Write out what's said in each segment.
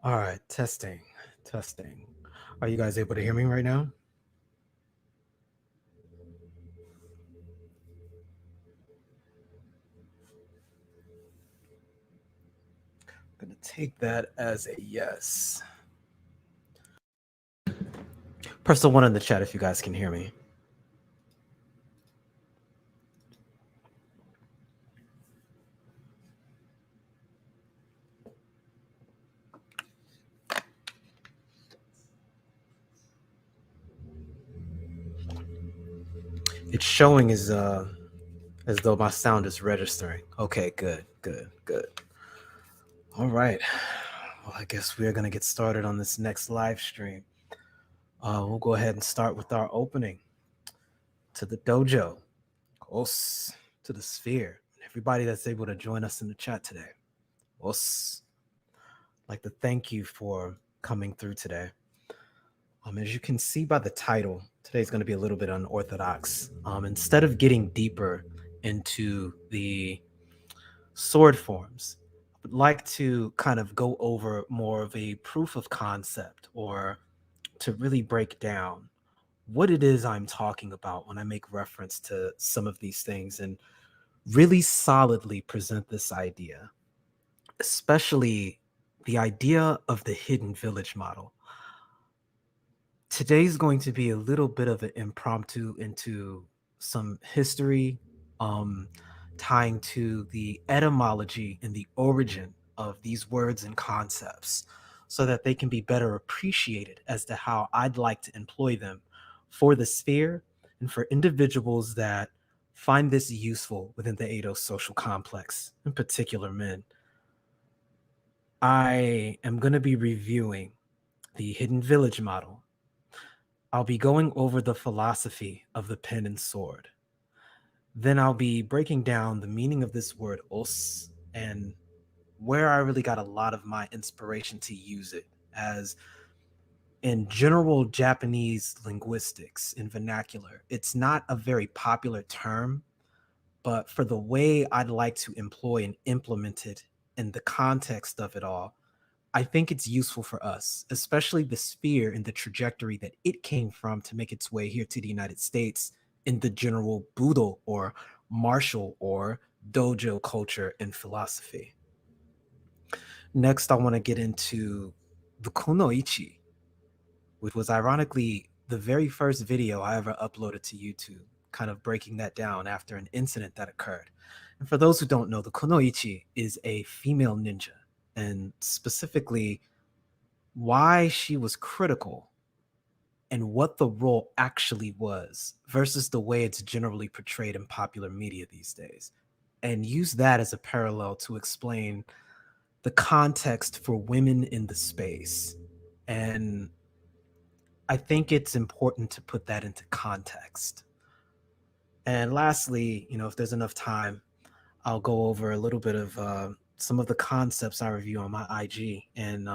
All right, testing, testing. Are you guys able to hear me right now? I'm gonna take that as a yes. Press the one in the chat if you guys can hear me. It's showing as though my sound is registering. Okay, good, good, good. All right. Well, I guess we're gonna get started on this next live stream. We'll go ahead and start with our opening to the dojo, os, to the sphere, and everybody that's able to join us in the chat today. Os. I'd like to thank you for coming through today. As you can see by the title, today's going to be a little bit unorthodox. Instead of getting deeper into the sword forms, I would like to kind of go over more of a proof of concept or to really break down what it is I'm talking about when I make reference to some of these things and really solidly present this idea, especially the idea of the hidden village model. Today's going to be a little bit of an impromptu into some history, um, tying to the etymology and the origin of these words and concepts so that they can be better appreciated as to how I'd like to employ them for the sphere and for individuals that find this useful within the Edo social complex, in particular men. I am going to be reviewing the hidden village model. I'll be going over the philosophy of the pen and sword. Then I'll be breaking down the meaning of this word os and where I really got a lot of my inspiration to use it, as in general Japanese linguistics in vernacular. It's not a very popular term, but for the way I'd like to employ and implement it in the context of it all, I think it's useful for us, especially the sphere and the trajectory that it came from to make its way here to the United States in the general Budo or martial or dojo culture and philosophy. Next, I want to get into the Kunoichi, which was ironically the very first video I ever uploaded to YouTube, kind of breaking that down after an incident that occurred. And for those who don't know, the Kunoichi is a female ninja, and specifically why she was critical and what the role actually was versus the way it's generally portrayed in popular media these days. And use that as a parallel to explain the context for women in the space. And I think it's important to put that into context. And lastly, if there's enough time, I'll go over a little bit of some of the concepts I review on my IG and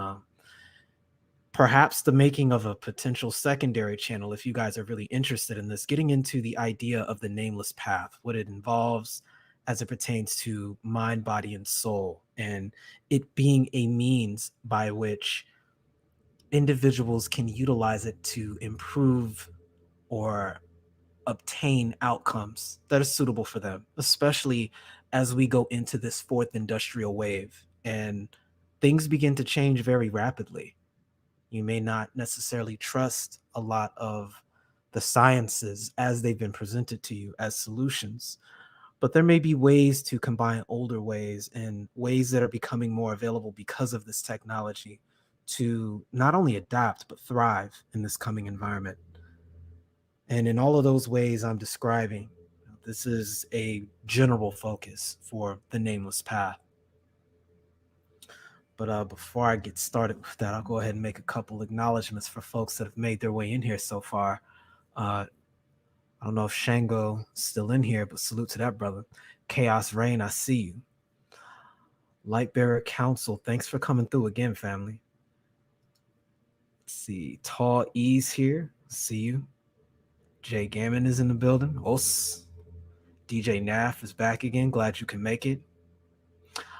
perhaps the making of a potential secondary channel if you guys are really interested in this, getting into the idea of the nameless path, what it involves as it pertains to mind, body, and soul, and it being a means by which individuals can utilize it to improve or obtain outcomes that are suitable for them, especially as we go into this fourth industrial wave and things begin to change very rapidly. You may not necessarily trust a lot of the sciences as they've been presented to you as solutions, but there may be ways to combine older ways and ways that are becoming more available because of this technology to not only adapt but thrive in this coming environment. And in all of those ways I'm describing, this is a general focus for the nameless path. But before I get started with that, I'll go ahead and make a couple acknowledgments for folks that have made their way in here so far. Uh, I don't know if Shango's still in here, but salute to that brother. Chaos Rain, I see you. Lightbearer Council, thanks for coming through again, family. Let's see, Tall E's here, see you. Jay Gammon is in the building. Os. DJ Naff is back again, glad you can make it.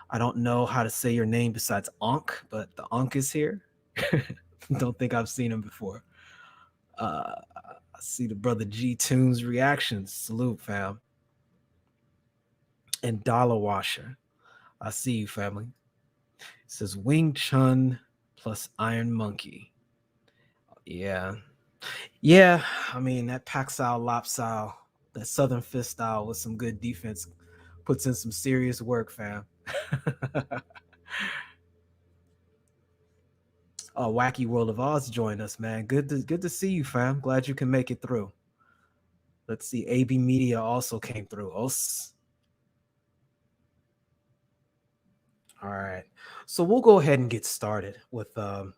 I don't know how to say your name besides Ankh, but the Ankh is here. Don't think I've seen him before. I see the brother G Tunes reactions. Salute, fam. And Dollar Washer. I see you, family. It says Wing Chun plus Iron Monkey. Yeah. Yeah. I mean, that Pac style, Lop style, that Southern Fist style with some good defense puts in some serious work, fam. Oh, Wacky World of Oz joined us, man. Good to see you, fam. Glad you can make it through. Let's see. AB Media also came through. All right. So we'll go ahead and get started with the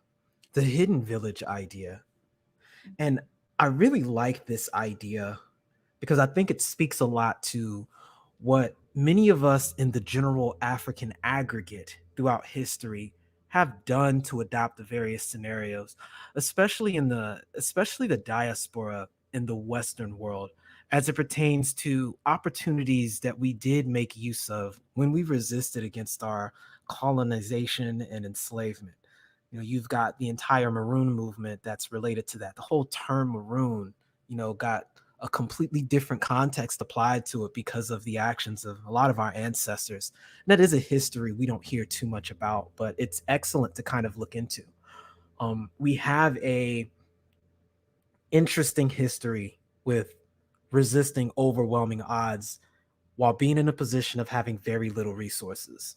hidden village idea. And I really like this idea because I think it speaks a lot to what many of us in the general African aggregate throughout history have done to adapt the various scenarios, especially the diaspora in the Western world, as it pertains to opportunities that we did make use of when we resisted against our colonization and enslavement. You've got the entire maroon movement that's related to that. The whole term maroon, got a completely different context applied to it because of the actions of a lot of our ancestors. And that is a history we don't hear too much about, but it's excellent to kind of look into. We have a interesting history with resisting overwhelming odds while being in a position of having very little resources.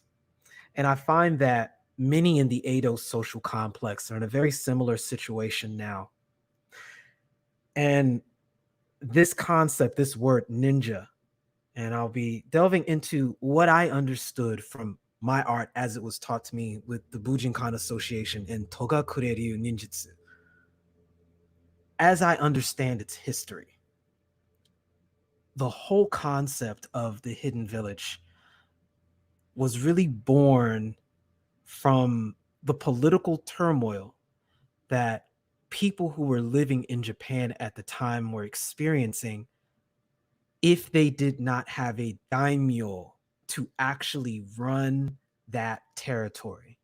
And I find that many in the Edo social complex are in a very similar situation now. And this concept, this word ninja, and I'll be delving into what I understood from my art as it was taught to me with the Bujinkan Association in Toga Kureryu Ninjutsu. As I understand its history, the whole concept of the hidden village was really born from the political turmoil that people who were living in Japan at the time were experiencing if they did not have a daimyo to actually run that territory.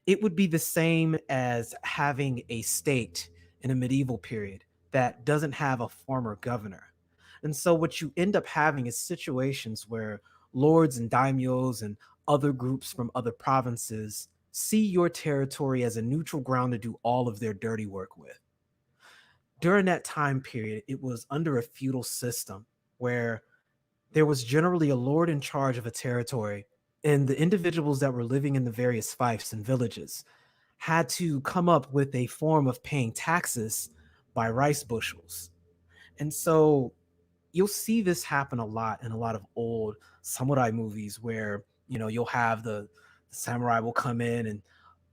It would be the same as having a state in a medieval period that doesn't have a former governor. And so what you end up having is situations where lords and daimyos and other groups from other provinces see your territory as a neutral ground to do all of their dirty work with. During that time period, it was under a feudal system where there was generally a lord in charge of a territory, and the individuals that were living in the various fiefs and villages had to come up with a form of paying taxes by rice bushels. And so you'll see this happen a lot in a lot of old samurai movies where, you'll have the samurai will come in, and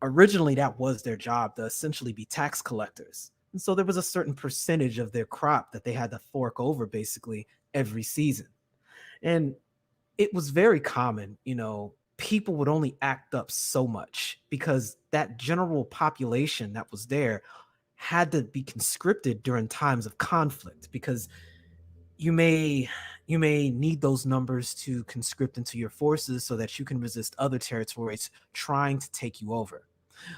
originally that was their job, to essentially be tax collectors. And so there was a certain percentage of their crop that they had to fork over basically every season. And it was very common, people would only act up so much because that general population that was there had to be conscripted during times of conflict, because you may you may need those numbers to conscript into your forces so that you can resist other territories trying to take you over.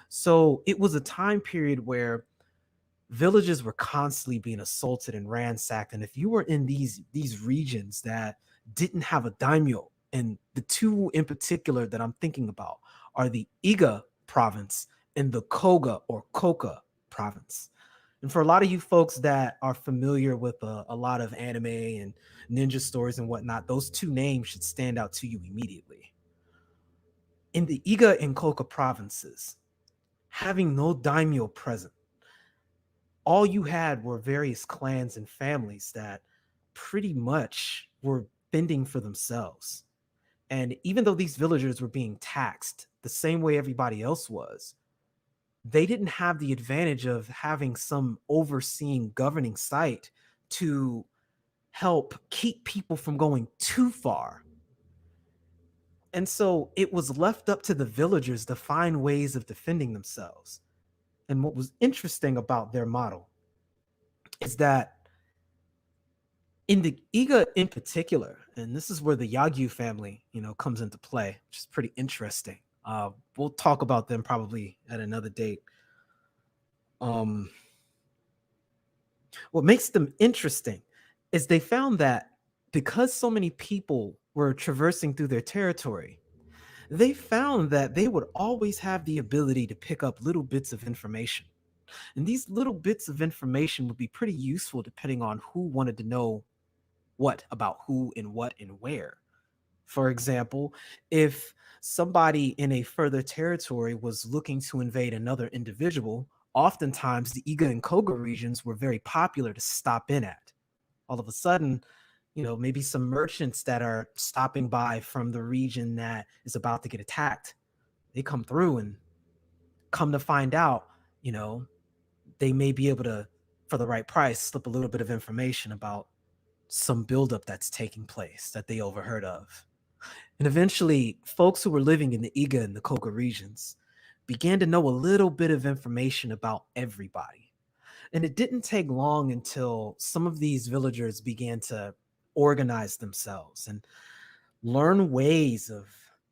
So it was a time period where villages were constantly being assaulted and ransacked. And if you were in these regions that didn't have a daimyo, and the two in particular that I'm thinking about are the Iga province and the Koga or Koka province. And for a lot of you folks that are familiar with a lot of anime and ninja stories and whatnot, those two names should stand out to you immediately. In the Iga and Koka provinces, having no daimyo present, all you had were various clans and families that pretty much were fending for themselves. And even though these villagers were being taxed the same way everybody else was, they didn't have the advantage of having some overseeing governing site to help keep people from going too far. And so it was left up to the villagers to find ways of defending themselves. And what was interesting about their model is that in the Iga in particular, And this is where the Yagyu family, comes into play, which is pretty interesting. We'll talk about them probably at another date. Um, what makes them interesting is they found that because so many people were traversing through their territory, they found that they would always have the ability to pick up little bits of information. And these little bits of information would be pretty useful depending on who wanted to know what about who and what and where. For example, if somebody in a further territory was looking to invade another individual, oftentimes the Iga and Koga regions were very popular to stop in at. All of a sudden, maybe some merchants that are stopping by from the region that is about to get attacked, they come through and come to find out, you know, they may be able to, for the right price, slip a little bit of information about some buildup that's taking place that they overheard of. And eventually, folks who were living in the Iga and the Koga regions began to know a little bit of information about everybody. And it didn't take long until some of these villagers began to organize themselves and learn ways of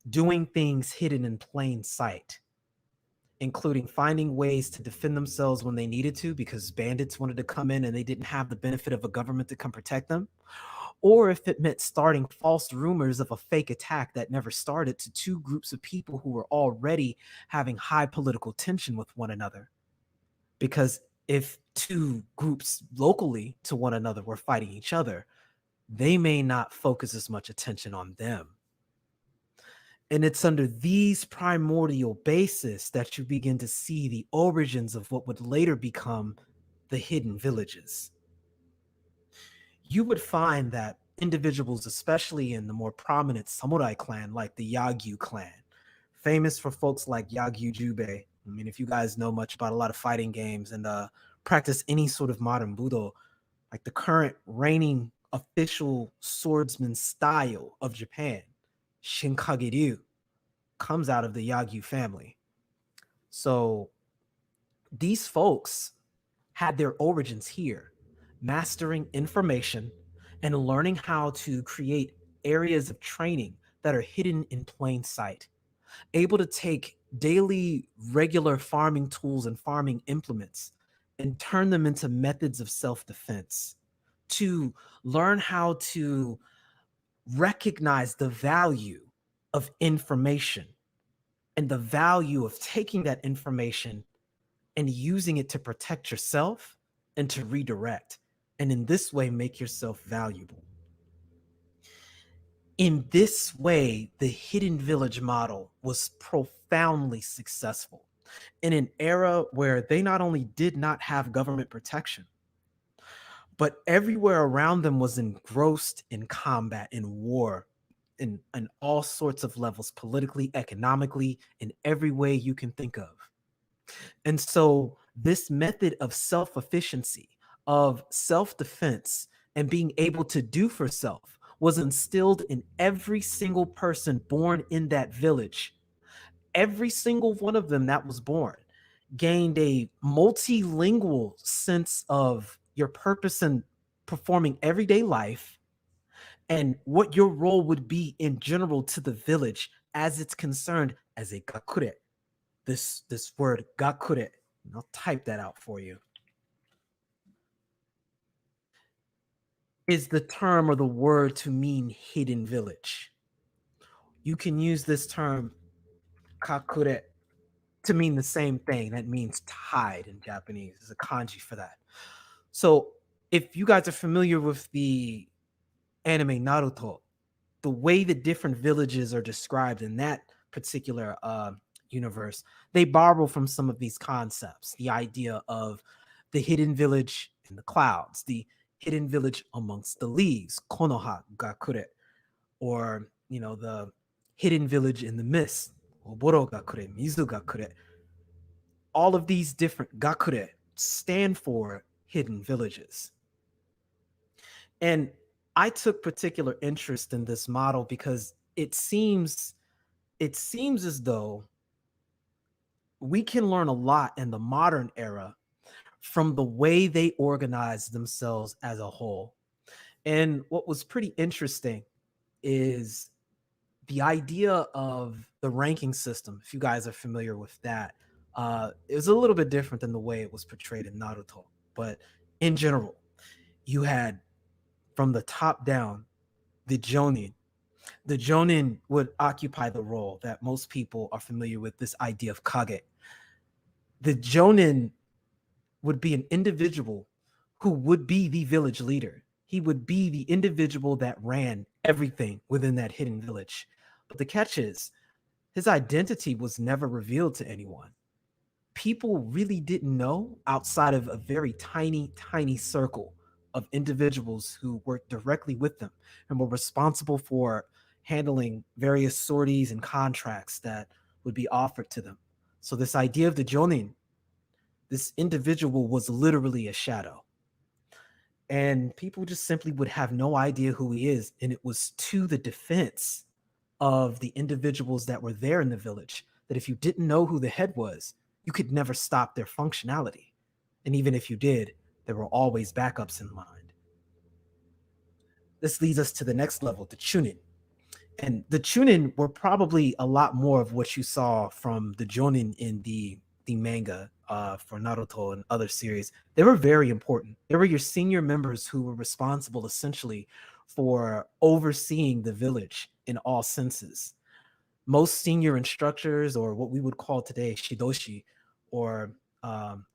doing things hidden in plain sight, including finding ways to defend themselves when they needed to because bandits wanted to come in and they didn't have the benefit of a government to come protect them, or if it meant starting false rumors of a fake attack that never started to two groups of people who were already having high political tension with one another. Because if two groups locally to one another were fighting each other, they may not focus as much attention on them. And it's under these primordial bases that you begin to see the origins of what would later become the hidden villages. You would find that individuals, especially in the more prominent samurai clan like the Yagyu clan, famous for folks like Yagyu Jubei. I mean, if you guys know much about a lot of fighting games and practice any sort of modern Budo, like the current reigning official swordsman style of Japan, Shinkage-ryu, comes out of the Yagyu family. So these folks had their origins here, mastering information and learning how to create areas of training that are hidden in plain sight, able to take daily regular farming tools and farming implements and turn them into methods of self-defense, to learn how to recognize the value of information and the value of taking that information and using it to protect yourself and to redirect, and in this way make yourself valuable. In this way, the hidden village model was profoundly successful in an era where they not only did not have government protection, but everywhere around them was engrossed in combat, in war, in all sorts of levels, politically, economically, in every way you can think of. And so this method of self-efficiency, of self-defense, and being able to do for self was instilled in every single person born in that village. Every single one of them that was born gained a multilingual sense of your purpose in performing everyday life and what your role would be in general to the village as it's concerned as a gakure. This word gakure, and I'll type that out for you, is the term or the word to mean hidden village. You can use this term kakure to mean the same thing. That means to hide in Japanese. There's a kanji for that. So if you guys are familiar with the anime Naruto, the way the different villages are described in that particular universe, they borrow from some of these concepts. The idea of the hidden village in the clouds, the hidden village amongst the leaves, konoha gakure, or the hidden village in the mist, oboro gakure, mizu gakure. All of these different gakure stand for hidden villages. And I took particular interest in this model because it seems as though we can learn a lot in the modern era from the way they organize themselves as a whole. And what was pretty interesting is the idea of the ranking system. If you guys are familiar with that, it was a little bit different than the way it was portrayed in Naruto. But in general, you had from the top down the Jonin. The Jonin would occupy the role that most people are familiar with, this idea of Kage. The Jonin would be an individual who would be the village leader. He would be the individual that ran everything within that hidden village. But the catch is, his identity was never revealed to anyone. People really didn't know outside of a very tiny, tiny circle of individuals who worked directly with them and were responsible for handling various sorties and contracts that would be offered to them. So, this idea of the Jonin, this individual was literally a shadow. And people just simply would have no idea who he is. And it was to the defense of the individuals that were there in the village that if you didn't know who the head was, you could never stop their functionality. And even if you did, there were always backups in mind. This leads us to the next level, the Chunin. And the Chunin were probably a lot more of what you saw from the Jonin in the manga for Naruto and other series. They were very important. They were your senior members who were responsible essentially for overseeing the village in all senses. Most senior instructors, or what we would call today shidoshi, or um,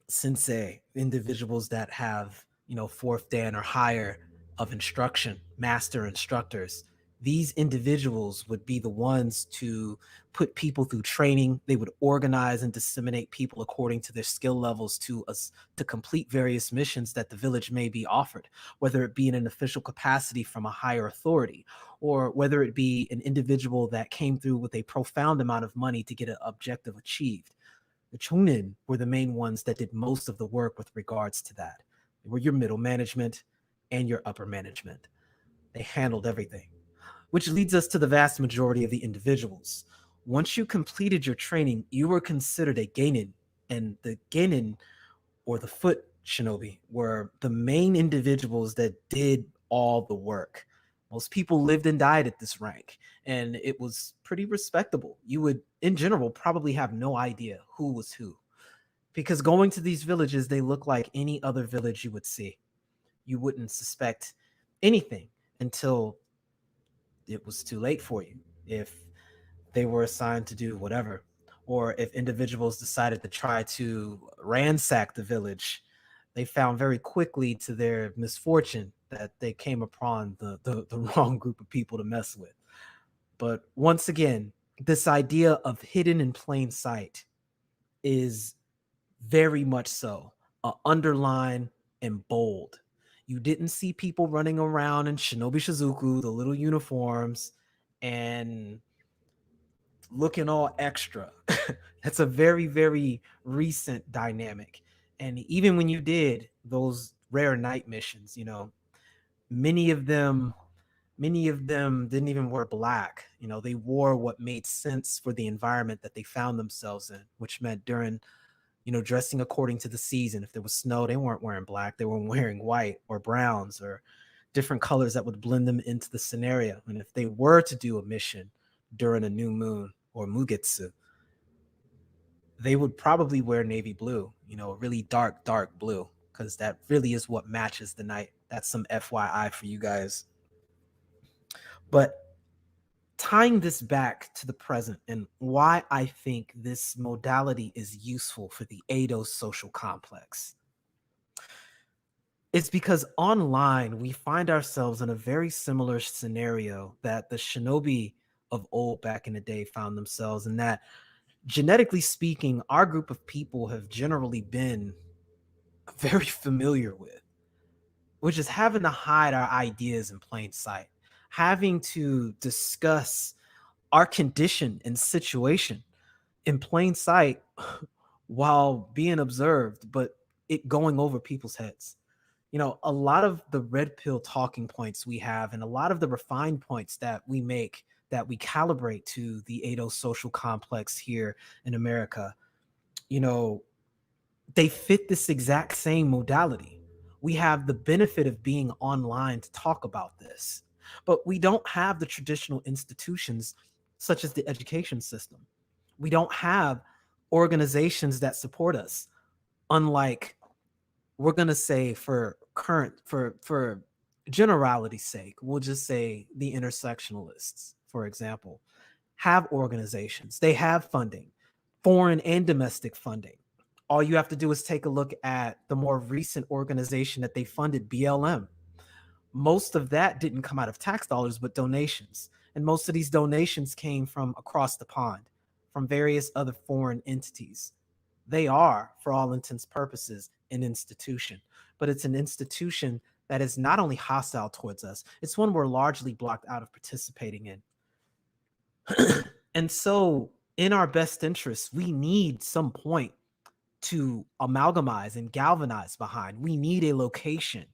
sensei, individuals that have, fourth dan or higher of instruction, master instructors. These individuals would be the ones to put people through training. They would organize and disseminate people according to their skill levels to us to complete various missions that the village may be offered, whether it be in an official capacity from a higher authority, or whether it be an individual that came through with a profound amount of money to get an objective achieved. The Chunin were the main ones that did most of the work with regards to that. They were your middle management and your upper management. They handled everything, which leads us to the vast majority of the individuals. Once you completed your training, you were considered a genin, and the genin, or the foot shinobi, were the main individuals that did all the work. Most people lived and died at this rank, and it was pretty respectable. You would, in general, probably have no idea who was who, because going to these villages, they look like any other village you would see. You wouldn't suspect anything until it was too late for you. If they were assigned to do whatever, or if individuals decided to try to ransack the village, they found very quickly to their misfortune that they came upon the wrong group of people to mess with. But once again, this idea of hidden in plain sight is very much so underline and bold. You didn't see people running around in Shinobi Shizuku, the little uniforms, and looking all extra. That's a very, very recent dynamic. And even when you did those rare night missions, many of them many of them didn't even wear black. They wore what made sense for the environment that they found themselves in, which meant during, dressing according to the season. If there was snow, they weren't wearing black, they were wearing white or browns or different colors that would blend them into the scenario. And if they were to do a mission during a new moon or mugetsu, they would probably wear navy blue, really dark, dark blue, because that really is what matches the night. That's some FYI for you guys. But tying this back to the present and why I think this modality is useful for the Edo social complex, it's because online we find ourselves in a very similar scenario that the shinobi of old back in the day found themselves in, that genetically speaking, our group of people have generally been very familiar with, which is having to hide our ideas in plain sight, having to discuss our condition and situation in plain sight while being observed, but it going over people's heads. A lot of the red pill talking points we have and a lot of the refined points that we make, that we calibrate to the Edo social complex here in America, you know, they fit this exact same modality. We have the benefit of being online to talk about this. But we don't have the traditional institutions such as the education system. We don't have organizations that support us, unlike, we're going to say, for generality's sake, we'll just say the intersectionalists, for example, have organizations. They have funding, foreign and domestic funding. All you have to do is take a look at the more recent organization that they funded, BLM. Most of that didn't come out of tax dollars, but donations. And most of these donations came from across the pond, from various other foreign entities. They are, for all intents and purposes, an institution, but it's an institution that is not only hostile towards us, it's one we're largely blocked out of participating in. And so, in our best interests, we need some point to amalgamize and galvanize behind. We need a location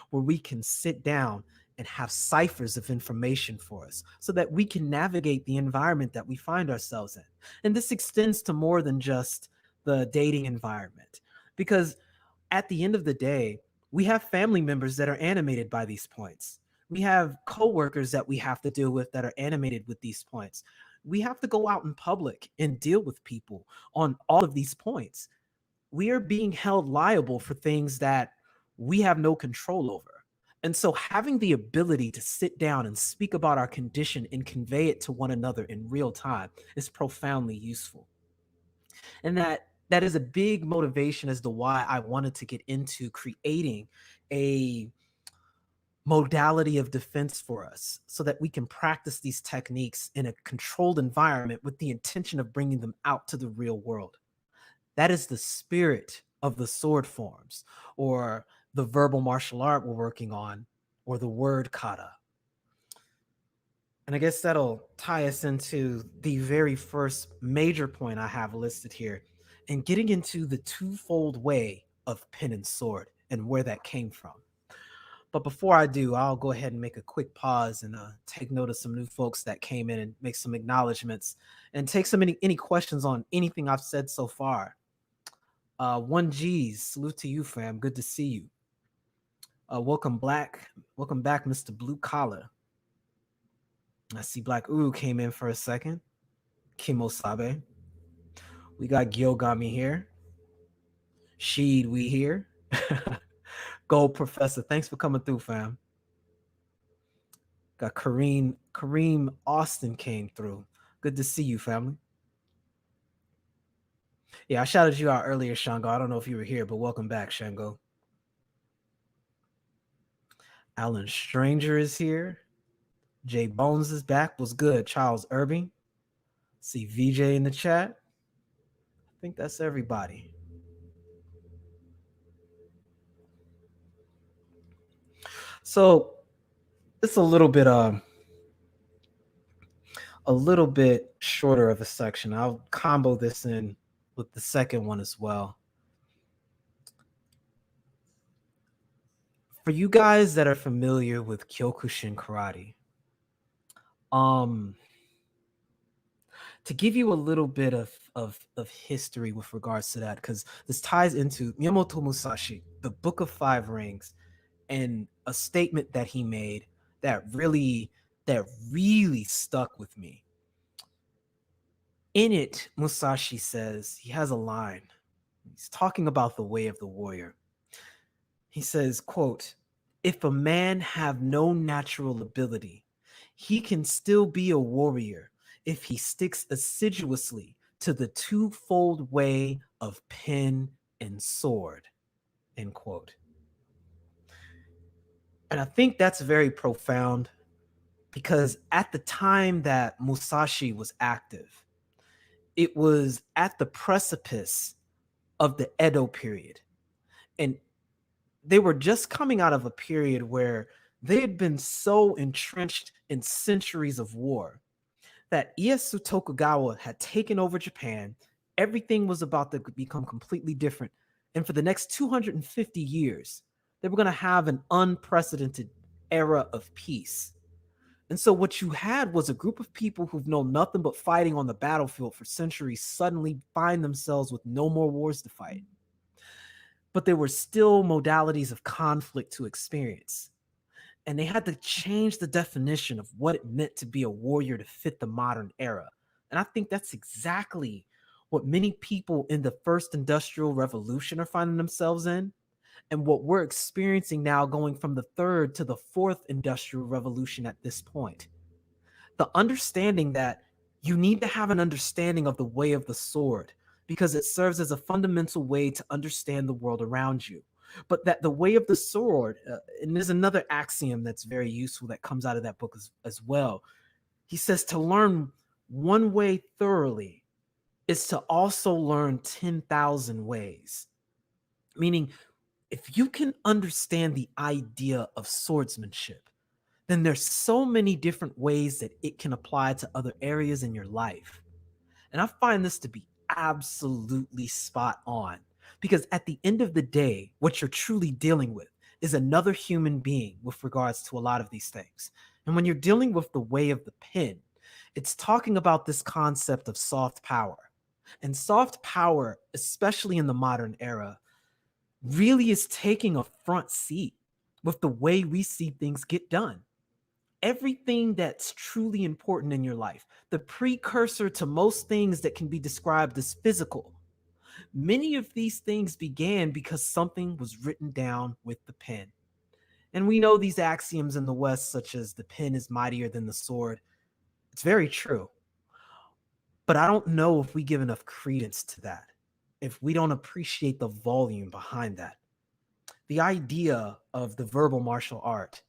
where we can sit down and have ciphers of information for us so that we can navigate the environment that we find ourselves in. And this extends to more than just the dating environment, because at the end of the day, we have family members that are animated by these points. We have coworkers that we have to deal with that are animated with these points. We have to go out in public and deal with people on all of these points. We are being held liable for things that we have no control over. And so having the ability to sit down and speak about our condition and convey it to one another in real time is profoundly useful. And that is a big motivation as to why I wanted to get into creating a modality of defense for us so that we can practice these techniques in a controlled environment with the intention of bringing them out to the real world. That is the spirit of the sword forms, or the verbal martial art we're working on, or the word kata. And I guess that'll tie us into the very first major point I have listed here, and getting into the twofold way of pen and sword and where that came from. But before I do, I'll go ahead and make a quick pause and take note of some new folks that came in and make some acknowledgments and take some any questions on anything I've said so far. 1G's, salute to you, fam. Good to see you. Welcome back, Mr. Blue Collar. I see Black Uru came in for a second. Kimo Sabe. We got Gyogami here. Sheed, we here. Gold Professor, thanks for coming through, fam. Got Kareem Austin came through. Good to see you, family. Yeah, I shouted you out earlier, Shango. I don't know if you were here, but welcome back, Shango. Alan Stranger is here. Jay Bones is back. Was good. Charles Irving. See VJ in the chat. I think that's everybody. So it's a little bit shorter of a section. I'll combo this in with the second one as well. For you guys that are familiar with Kyokushin karate, to give you a little bit of history with regards to that, because this ties into Miyamoto Musashi, the Book of Five Rings, and a statement that he made that really stuck with me. In it, Musashi says, he has a line. He's talking about the way of the warrior. He says, quote, "If a man have no natural ability, he can still be a warrior if he sticks assiduously to the twofold way of pen and sword," end quote. And I think that's very profound, because at the time that Musashi was active, it was at the precipice of the Edo period. And they were just coming out of a period where they had been so entrenched in centuries of war that Ieyasu Tokugawa had taken over Japan. Everything was about to become completely different. And for the next 250 years, they were going to have an unprecedented era of peace. And so what you had was a group of people who've known nothing but fighting on the battlefield for centuries suddenly find themselves with no more wars to fight. But there were still modalities of conflict to experience. and they had to change the definition of what it meant to be a warrior to fit the modern era. And I think that's exactly what many people in the first industrial revolution are finding themselves in, and what we're experiencing now going from the third to the fourth industrial revolution at this point. The understanding that you need to have an understanding of the way of the sword because it serves as a fundamental way to understand the world around you. But that the way of the sword, and there's another axiom that's very useful that comes out of that book as well. He says to learn one way thoroughly is to also learn 10,000 ways. Meaning, if you can understand the idea of swordsmanship, then there's so many different ways that it can apply to other areas in your life. And I find this to be absolutely spot on because at the end of the day, what you're truly dealing with is another human being with regards to a lot of these things. And when you're dealing with the way of the pen, it's talking about this concept of soft power. And soft power, especially in the modern era, really is taking a front seat with the way we see things get done. Everything that's truly important in your life, the precursor to most things that can be described as physical. Many of these things began because something was written down with the pen. And we know these axioms in the West, such as the pen is mightier than the sword. It's very true. But I don't know if we give enough credence to that, if we don't appreciate the volume behind that. The idea of the verbal martial art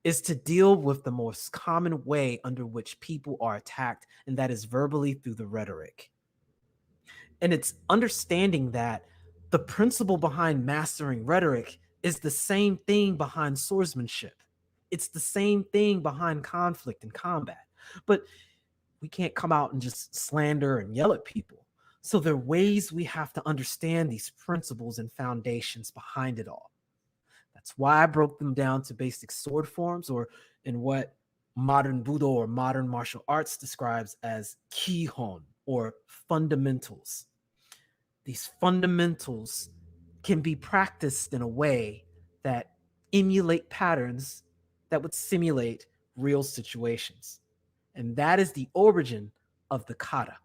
is to deal with the most common way under which people are attacked, and that is verbally through the rhetoric. And it's understanding that the principle behind mastering rhetoric is the same thing behind swordsmanship. It's the same thing behind conflict and combat. But we can't come out and just slander and yell at people. So there are ways we have to understand these principles and foundations behind it all. That's why I broke them down to basic sword forms, or in what modern Budo or modern martial arts describes as kihon, or fundamentals. These fundamentals can be practiced in a way that emulate patterns that would simulate real situations. And that is the origin of the kata.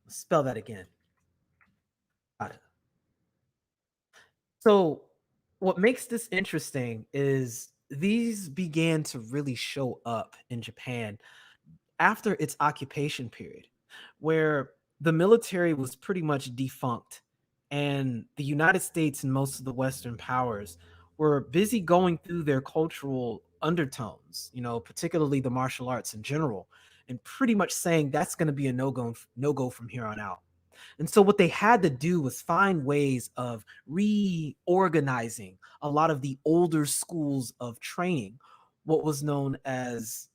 Let's spell that again. Kata. So, what makes this interesting is these began to really show up in Japan after its occupation period, where the military was pretty much defunct, and the United States and most of the Western powers were busy going through their cultural undertones, particularly the martial arts in general, and pretty much saying that's going to be a no go from here on out. And so what they had to do was find ways of reorganizing a lot of the older schools of training, what was known as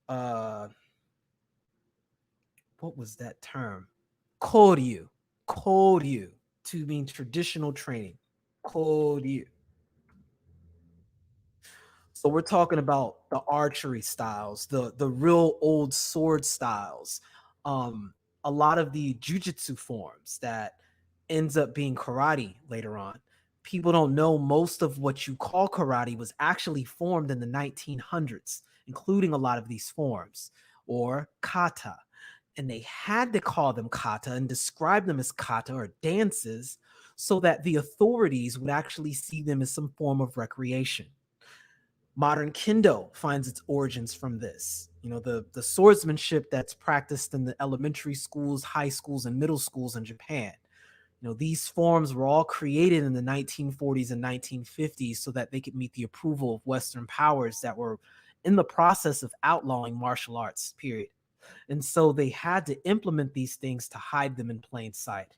uh what was that term? Koryu. Koryu, to mean traditional training. Koryu. So we're talking about the archery styles, the real old sword styles, um, a lot of the jujitsu forms that ends up being karate later on. People don't know most of what you call karate was actually formed in the 1900s, including a lot of these forms, or kata. And they had to call them kata and describe them as kata or dances so that the authorities would actually see them as some form of recreation. Modern kendo finds its origins from this. The swordsmanship that's practiced in the elementary schools, high schools, and middle schools in Japan. These forms were all created in the 1940s and 1950s so that they could meet the approval of Western powers that were in the process of outlawing martial arts, period. And so they had to implement these things to hide them in plain sight.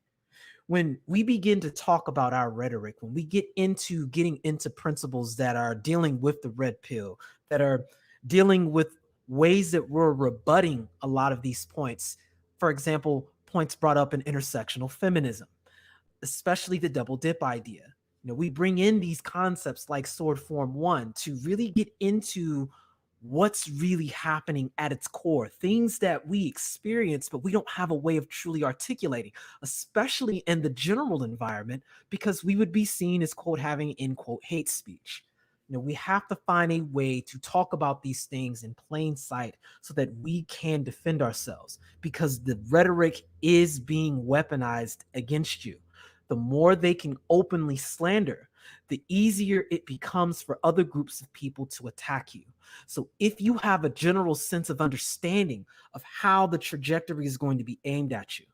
When we begin to talk about our rhetoric, when we get into getting into principles that are dealing with the red pill, that are dealing with ways that we're rebutting a lot of these points, for example, points brought up in intersectional feminism, especially the double dip idea. We bring in these concepts like sword form one to really get into what's really happening at its core, things that we experience, but we don't have a way of truly articulating, especially in the general environment, because we would be seen as, quote, having, end quote, hate speech. We have to find a way to talk about these things in plain sight so that we can defend ourselves, because the rhetoric is being weaponized against you. The more they can openly slander, the easier it becomes for other groups of people to attack you. So if you have a general sense of understanding of how the trajectory is going to be aimed at you,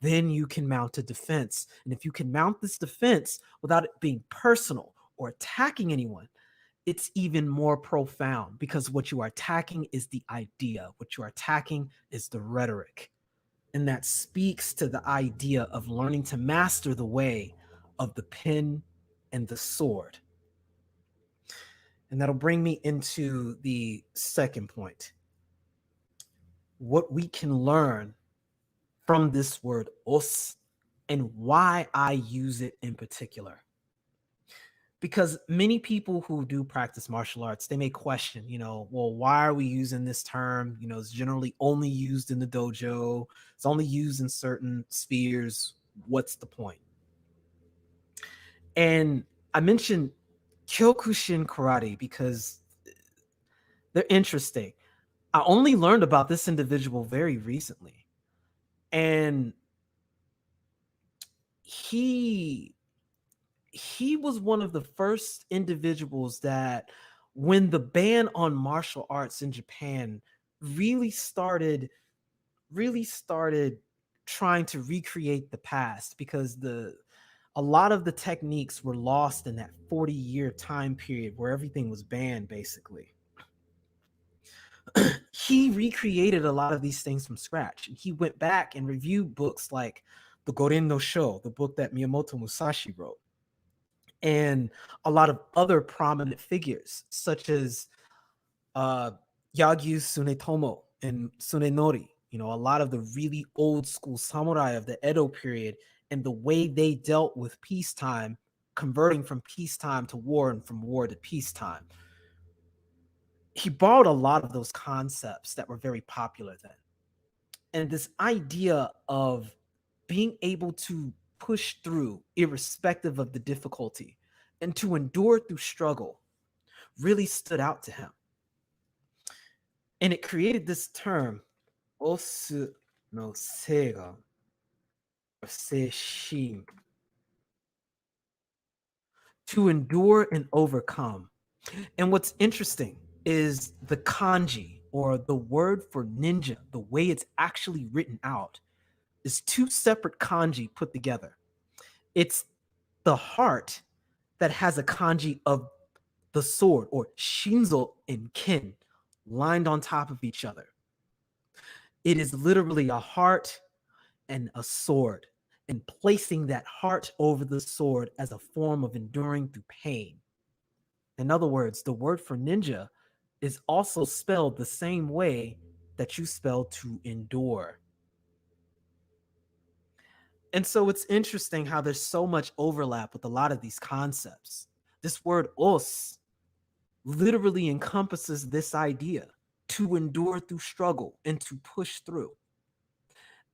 then you can mount a defense. And if you can mount this defense without it being personal or attacking anyone, it's even more profound, because what you are attacking is the idea. What you are attacking is the rhetoric. And that speaks to the idea of learning to master the way of the pen and the sword. And that'll bring me into the second point. What we can learn from this word os, and why I use it in particular. Because many people who do practice martial arts, they may question, well, why are we using this term? It's generally only used in the dojo. It's only used in certain spheres. What's the point? And I mentioned Kyokushin karate because they're interesting. I only learned about this individual very recently. And he was one of the first individuals that, when the ban on martial arts in Japan really started trying to recreate the past, because a lot of the techniques were lost in that 40-year time period where everything was banned basically. He recreated a lot of these things from scratch. He went back and reviewed books like the Goren no Sho, the book that Miyamoto Musashi wrote, and a lot of other prominent figures, such as uh, Yagyu Tsunetomo and Tsunenori. A lot of the really old school samurai of the Edo period, and the way they dealt with peacetime, converting from peacetime to war and from war to peacetime. He borrowed a lot of those concepts that were very popular then. And this idea of being able to push through irrespective of the difficulty and to endure through struggle really stood out to him. And it created this term, osu no seiga, or seishin, to endure and overcome. And what's interesting is the kanji, or the word for ninja, the way it's actually written out, is two separate kanji put together. It's the heart that has a kanji of the sword, or shinzo and kin, lined on top of each other. It is literally a heart and a sword, and placing that heart over the sword as a form of enduring through pain. In other words, the word for ninja is also spelled the same way that you spell to endure. And so it's interesting how there's so much overlap with a lot of these concepts. This word os literally encompasses this idea, to endure through struggle and to push through.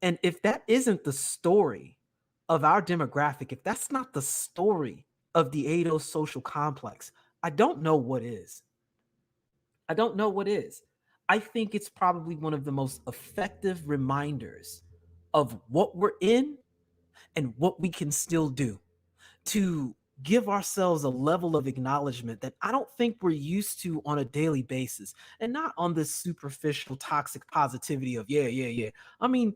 And if that isn't the story of our demographic, if that's not the story of the Edo social complex, I don't know what is. I don't know what is. I think it's probably one of the most effective reminders of what we're in and what we can still do, to give ourselves a level of acknowledgement that I don't think we're used to on a daily basis, and not on this superficial toxic positivity of yeah, yeah, yeah. I mean,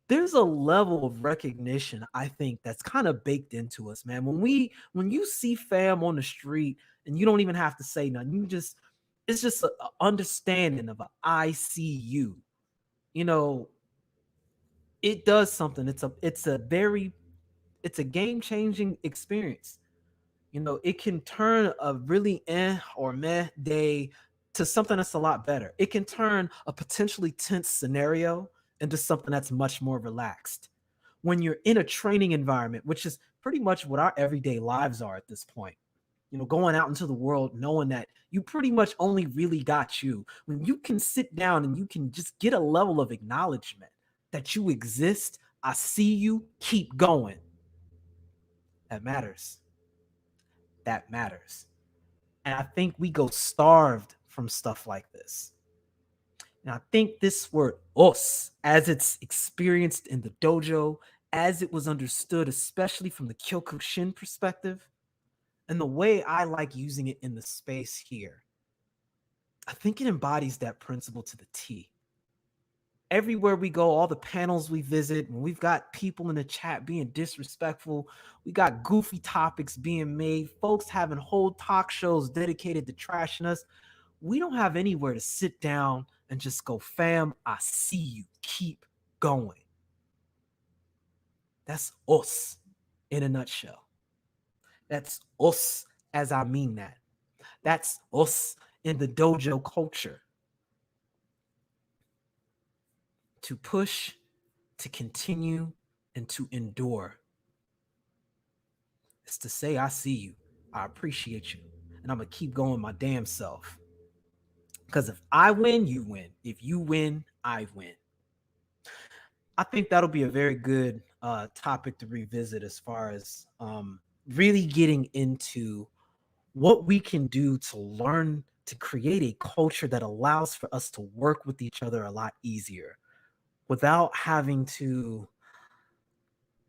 there's a level of recognition, I think, that's kind of baked into us, man. When you see fam on the street and you don't even have to say nothing, it's just a understanding of a I see you. You know, it does something. It's a game changing experience. It can turn a really or meh day to something that's a lot better. It can turn a potentially tense scenario into something that's much more relaxed. When you're in a training environment, which is pretty much what our everyday lives are at this point, going out into the world knowing that you pretty much only really got you. When you can sit down and you can just get a level of acknowledgement that you exist, I see you, keep going. That matters. That matters. And I think we go starved from stuff like this. And I think this word os, as it's experienced in the dojo, as it was understood, especially from the Kyokushin perspective, and the way I like using it in the space here, I think it embodies that principle to the T. Everywhere we go, all the panels we visit, when we've got people in the chat being disrespectful, we got goofy topics being made, folks having whole talk shows dedicated to trashing us. We don't have anywhere to sit down and just go, fam, I see you. Keep going. That's us in a nutshell. That's us as I mean that. That's us in the dojo culture. To push, to continue, and to endure. It's to say, I see you. I appreciate you. And I'm going to keep going my damn self. Because if I win, you win. If you win, I win. I think that'll be a very good topic to revisit as far as really getting into what we can do to learn to create a culture that allows for us to work with each other a lot easier without having to,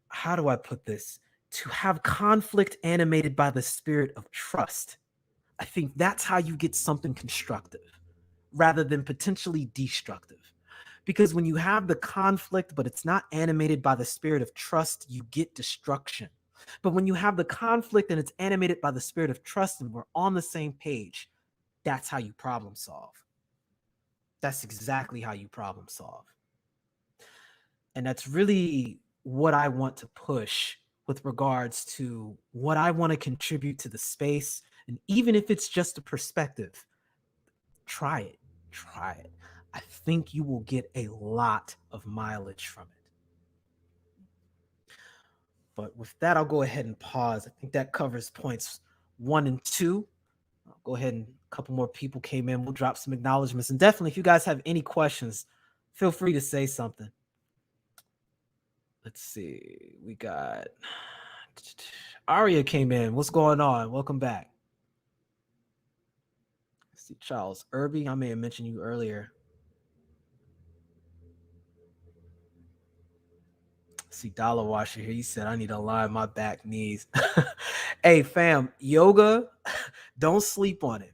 how do I put this? To have conflict animated by the spirit of trust. I think that's how you get something constructive rather than potentially destructive. Because when you have the conflict, but it's not animated by the spirit of trust, you get destruction. But when you have the conflict and it's animated by the spirit of trust and we're on the same page, that's how you problem solve. That's exactly how you problem solve. And that's really what I want to push with regards to what I want to contribute to the space. And even if it's just a perspective, try it. Try it. I think you will get a lot of mileage from it. But with that, I'll go ahead and pause. I think that covers points 1 and 2. I'll go ahead and a couple more people came in. We'll drop some acknowledgments. And definitely, if you guys have any questions, feel free to say something. Let's see. We got Aria came in. What's going on? Welcome back. Let's see, Charles Irby. I may have mentioned you earlier. See, Dollar Washer here. He said, I need to align my back knees. Hey, fam, yoga, don't sleep on it.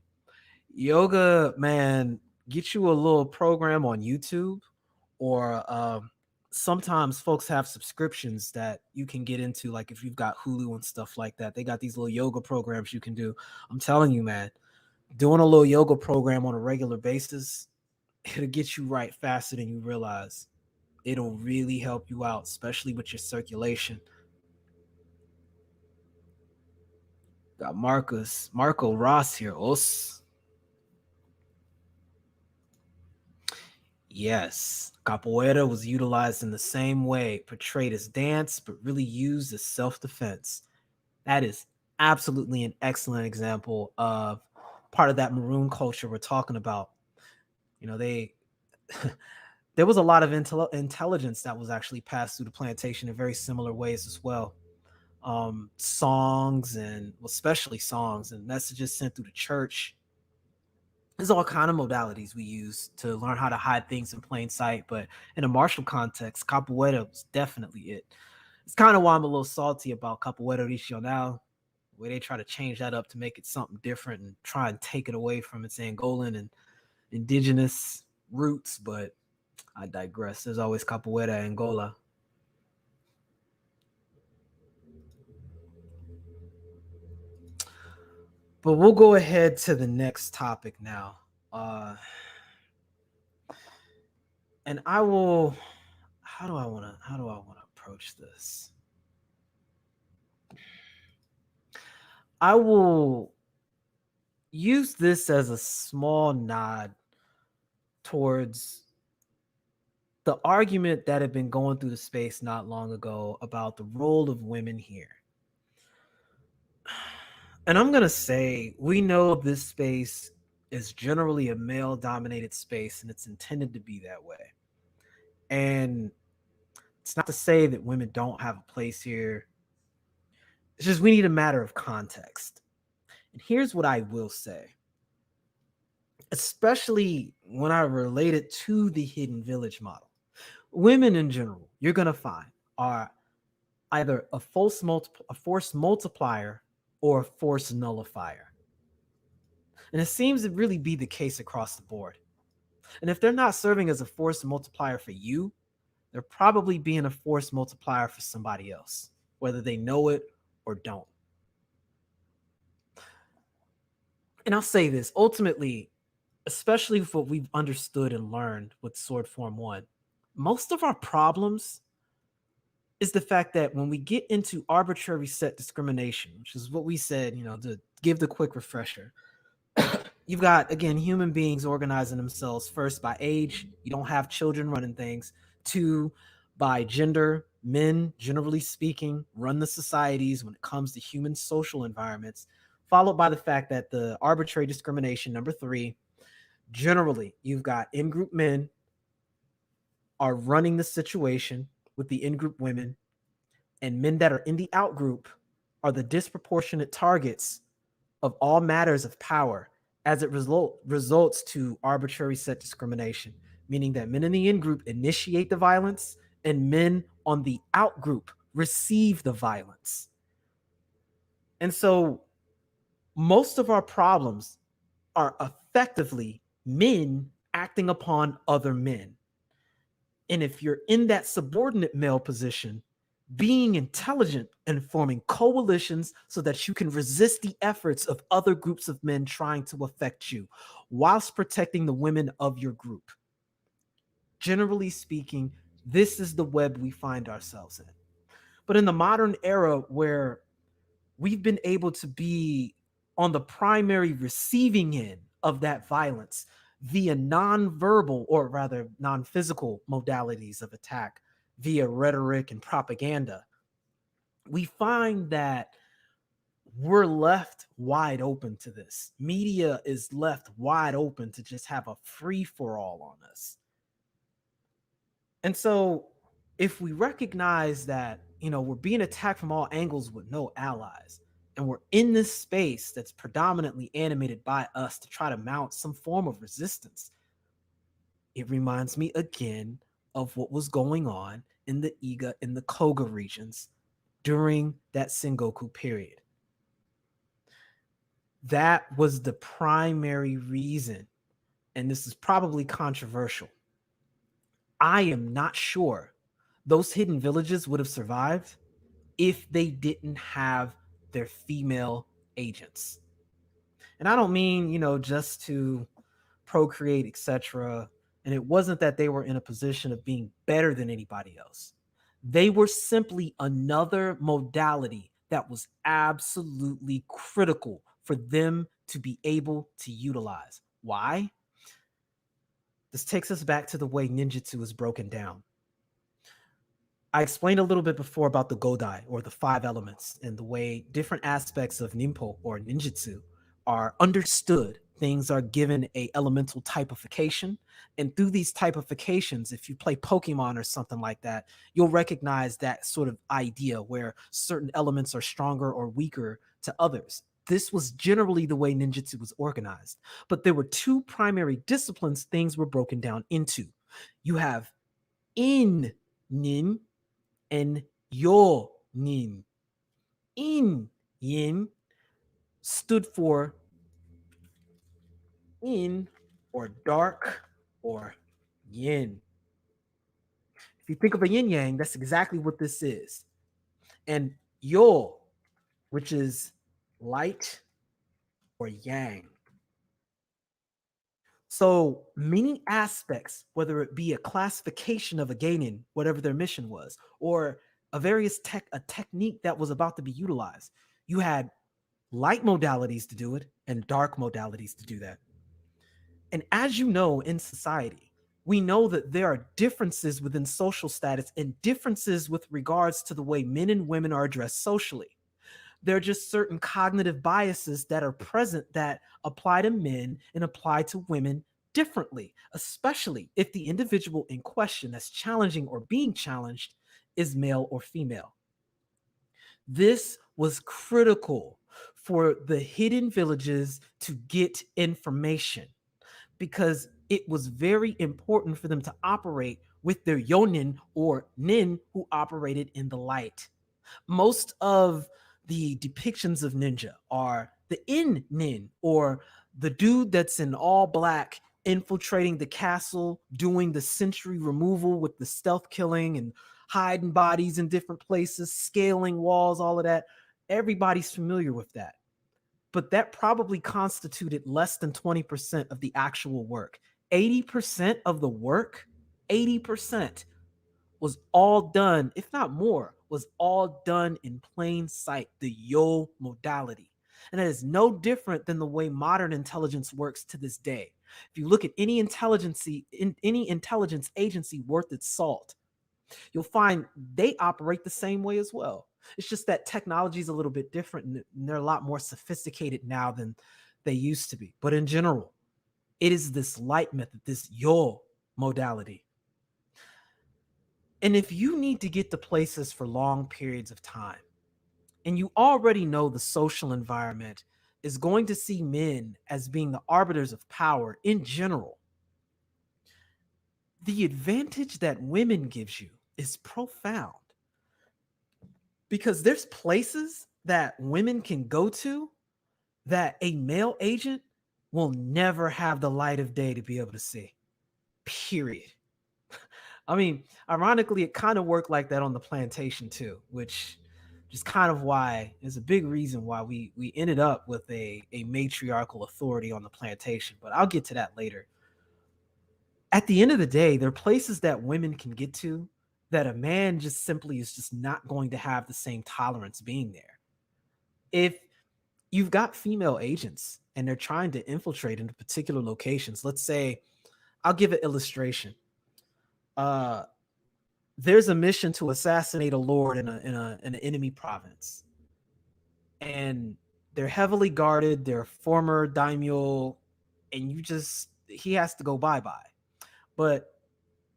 Yoga, man, get you a little program on YouTube, or sometimes folks have subscriptions that you can get into. Like if you've got Hulu and stuff like that, they got these little yoga programs you can do. I'm telling you, man, doing a little yoga program on a regular basis, it'll get you right faster than you realize. It'll really help you out, especially with your circulation. Got Marco Ross here. Os. Yes, capoeira was utilized in the same way, portrayed as dance, but really used as self-defense. That is absolutely an excellent example of part of that maroon culture we're talking about. You know, they there was a lot of intelligence that was actually passed through the plantation in very similar ways as well. Songs and well, especially songs and messages sent through the church. There's all kind of modalities we use to learn how to hide things in plain sight, but in a martial context, capoeira was definitely it. It's kind of why I'm a little salty about capoeira regional, where they try to change that up to make it something different and try and take it away from its Angolan and indigenous roots. But I digress. There's always capoeira Angola. But we'll go ahead to the next topic now. And I will, how do I want to approach this? I will use this as a small nod towards the argument that had been going through the space not long ago about the role of women here. And I'm going to say, we know this space is generally a male dominated space and it's intended to be that way. And it's not to say that women don't have a place here. It's just we need a matter of context. And here's what I will say, especially when I relate it to the hidden village model. Women in general, you're going to find, are either a force multiplier or a force nullifier. And it seems to really be the case across the board. And if they're not serving as a force multiplier for you, they're probably being a force multiplier for somebody else, whether they know it or don't. And I'll say this ultimately, especially with what we've understood and learned with Sword Form 1, most of our problems is the fact that when we get into arbitrary set discrimination, which is what we said, to give the quick refresher, you've got, again, human beings organizing themselves first by age. You don't have children running things. Two, by gender. Men, generally speaking, run the societies when it comes to human social environments, followed by the fact that the arbitrary discrimination, number three, generally, you've got in group men are running the situation with the in group women, and men that are in the out group are the disproportionate targets of all matters of power as it results to arbitrary set discrimination, meaning that men in the in group initiate the violence and men on the out group receive the violence. And so most of our problems are effectively men acting upon other men. And if you're in that subordinate male position, being intelligent and forming coalitions so that you can resist the efforts of other groups of men trying to affect you, whilst protecting the women of your group. Generally speaking, this is the web we find ourselves in. But in the modern era where we've been able to be on the primary receiving end of that violence via non-verbal, or rather non-physical modalities of attack, via rhetoric and propaganda, we find that we're left wide open to this. Media is left wide open to just have a free for all on us. And so if we recognize that, we're being attacked from all angles with no allies, and we're in this space that's predominantly animated by us to try to mount some form of resistance, it reminds me again of what was going on in the Iga and the Koga regions during that Sengoku period. That was the primary reason, and this is probably controversial. I am not sure those hidden villages would have survived if they didn't have their female agents. And I don't mean, just to procreate, etc. And it wasn't that they were in a position of being better than anybody else. They were simply another modality that was absolutely critical for them to be able to utilize. Why? This takes us back to the way ninjutsu is broken down. I explained a little bit before about the Godai, or the five elements, and the way different aspects of Ninpo or ninjutsu are understood. Things are given a elemental typification. And through these typifications, if you play Pokemon or something like that, you'll recognize that sort of idea where certain elements are stronger or weaker to others. This was generally the way ninjutsu was organized. But there were two primary disciplines things were broken down into. You have in nin and yo nin. In yin stood for in, or dark, or yin. If you think of a yin yang, that's exactly what this is. And yo, which is light or yang. So many aspects, whether it be a classification of a genin, whatever their mission was, or a technique that was about to be utilized, you had light modalities to do it and dark modalities to do that. And as you know, in society, we know that there are differences within social status and differences with regards to the way men and women are addressed socially. There are just certain cognitive biases that are present that apply to men and apply to women differently, especially if the individual in question that's challenging or being challenged is male or female. This was critical for the hidden villages to get information because it was very important for them to operate with their yonin or nin who operated in the light. Most of the depictions of ninja are the in nin or the dude that's in all black infiltrating the castle, doing the sentry removal with the stealth killing and hiding bodies in different places, scaling walls, all of that. Everybody's familiar with that. But that probably constituted less than 20% of the actual work. 80% of the work, 80% was all done, if not more, was all done in plain sight, the yo modality. And that is no different than the way modern intelligence works to this day. If you look at any intelligence agency worth its salt, you'll find they operate the same way as well. It's just that technology is a little bit different and they're a lot more sophisticated now than they used to be. But in general, it is this light method, this yo modality. And if you need to get to places for long periods of time, and you already know the social environment is going to see men as being the arbiters of power in general, the advantage that women gives you is profound because there's places that women can go to that a male agent will never have the light of day to be able to see. Period. I mean, ironically, it kind of worked like that on the plantation too, which is kind of why is a big reason why we ended up with a matriarchal authority on the plantation. But I'll get to that later. At the end of the day, there are places that women can get to that a man just simply is just not going to have the same tolerance being there. If you've got female agents and they're trying to infiltrate into particular locations, let's say, I'll give an illustration. Uh, there's a mission to assassinate a lord in an enemy province, and they're heavily guarded. They're former daimyo, and he has to go bye bye. But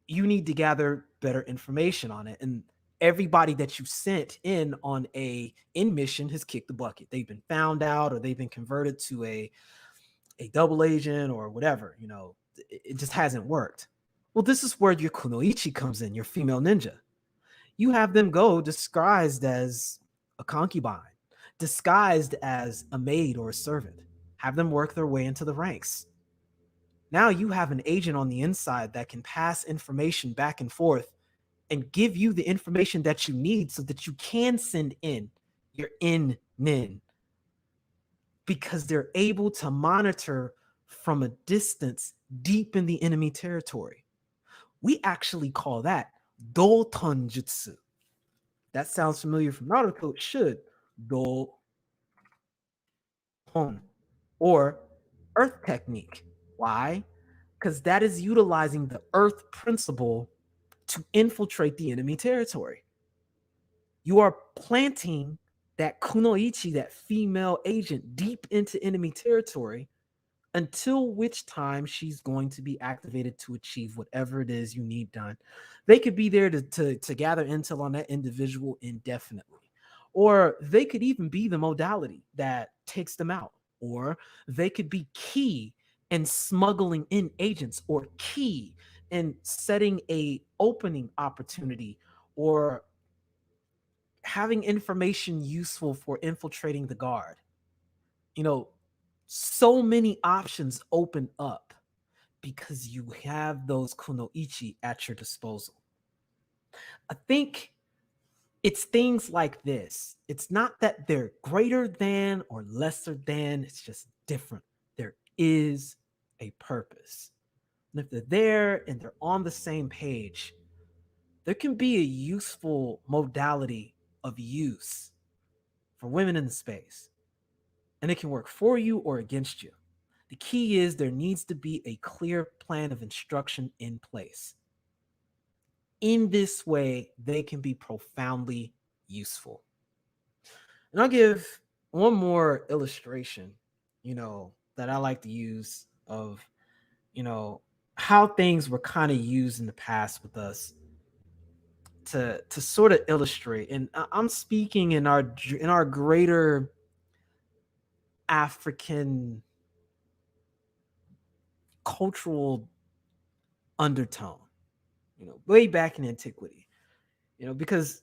you need to gather better information on it, and everybody that you sent in on a in mission has kicked the bucket. They've been found out, or they've been converted to a double agent, or whatever. It just hasn't worked. Well, this is where your kunoichi comes in, your female ninja. You have them go disguised as a concubine, disguised as a maid or a servant. Have them work their way into the ranks. Now you have an agent on the inside that can pass information back and forth and give you the information that you need so that you can send in your in nin because they're able to monitor from a distance deep in the enemy territory. We actually call that dotonjutsu. That sounds familiar from Naruto. It should. Do hon or earth technique. Why? Because that is utilizing the earth principle to infiltrate the enemy territory. You are planting that kunoichi, that female agent, deep into enemy territory until which time she's going to be activated to achieve whatever it is you need done. They could be there to gather intel on that individual indefinitely. Or they could even be the modality that takes them out. Or they could be key in smuggling in agents or key in setting a opening opportunity or having information useful for infiltrating the guard. You know, so many options open up because you have those kunoichi at your disposal. I think it's things like this. It's not that they're greater than or lesser than, it's just different. There is a purpose. And if they're there and they're on the same page, there can be a useful modality of use for women in the space. And it can work for you or against you. The key is there needs to be a clear plan of instruction in place. In this way, they can be profoundly useful. And I'll give one more illustration, that I like to use of, you know, how things were kind of used in the past with us to sort of illustrate. And I'm speaking in our greater African cultural undertone, way back in antiquity, because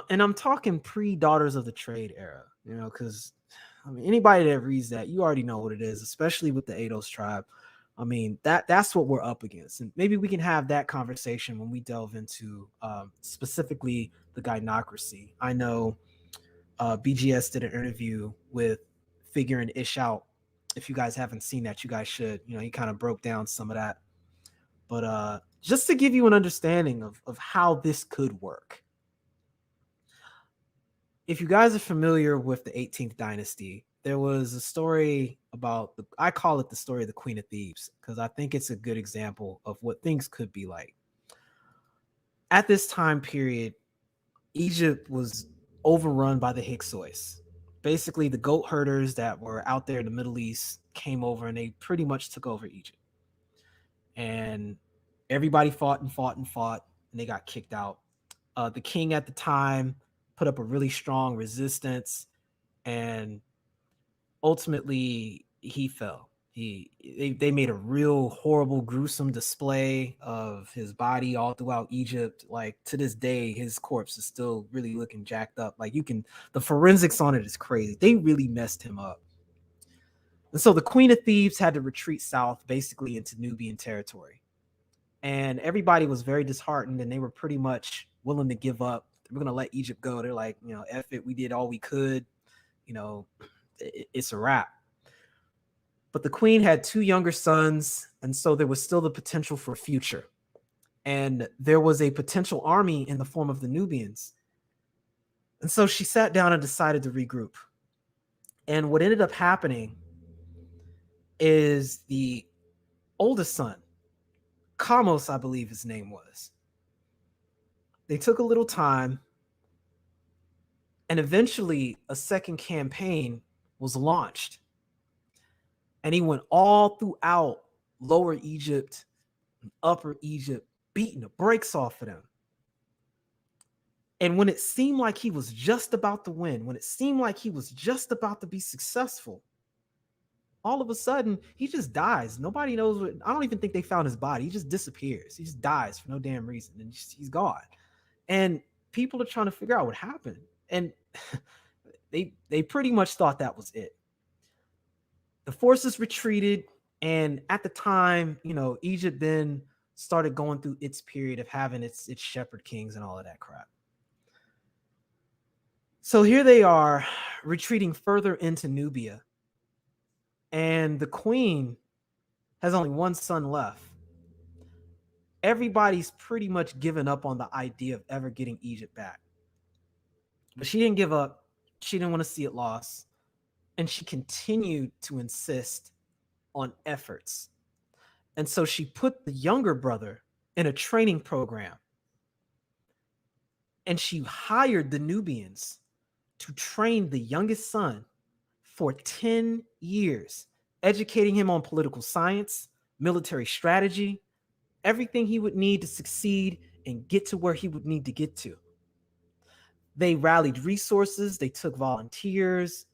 and I'm talking pre Daughters of the Trade era, because I mean anybody that reads that, you already know what it is, especially with the Ados tribe. I mean that's what we're up against, and maybe we can have that conversation when we delve into specifically the gynocracy. I know BGS did an interview with Figuring Ish Out. If you guys haven't seen that, you guys should. He kind of broke down some of that, but just to give you an understanding of how this could work. If you guys are familiar with the 18th dynasty, there was a story about I call it the story of the Queen of Thebes, because I think it's a good example of what things could be like. At this time period, Egypt was overrun by the Hyksos. Basically, the goat herders that were out there in the Middle East came over and they pretty much took over Egypt. And everybody fought and fought and fought, and they got kicked out. The king at the time put up a really strong resistance, and ultimately he fell. They made a real horrible, gruesome display of his body all throughout Egypt. Like to this day, his corpse is still really looking jacked up. Like the forensics on it is crazy. They really messed him up. And so the Queen of Thebes had to retreat south, basically into Nubian territory. And everybody was very disheartened, and they were pretty much willing to give up. We're gonna let Egypt go. They're like, F it, we did all we could. It's a wrap. But the queen had two younger sons, and so there was still the potential for future. And there was a potential army in the form of the Nubians. And so she sat down and decided to regroup. And what ended up happening is the oldest son, Kamos, I believe his name was. They took a little time, and eventually a second campaign was launched. And he went all throughout Lower Egypt and Upper Egypt, beating the brakes off of them. And when it seemed like he was just about to win, when it seemed like he was just about to be successful, all of a sudden he just dies. Nobody knows what. I don't even think they found his body. He just disappears. He just dies for no damn reason, and he's gone. And people are trying to figure out what happened. And they pretty much thought that was it. The forces retreated, and at the time, Egypt then started going through its period of having its shepherd kings and all of that crap. So here they are retreating further into Nubia, and the queen has only one son left. Everybody's pretty much given up on the idea of ever getting Egypt back. But she didn't give up. She didn't want to see it lost. And she continued to insist on efforts. And so she put the younger brother in a training program. And she hired the Nubians to train the youngest son for 10 years, educating him on political science, military strategy, everything he would need to succeed and get to where he would need to get to. They rallied resources, they took volunteers,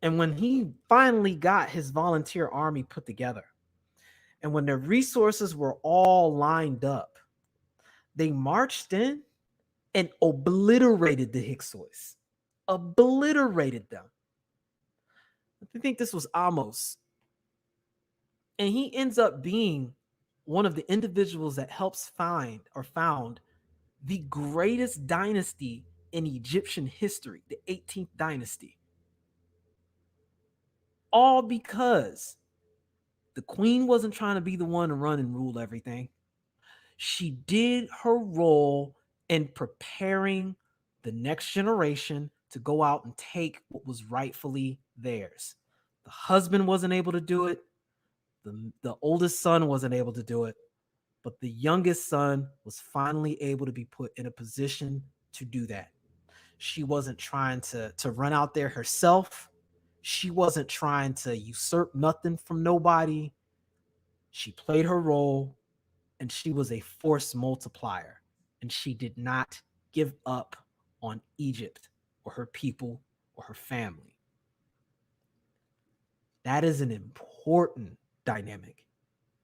and when he finally got his volunteer army put together, and when their resources were all lined up, they marched in and obliterated the Hyksos. Obliterated them. I think this was Amos. And he ends up being one of the individuals that helps found the greatest dynasty in Egyptian history, the 18th dynasty. All because the queen wasn't trying to be the one to run and rule everything. She did her role in preparing the next generation to go out and take what was rightfully theirs. The husband wasn't able to do it. The oldest son wasn't able to do it. But the youngest son was finally able to be put in a position to do that. She wasn't trying to run out there herself. She wasn't trying to usurp nothing from nobody. She played her role, and she was a force multiplier. And she did not give up on Egypt or her people or her family. That is an important dynamic,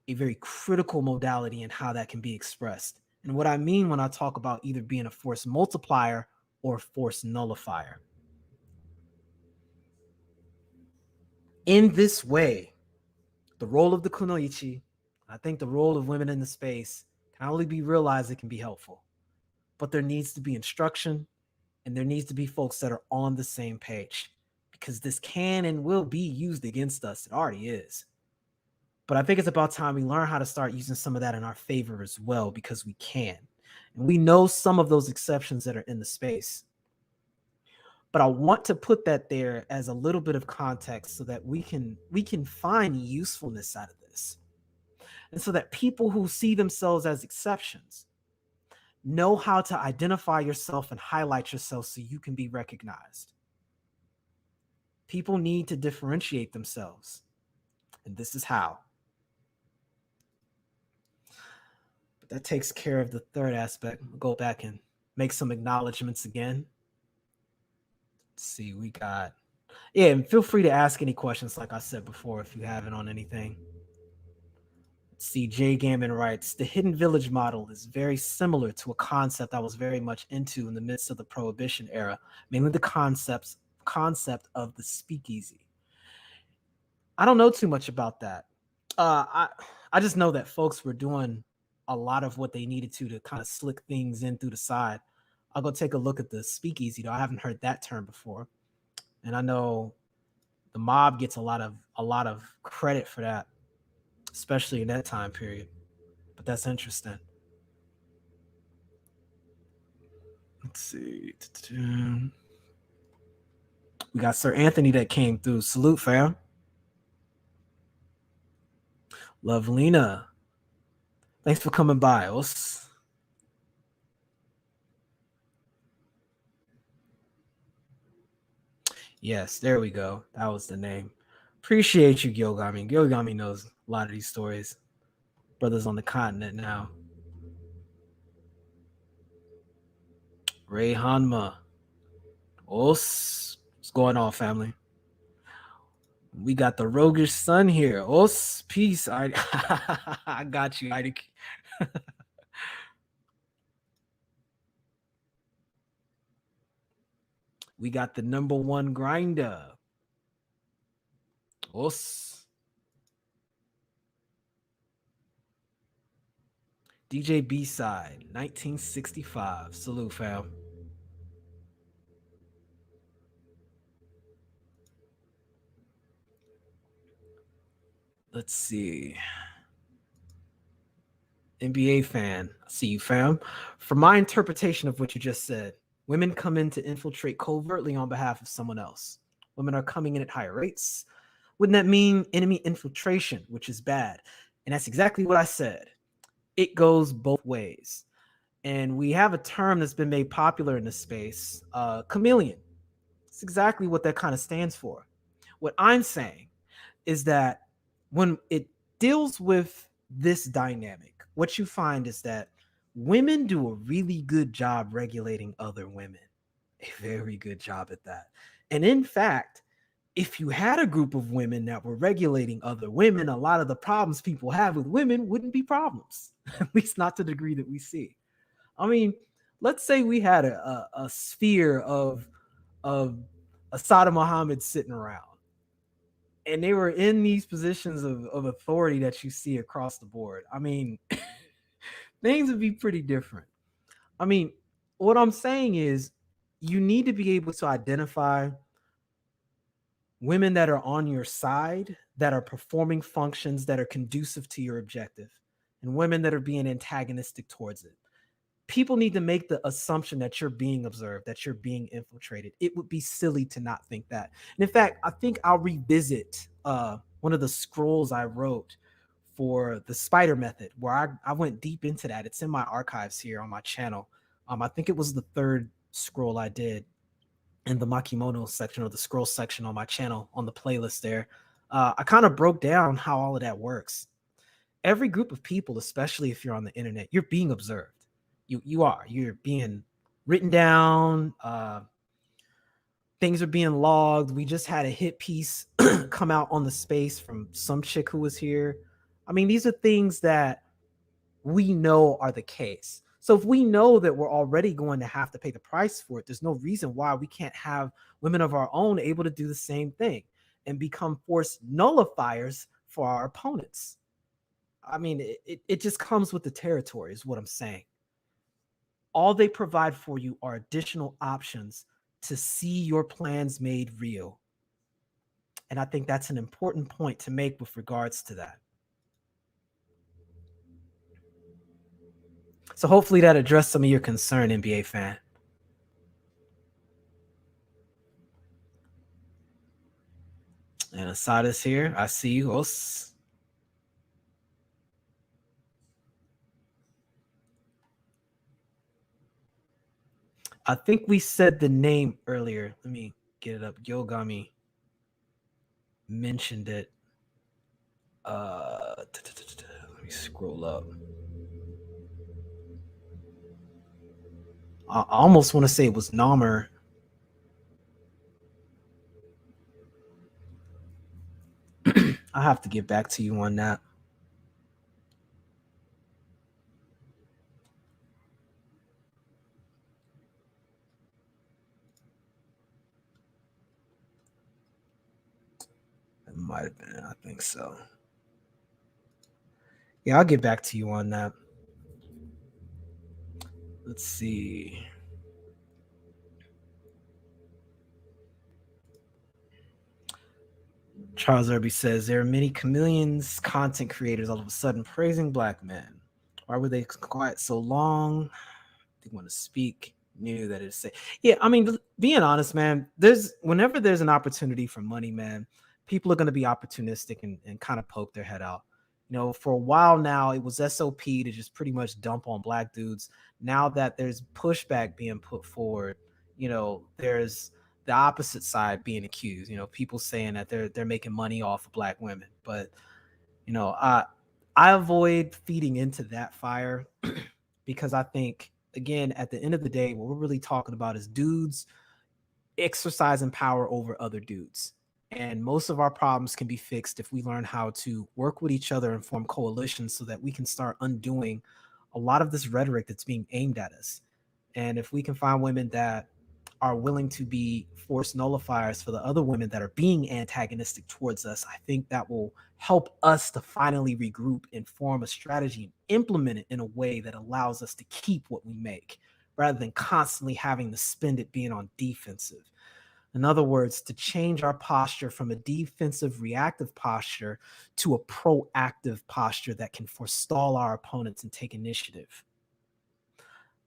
a very critical modality in how that can be expressed. And what I mean when I talk about either being a force multiplier or a force nullifier. In this way, the role of the kunoichi, I think the role of women in the space can only be realized it can be helpful. But there needs to be instruction and there needs to be folks that are on the same page because this can and will be used against us. It already is. But I think it's about time we learn how to start using some of that in our favor as well because we can. And we know some of those exceptions that are in the space. But I want to put that there as a little bit of context so that we can find usefulness out of this. And so that people who see themselves as exceptions know how to identify yourself and highlight yourself so you can be recognized. People need to differentiate themselves. And this is how. But that takes care of the third aspect. We'll go back and make some acknowledgments again. Let's see, we got. Yeah, and feel free to ask any questions, like I said before, if you haven't on anything. Let's see, Jay Gammon writes, the hidden village model is very similar to a concept I was very much into in the midst of the Prohibition era, mainly the concept of the speakeasy. I don't know too much about that. I just know that folks were doing a lot of what they needed to kind of slick things in through the side. I'll go take a look at the speakeasy though. I haven't heard that term before, and I know the mob gets a lot of credit for that, especially in that time period. But that's interesting. Let's see. We got Sir Anthony that came through. Salute, fam. Lovelina. Thanks for coming by, us. Yes, there we go. That was the name. Appreciate you, Gyogami. Gyogami knows a lot of these stories. Brothers on the continent now. Ray Hanma. Os. What's going on, family? We got the roguish son here. Os. Peace. I I got you, Idik. We got the number one grinder. Os. DJ B-side, 1965. Salute, fam. Let's see. NBA fan. I see you, fam. From my interpretation of what you just said, women come in to infiltrate covertly on behalf of someone else. Women are coming in at higher rates. Wouldn't that mean enemy infiltration, which is bad? And that's exactly what I said. It goes both ways. And we have a term that's been made popular in this space, chameleon. It's exactly what that kind of stands for. What I'm saying is that when it deals with this dynamic, what you find is that women do a really good job regulating other women, a very good job at that. And in fact, if you had a group of women that were regulating other women, a lot of the problems people have with women wouldn't be problems, at least not to the degree that we see. I mean, let's say we had a sphere of Assad Muhammad sitting around, and they were in these positions of authority that you see across the board. I mean, things would be pretty different. I mean, what I'm saying is you need to be able to identify women that are on your side, that are performing functions that are conducive to your objective, and women that are being antagonistic towards it. People need to make the assumption that you're being observed, that you're being infiltrated. It would be silly to not think that. And in fact, I think I'll revisit one of the scrolls I wrote for the spider method, where I went deep into that. It's in my archives here on my channel. I think it was the third scroll I did in the Makimono section or the scroll section on my channel on the playlist there. I kind of broke down how all of that works. Every group of people, especially if you're on the internet, you're being observed. You're being written down. Things are being logged. We just had a hit piece come out on the space from some chick who was here. I mean, these are things that we know are the case. So if we know that we're already going to have to pay the price for it, there's no reason why we can't have women of our own able to do the same thing and become force nullifiers for our opponents. I mean, it just comes with the territory, is what I'm saying. All they provide for you are additional options to see your plans made real. And I think that's an important point to make with regards to that. So hopefully that addressed some of your concern, NBA fan. And Assad is here. I see you. I think we said the name earlier. Let me get it up. Yogami mentioned it. Let me scroll up. I almost want to say it was Namer. I have to get back to you on that. It might have been. I think so. Yeah, I'll get back to you on that. Let's see. Charles Irby says there are many chameleons, content creators, all of a sudden praising black men. Why were they quiet so long? They want to speak. Knew that it's safe. Yeah, I mean, being honest, man. Whenever there's an opportunity for money, man, people are going to be opportunistic and kind of poke their head out. For a while now, it was SOP to just pretty much dump on black dudes. Now that there's pushback being put forward, there's the opposite side being accused. People saying that they're making money off of black women. But I avoid feeding into that fire because I think, again, at the end of the day, what we're really talking about is dudes exercising power over other dudes. And most of our problems can be fixed if we learn how to work with each other and form coalitions so that we can start undoing a lot of this rhetoric that's being aimed at us. And if we can find women that are willing to be force nullifiers for the other women that are being antagonistic towards us, I think that will help us to finally regroup and form a strategy and implement it in a way that allows us to keep what we make rather than constantly having to spend it being on defensive. In other words, to change our posture from a defensive reactive posture to a proactive posture that can forestall our opponents and take initiative.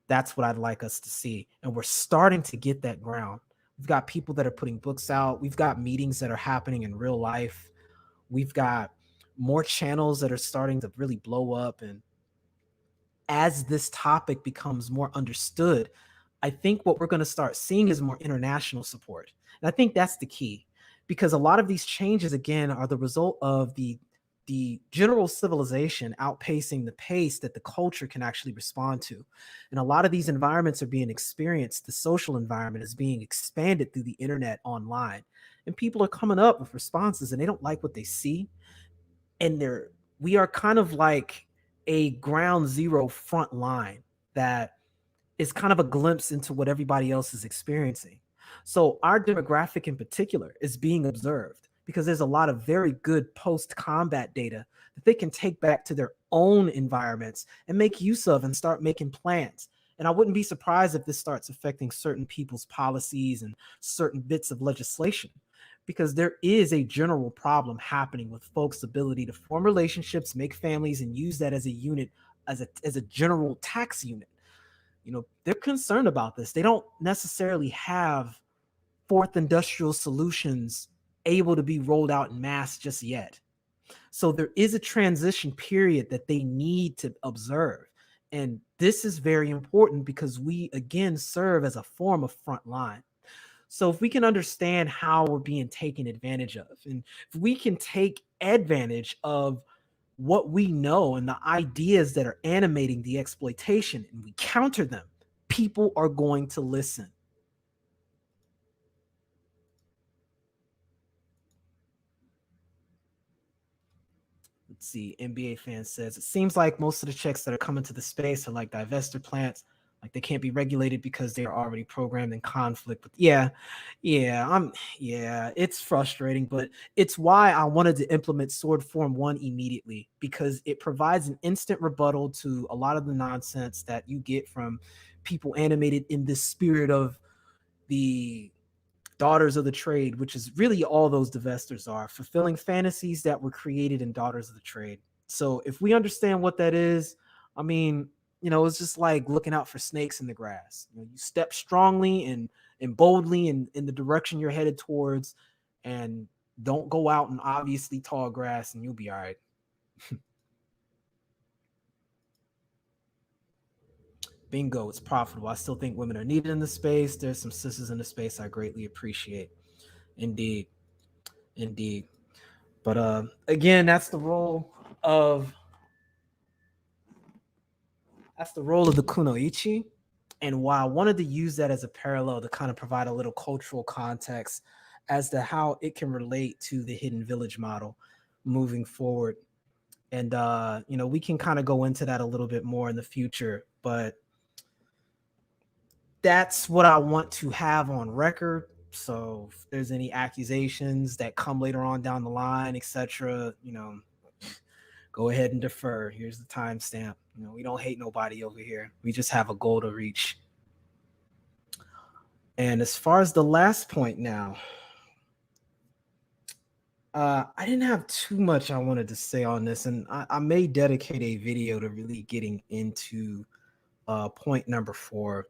That's what I'd like us to see. And we're starting to get that ground. We've got people that are putting books out. We've got meetings that are happening in real life. We've got more channels that are starting to really blow up. And as this topic becomes more understood, I think what we're going to start seeing is more international support. And I think that's the key, because a lot of these changes, again, are the result of the general civilization outpacing the pace that the culture can actually respond to. And a lot of these environments are being experienced. The social environment is being expanded through the internet online. And people are coming up with responses and they don't like what they see. And we are kind of like a ground zero front line that is kind of a glimpse into what everybody else is experiencing. So our demographic in particular is being observed because there's a lot of very good post-combat data that they can take back to their own environments and make use of and start making plans. And I wouldn't be surprised if this starts affecting certain people's policies and certain bits of legislation, because there is a general problem happening with folks' ability to form relationships, make families, and use that as a unit, as a general tax unit. They're concerned about this. They don't necessarily have fourth industrial solutions able to be rolled out in mass just yet. So there is a transition period that they need to observe. And this is very important because we, again, serve as a form of front line. So if we can understand how we're being taken advantage of, and if we can take advantage of what we know and the ideas that are animating the exploitation and we counter them, people are going to listen. see, NBA fan says it seems like most of the chicks that are coming to the space are like divestor plants, like they can't be regulated because they are already programmed in conflict. But yeah, it's frustrating, but it's why I wanted to implement Sword Form 1 immediately, because it provides an instant rebuttal to a lot of the nonsense that you get from people animated in this spirit of the Daughters of the Trade, which is really all those divestors are, fulfilling fantasies that were created in Daughters of the Trade. So if we understand what that is, I mean, it's just like looking out for snakes in the grass. You step strongly and boldly in the direction you're headed towards, and don't go out in obviously tall grass, and you'll be all right. Bingo, it's profitable. I still think women are needed in the space. There's some sisters in the space I greatly appreciate. Indeed. Indeed. But again, of that's the role of the kunoichi, and why I wanted to use that as a parallel to kind of provide a little cultural context as to how it can relate to the hidden village model moving forward. And we can kind of go into that a little bit more in the future, but that's what I want to have on record. So if there's any accusations that come later on down the line, etc., go ahead and defer. Here's the timestamp. We don't hate nobody over here. We just have a goal to reach. And as far as the last point now, I didn't have too much I wanted to say on this, and I may dedicate a video to really getting into point number 4,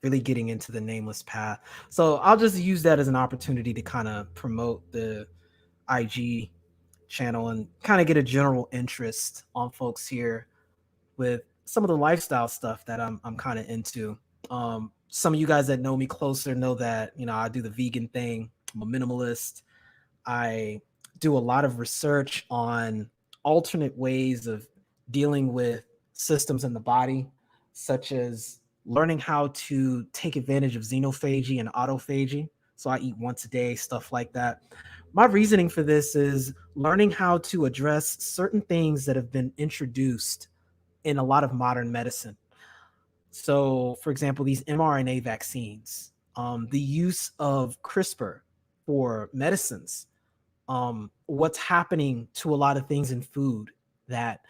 really getting into the nameless path. So I'll just use that as an opportunity to kind of promote the IG channel and kind of get a general interest on folks here with some of the lifestyle stuff that I'm kind of into. Some of you guys that know me closer know that I do the vegan thing. I'm a minimalist. I do a lot of research on alternate ways of dealing with systems in the body, such as learning how to take advantage of xenophagy and autophagy. So I eat once a day, stuff like that. My reasoning for this is learning how to address certain things that have been introduced in a lot of modern medicine. So, for example, these mRNA vaccines, the use of CRISPR for medicines, what's happening to a lot of things in food that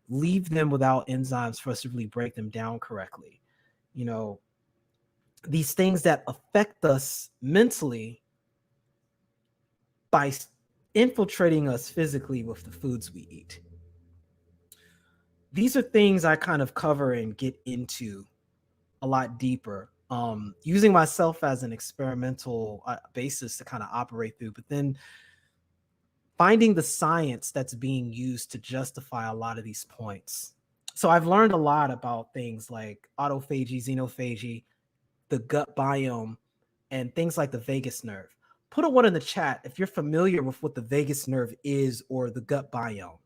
leave them without enzymes for us to really break them down correctly. These things that affect us mentally by infiltrating us physically with the foods we eat. These are things I kind of cover and get into a lot deeper, using myself as an experimental basis to kind of operate through, but then finding the science that's being used to justify a lot of these points. So I've learned a lot about things like autophagy, xenophagy, the gut biome, and things like the vagus nerve. Put a 1 in the chat if you're familiar with what the vagus nerve is or the gut biome.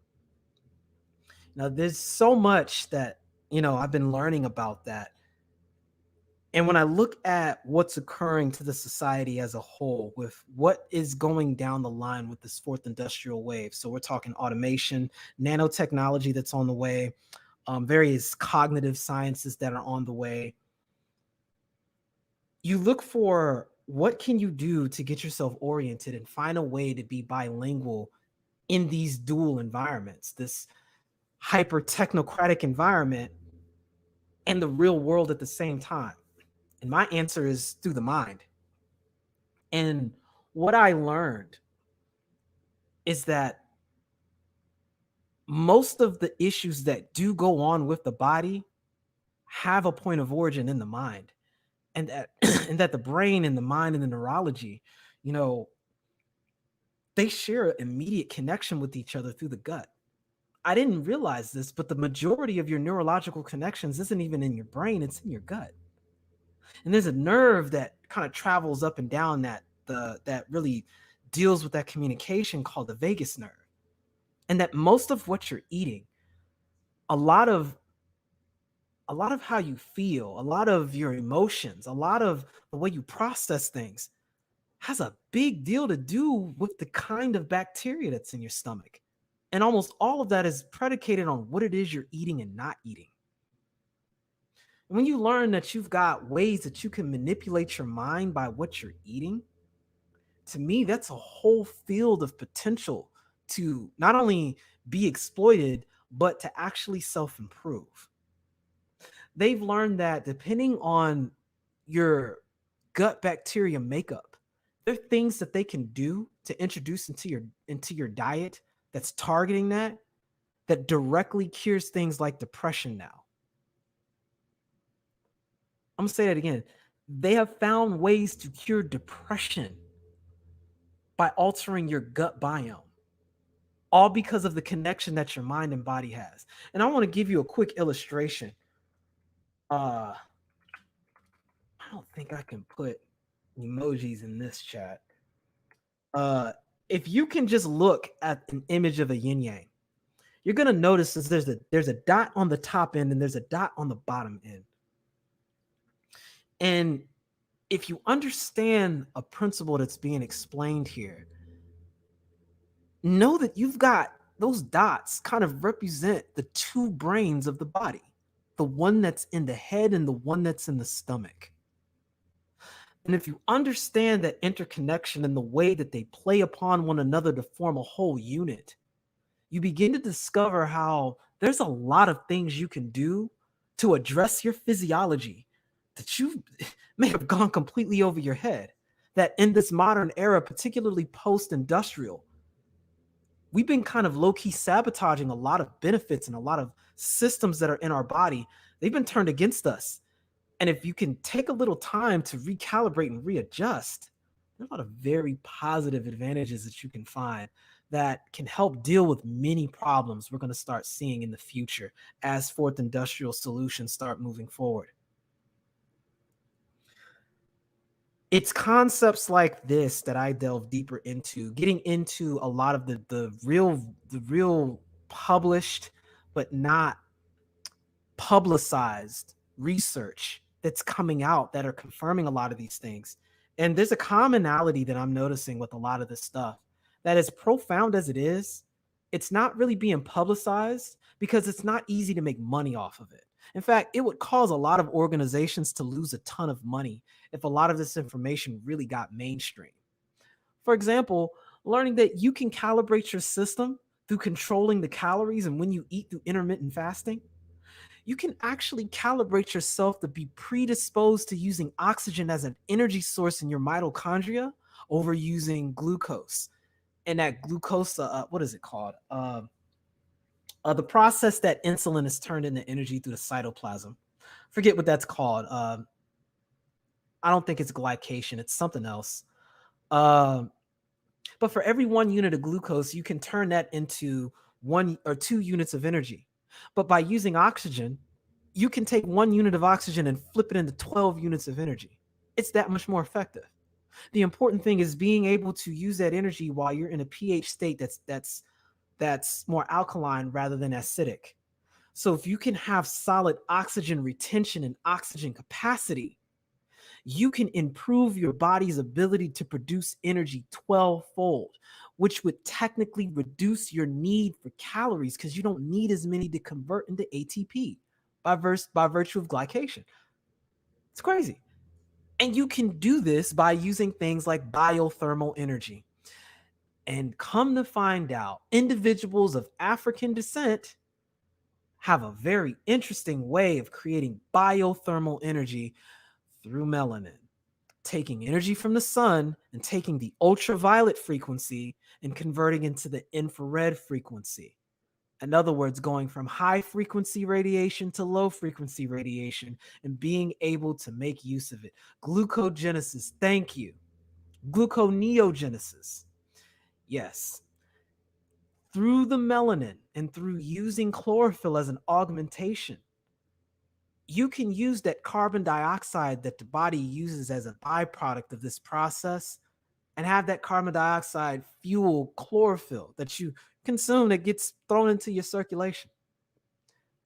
Now, there's so much that, I've been learning about that. And when I look at what's occurring to the society as a whole, with what is going down the line with this 4th industrial wave, so we're talking automation, nanotechnology that's on the way, various cognitive sciences that are on the way. You look for what can you do to get yourself oriented and find a way to be bilingual in these dual environments, this hyper technocratic environment and the real world at the same time. And my answer is through the mind. And what I learned is that most of the issues that do go on with the body have a point of origin in the mind. And that and that the brain and the mind and the neurology, they share an immediate connection with each other through the gut. I didn't realize this, but the majority of your neurological connections isn't even in your brain, it's in your gut. And there's a nerve that kind of travels up and down that really deals with that communication called the vagus nerve. And that most of what you're eating, a lot of how you feel, a lot of your emotions, a lot of the way you process things has a big deal to do with the kind of bacteria that's in your stomach. And almost all of that is predicated on what it is you're eating and not eating. And when you learn that you've got ways that you can manipulate your mind by what you're eating, to me, that's a whole field of potential to not only be exploited, but to actually self improve. They've learned that depending on your gut bacteria makeup, there are things that they can do to introduce into your diet that's targeting that directly cures things like depression now. I'm gonna say that again. They have found ways to cure depression by altering your gut biome, all because of the connection that your mind and body has. And I want to give you a quick illustration. Uh, I don't think I can put emojis in this chat. Uh, if you can just look at an image of a yin yang, you're gonna notice that there's a dot on the top end and there's a dot on the bottom end. And if you understand a principle that's being explained here, know that you've got those dots kind of represent the two brains of the body, the one that's in the head and the one that's in the stomach. And if you understand that interconnection and the way that they play upon one another to form a whole unit, you begin to discover how there's a lot of things you can do to address your physiology that you may have gone completely over your head. That in this modern era, particularly post industrial, we've been kind of low key sabotaging a lot of benefits and a lot of systems that are in our body. They've been turned against us. And if you can take a little time to recalibrate and readjust, there's a lot of very positive advantages that you can find that can help deal with many problems we're going to start seeing in the future as fourth industrial solutions start moving forward. It's concepts like this that I delve deeper into, getting into a lot of the real published but not publicized research that's coming out that are confirming a lot of these things. And there's a commonality that I'm noticing with a lot of this stuff that, as profound as it is, it's not really being publicized because it's not easy to make money off of it. In fact, it would cause a lot of organizations to lose a ton of money if a lot of this information really got mainstream. For example, learning that you can calibrate your system through controlling the calories and when you eat through intermittent fasting, you can actually calibrate yourself to be predisposed to using oxygen as an energy source in your mitochondria over using glucose. And that glucose, what is it called? The process that insulin is turned into energy through the cytoplasm. Forget what that's called. I don't think it's glycation. It's something else. Um, but for every 1 unit of glucose, you can turn that into 1 or 2 units of energy. But by using oxygen, you can take 1 unit of oxygen and flip it into 12 units of energy. It's that much more effective. The important thing is being able to use that energy while you're in a pH state that's more alkaline rather than acidic. So if you can have solid oxygen retention and oxygen capacity, you can improve your body's ability to produce energy 12-fold, which would technically reduce your need for calories because you don't need as many to convert into ATP by virtue of glycation. It's crazy. And you can do this by using things like biothermal energy. And come to find out, individuals of African descent have a very interesting way of creating biothermal energy through melanin, taking energy from the sun and taking the ultraviolet frequency and converting into the infrared frequency. In other words, going from high frequency radiation to low frequency radiation and being able to make use of it. Glucogenesis, thank you. Gluconeogenesis, yes. Through the melanin and through using chlorophyll as an augmentation, you can use that carbon dioxide that the body uses as a byproduct of this process and have that carbon dioxide fuel chlorophyll that you consume that gets thrown into your circulation.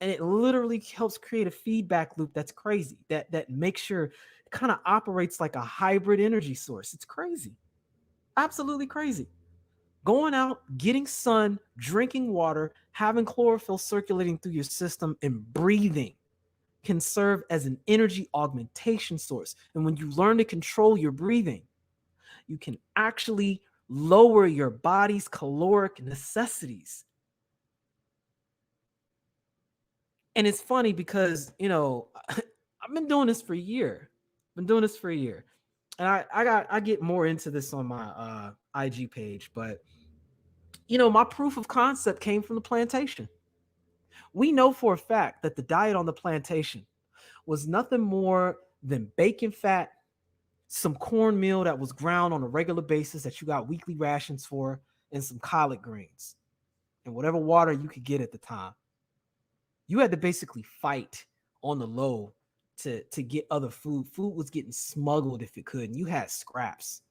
And it literally helps create a feedback loop that's crazy, that makes sure it kind of operates like a hybrid energy source. It's crazy. Absolutely crazy. Going out, getting sun, drinking water, having chlorophyll circulating through your system, and breathing can serve as an energy augmentation source. And when you learn to control your breathing, you can actually lower your body's caloric necessities. And it's funny because, I've been doing this for a year. Been doing this for a year. And I get more into this on my IG page, but my proof of concept came from the plantation. We know for a fact that the diet on the plantation was nothing more than bacon fat, some cornmeal that was ground on a regular basis that you got weekly rations for, and some collard greens and whatever water you could get at the time. You had to basically fight on the low to get other food. Food was getting smuggled if it could, and you had scraps.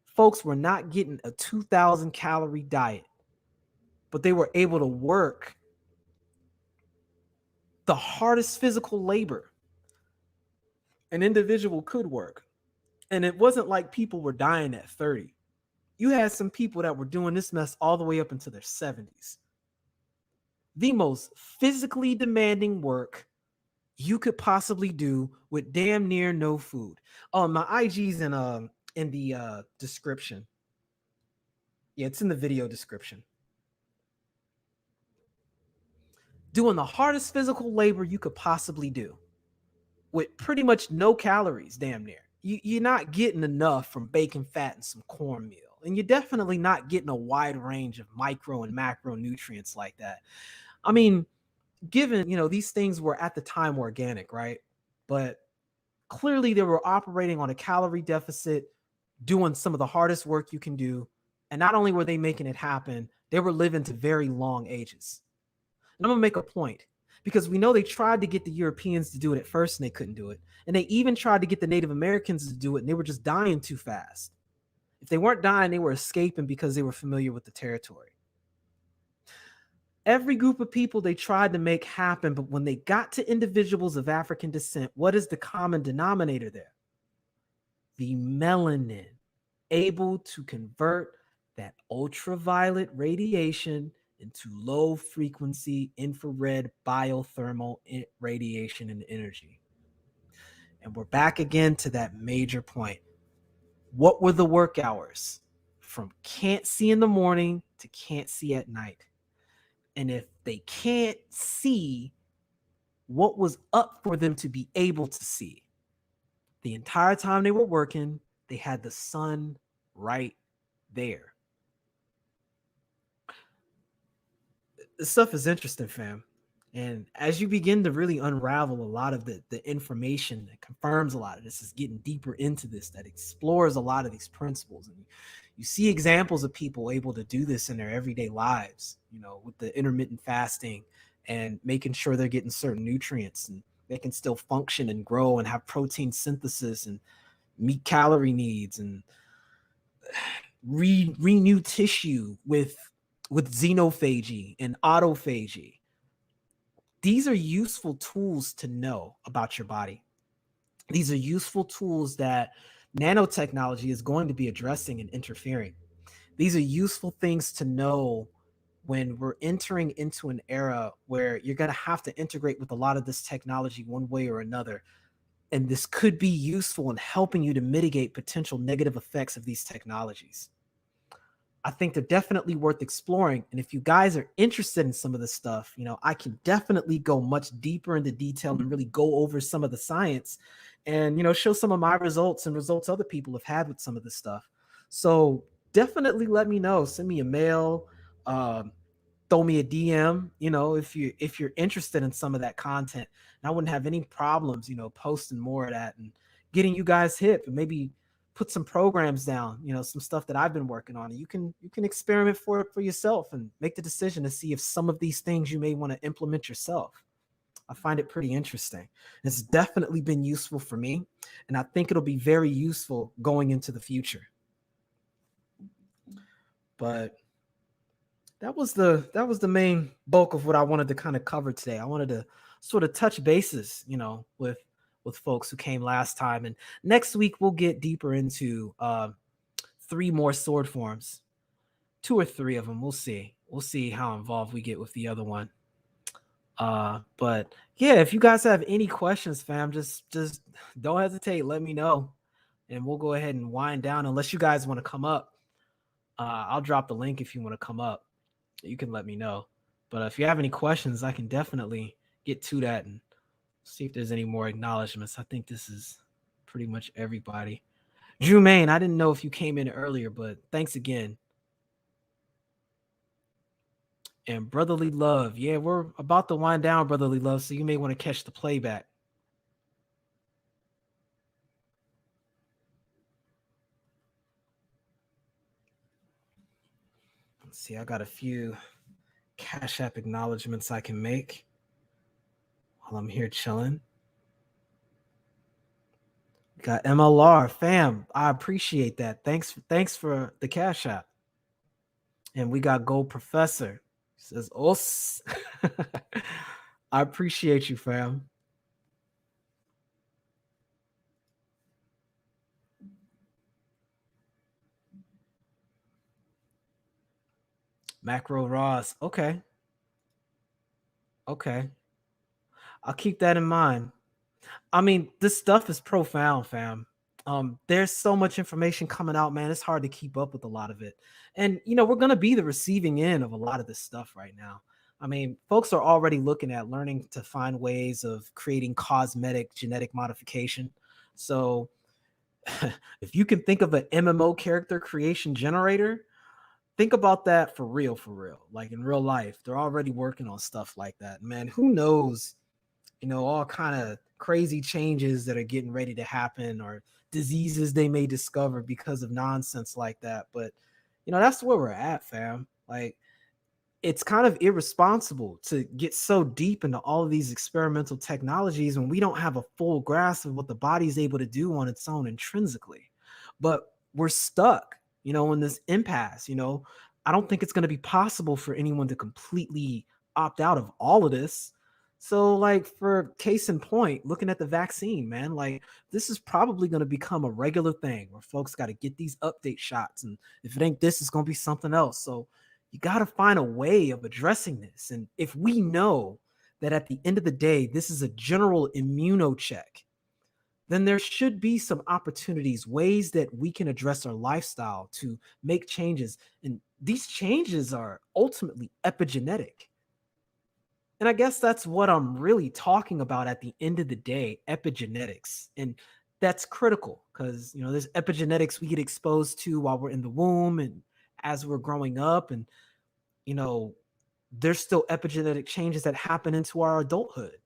Folks were not getting a 2,000 calorie diet, but they were able to work the hardest physical labor an individual could work. And it wasn't like people were dying at 30. You had some people that were doing this mess all the way up into their 70s. The most physically demanding work you could possibly do with damn near no food. My IG's in the description. Yeah, it's in the video description. Doing the hardest physical labor you could possibly do with pretty much no calories, damn near. You're not getting enough from bacon fat and some cornmeal. And you're definitely not getting a wide range of micro and macronutrients like that. I mean, given, these things were at the time organic, right? But clearly they were operating on a calorie deficit, doing some of the hardest work you can do. And not only were they making it happen, they were living to very long ages. And I'm going to make a point because we know they tried to get the Europeans to do it at first and they couldn't do it. And they even tried to get the Native Americans to do it and they were just dying too fast. If they weren't dying, they were escaping because they were familiar with the territory. Every group of people they tried to make happen, but when they got to individuals of African descent, what is the common denominator there? The melanin, able to convert that ultraviolet radiation into low frequency infrared biothermal radiation and energy. And we're back again to that major point. What were the work hours? From can't see in the morning to can't see at night. And if they can't see, what was up for them to be able to see? The entire time they were working, they had the sun right there. This stuff is interesting, fam. And as you begin to really unravel a lot of the information that confirms a lot of this, is getting deeper into this, that explores a lot of these principles. And you see examples of people able to do this in their everyday lives, with the intermittent fasting and making sure they're getting certain nutrients and they can still function and grow and have protein synthesis and meet calorie needs and renew tissue with xenophagy and autophagy. These are useful tools to know about your body. These are useful tools that nanotechnology is going to be addressing and interfering. These are useful things to know when we're entering into an era where you're going to have to integrate with a lot of this technology one way or another. And this could be useful in helping you to mitigate potential negative effects of these technologies. I think they're definitely worth exploring. And if you guys are interested in some of this stuff, I can definitely go much deeper into detail and really go over some of the science and, show some of my results and results other people have had with some of this stuff. So definitely let me know. Send me a mail, throw me a DM, if you're interested in some of that content. And I wouldn't have any problems, posting more of that and getting you guys hip and maybe put some programs down, some stuff that I've been working on. And you can experiment for yourself and make the decision to see if some of these things you may want to implement yourself. I find it pretty interesting. It's definitely been useful for me, and I think it'll be very useful going into the future. But that was the main bulk of what I wanted to kind of cover today. I wanted to sort of touch bases, with folks who came last time. And next week we'll get deeper into 3 more sword forms. 2 or 3 of them. We'll see. We'll see how involved we get with the other one. But yeah, if you guys have any questions, fam, just don't hesitate. Let me know, and we'll go ahead and wind down. Unless you guys want to come up, I'll drop the link if you want to come up. You can let me know. But if you have any questions, I can definitely get to that and see if there's any more acknowledgments. I think this is pretty much everybody. Drew Main, I didn't know if you came in earlier, but thanks again. And Brotherly Love. Yeah, we're about to wind down, Brotherly Love, so you may want to catch the playback. Let's see, I got a few Cash App acknowledgments I can make while I'm here chilling. Got MLR, fam. I appreciate that. Thanks for the Cash App. And we got Gold Professor. He says, Os. I appreciate you, fam. Macro Ross. Okay. Okay. I'll keep that in mind. I mean, this stuff is profound, fam. There's so much information coming out, man. It's hard to keep up with a lot of it. And we're gonna be the receiving end of a lot of this stuff right now. I mean, folks are already looking at learning to find ways of creating cosmetic genetic modification. So if you can think of an MMO character creation generator, think about that for real, like in real life. They're already working on stuff like that. Man, who knows, all kind of crazy changes that are getting ready to happen, or diseases they may discover because of nonsense like that. But that's where we're at, fam. Like, it's kind of irresponsible to get so deep into all of these experimental technologies when we don't have a full grasp of what the body is able to do on its own intrinsically. But we're stuck, in this impasse. I don't think it's going to be possible for anyone to completely opt out of all of this. So, like, for case in point, looking at the vaccine, man, like, this is probably going to become a regular thing where folks got to get these update shots. And if it ain't this, it's going to be something else. So, you got to find a way of addressing this. And if we know that at the end of the day, this is a general immuno check, then there should be some opportunities, ways that we can address our lifestyle to make changes. And these changes are ultimately epigenetic. And I guess that's what I'm really talking about at the end of the day, epigenetics. And that's critical because, there's epigenetics we get exposed to while we're in the womb and as we're growing up. And, there's still epigenetic changes that happen into our adulthood.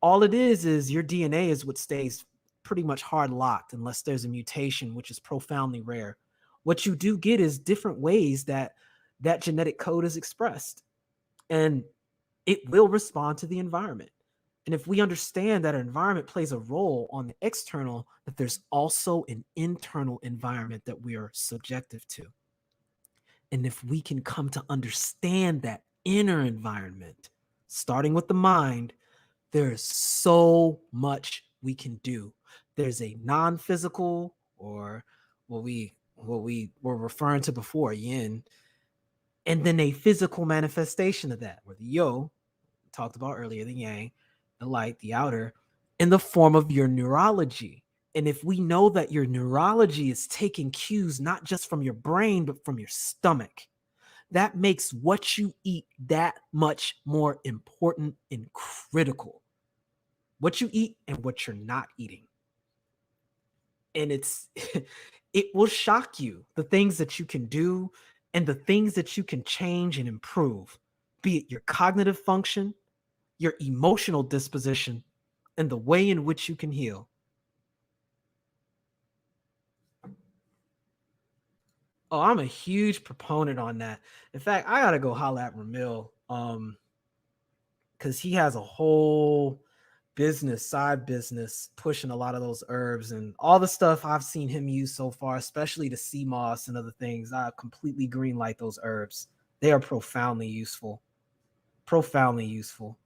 All it is your DNA is what stays pretty much hard locked unless there's a mutation, which is profoundly rare. What you do get is different ways that that genetic code is expressed. And it will respond to the environment. And if we understand that our environment plays a role on the external, that there's also an internal environment that we are subjective to. And if we can come to understand that inner environment, starting with the mind, there is so much we can do. There's a non-physical, or what we were referring to before, yin, and then a physical manifestation of that, where the yo talked about earlier, the yang, the light, the outer, in the form of your neurology. And if we know that your neurology is taking cues not just from your brain, but from your stomach, that makes what you eat that much more important and critical. What you eat and what you're not eating. And it will shock you, the things that you can do and the things that you can change and improve, be it your cognitive function, your emotional disposition, and the way in which you can heal. Oh, I'm a huge proponent on that. In fact, I gotta go holla at Ramil, because he has a whole side business, pushing a lot of those herbs and all the stuff I've seen him use so far, especially the sea moss and other things. I completely green light those herbs. They are profoundly useful. Profoundly useful.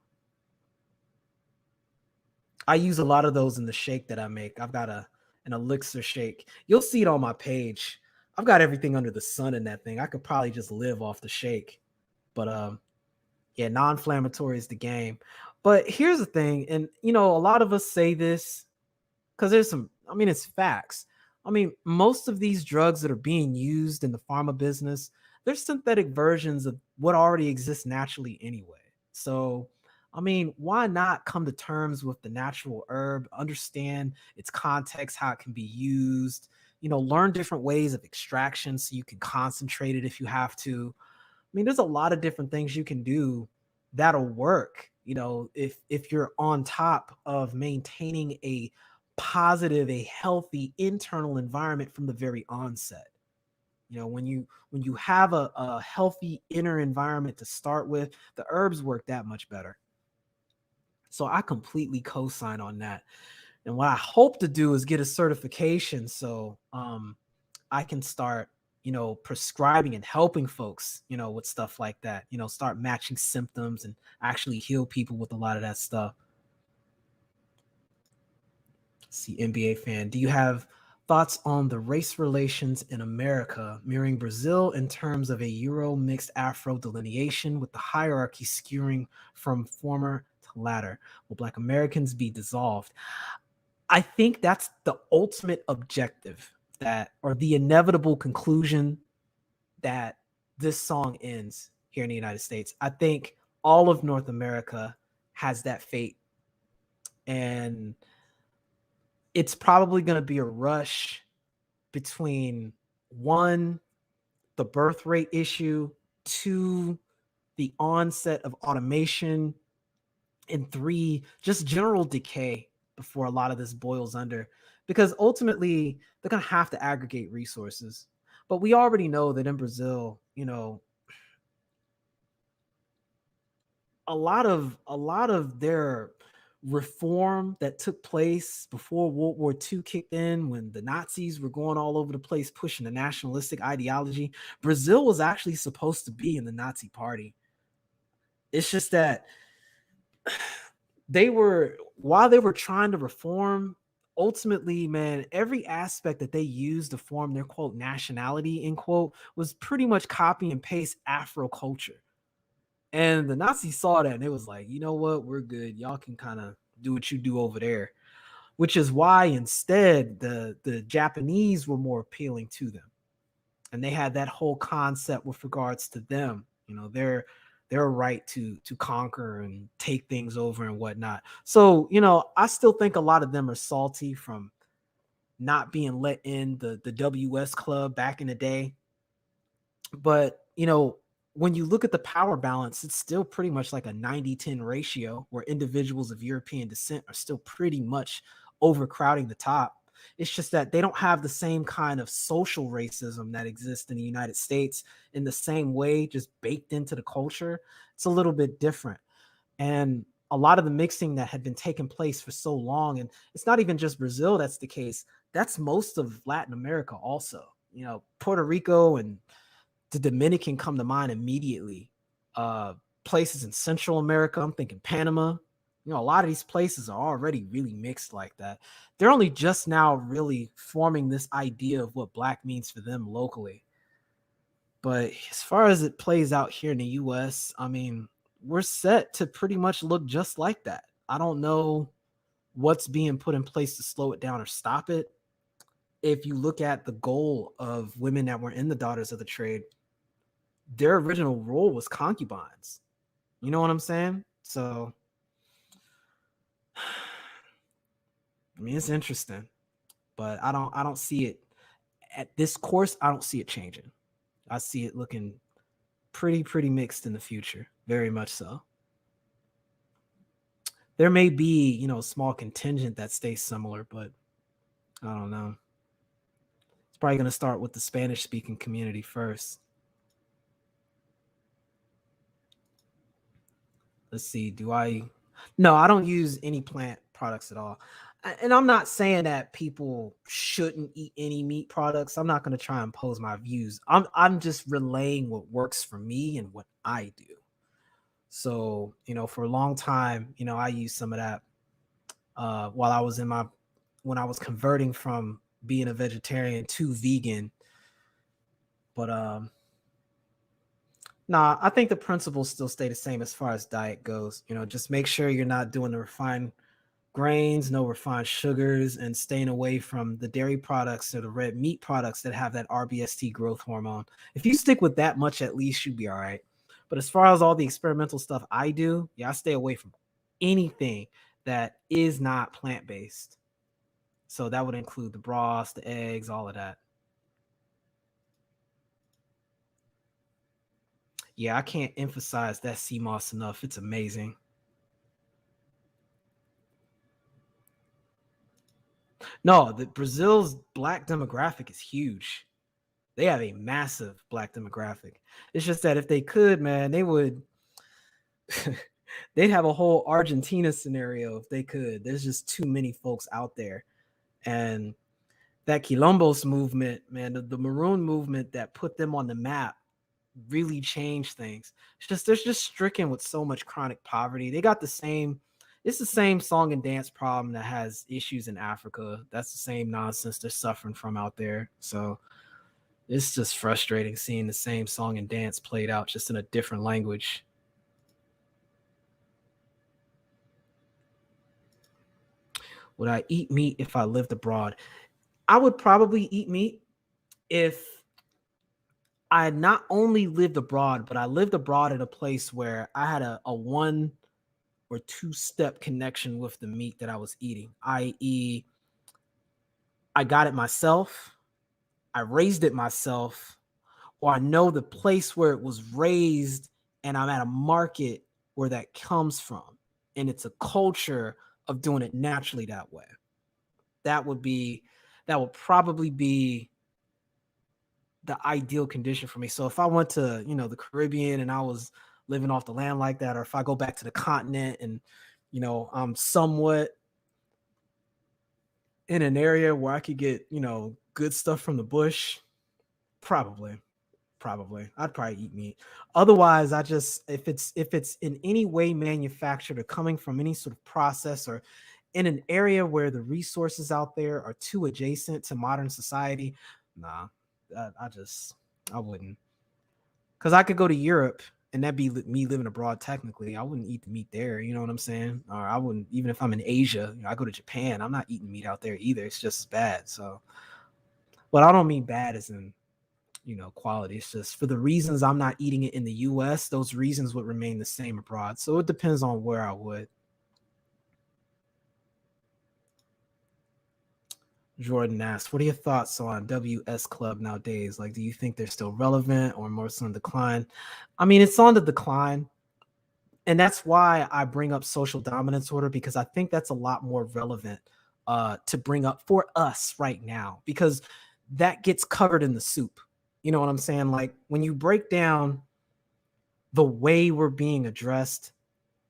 I use a lot of those in the shake that I make. I've got an elixir shake. You'll see it on my page. I've got everything under the sun in that thing. I could probably just live off the shake. But yeah, non-inflammatory is the game. But here's the thing, and a lot of us say this because there's some, I mean, it's facts. I mean, most of these drugs that are being used in the pharma business, they're synthetic versions of what already exists naturally anyway. So, I mean, why not come to terms with the natural herb, understand its context, how it can be used, learn different ways of extraction so you can concentrate it if you have to. I mean, there's a lot of different things you can do that'll work, if you're on top of maintaining a positive, a healthy internal environment from the very onset. When you have a healthy inner environment to start with, the herbs work that much better. So I completely co-sign on that. And what I hope to do is get a certification so I can start, prescribing and helping folks, with stuff like that, start matching symptoms and actually heal people with a lot of that stuff. Let's see, NBA fan, do you have thoughts on the race relations in America mirroring Brazil in terms of a Euro mixed Afro delineation with the hierarchy skewing from former to latter? Will Black Americans be dissolved? I think that's the ultimate objective, that, or the inevitable conclusion that this song ends here in the United States. I think all of North America has that fate. And it's probably going to be a rush between one, the birth rate issue, two, the onset of automation, and three, just general decay before a lot of this boils under. Because ultimately, they're going to have to aggregate resources. But we already know that in Brazil, a lot of their reform that took place before World War II kicked in, when the Nazis were going all over the place pushing a nationalistic ideology. Brazil was actually supposed to be in the Nazi party. It's just that while they were trying to reform, ultimately, man, every aspect that they used to form their quote nationality, end quote, was pretty much copy and paste Afro culture. And the Nazis saw that and it was like, you know what, we're good. Y'all can kind of do what you do over there. Which is why instead the Japanese were more appealing to them. And they had that whole concept with regards to them, their right to conquer and take things over and whatnot. So, I still think a lot of them are salty from not being let in the WS club back in the day. But, when you look at the power balance, it's still pretty much like a 90-10 ratio where individuals of European descent are still pretty much overcrowding the top. It's just that they don't have the same kind of social racism that exists in the United States in the same way, just baked into the culture. It's a little bit different. And a lot of the mixing that had been taking place for so long, and it's not even just Brazil that's the case, that's most of Latin America also. Puerto Rico and the Dominican come to mind immediately. Places in Central America, I'm thinking Panama. A lot of these places are already really mixed like that. They're only just now really forming this idea of what Black means for them locally. But as far as it plays out here in the US, I mean, we're set to pretty much look just like that. I don't know what's being put in place to slow it down or stop it. If you look at the goal of women that were in the Daughters of the Trade, their original role was concubines. You know what I'm saying? So, I mean, it's interesting, but I don't see it at this course. I don't see it changing. I see it looking pretty mixed in the future, very much so. There may be, a small contingent that stays similar, but I don't know. It's probably going to start with the Spanish speaking community first. Let's see. No, I don't use any plant products at all. And I'm not saying that people shouldn't eat any meat products. I'm not going to try and impose my views. I'm just relaying what works for me and what I do. So, for a long time, I used some of that while I was when I was converting from being a vegetarian to vegan. But nah, I think the principles still stay the same as far as diet goes. Just make sure you're not doing the refined grains, no refined sugars, and staying away from the dairy products or the red meat products that have that RBST growth hormone. If you stick with that much, at least you'd be all right. But as far as all the experimental stuff I do, yeah, I stay away from anything that is not plant-based. So that would include the broths, the eggs, all of that. Yeah, I can't emphasize that sea moss enough. It's amazing. No, Brazil's black demographic is huge. They have a massive black demographic. It's just that if they could, man, they would they'd have a whole Argentina scenario if they could. There's just too many folks out there. And that Quilombos movement, man, the Maroon movement that put them on the map really changed things. It's just they're just stricken with so much chronic poverty. They got it's the same song and dance problem that has issues in Africa. That's the same nonsense they're suffering from out there. So it's just frustrating seeing the same song and dance played out just in a different language. Would I eat meat if I lived abroad? I would probably eat meat if I not only lived abroad, but I lived abroad in a place where I had a one or two step connection with the meat that I was eating, i.e., I got it myself, I raised it myself, or I know the place where it was raised and I'm at a market where that comes from. And it's a culture of doing it naturally that way. That would probably be the ideal condition for me. So if I went to, the Caribbean and I was living off the land like that, or if I go back to the continent and, I'm somewhat in an area where I could get, good stuff from the bush, probably. I'd probably eat meat. Otherwise, if it's in any way manufactured or coming from any sort of process or in an area where the resources out there are too adjacent to modern society, nah, I wouldn't. Because I could go to Europe and that'd be me living abroad. Technically, I wouldn't eat the meat there. You know what I'm saying? Or I wouldn't, even if I'm in Asia. I go to Japan. I'm not eating meat out there either. It's just as bad. So, but I don't mean bad as in quality. It's just for the reasons I'm not eating it in the US, those reasons would remain the same abroad. So it depends on where I would. Jordan asks, what are your thoughts on WS Club nowadays? Like, do you think they're still relevant or more so on decline? I mean, it's on the decline. And that's why I bring up social dominance order, because I think that's a lot more relevant to bring up for us right now, because that gets covered in the soup. You know what I'm saying? Like when you break down the way we're being addressed,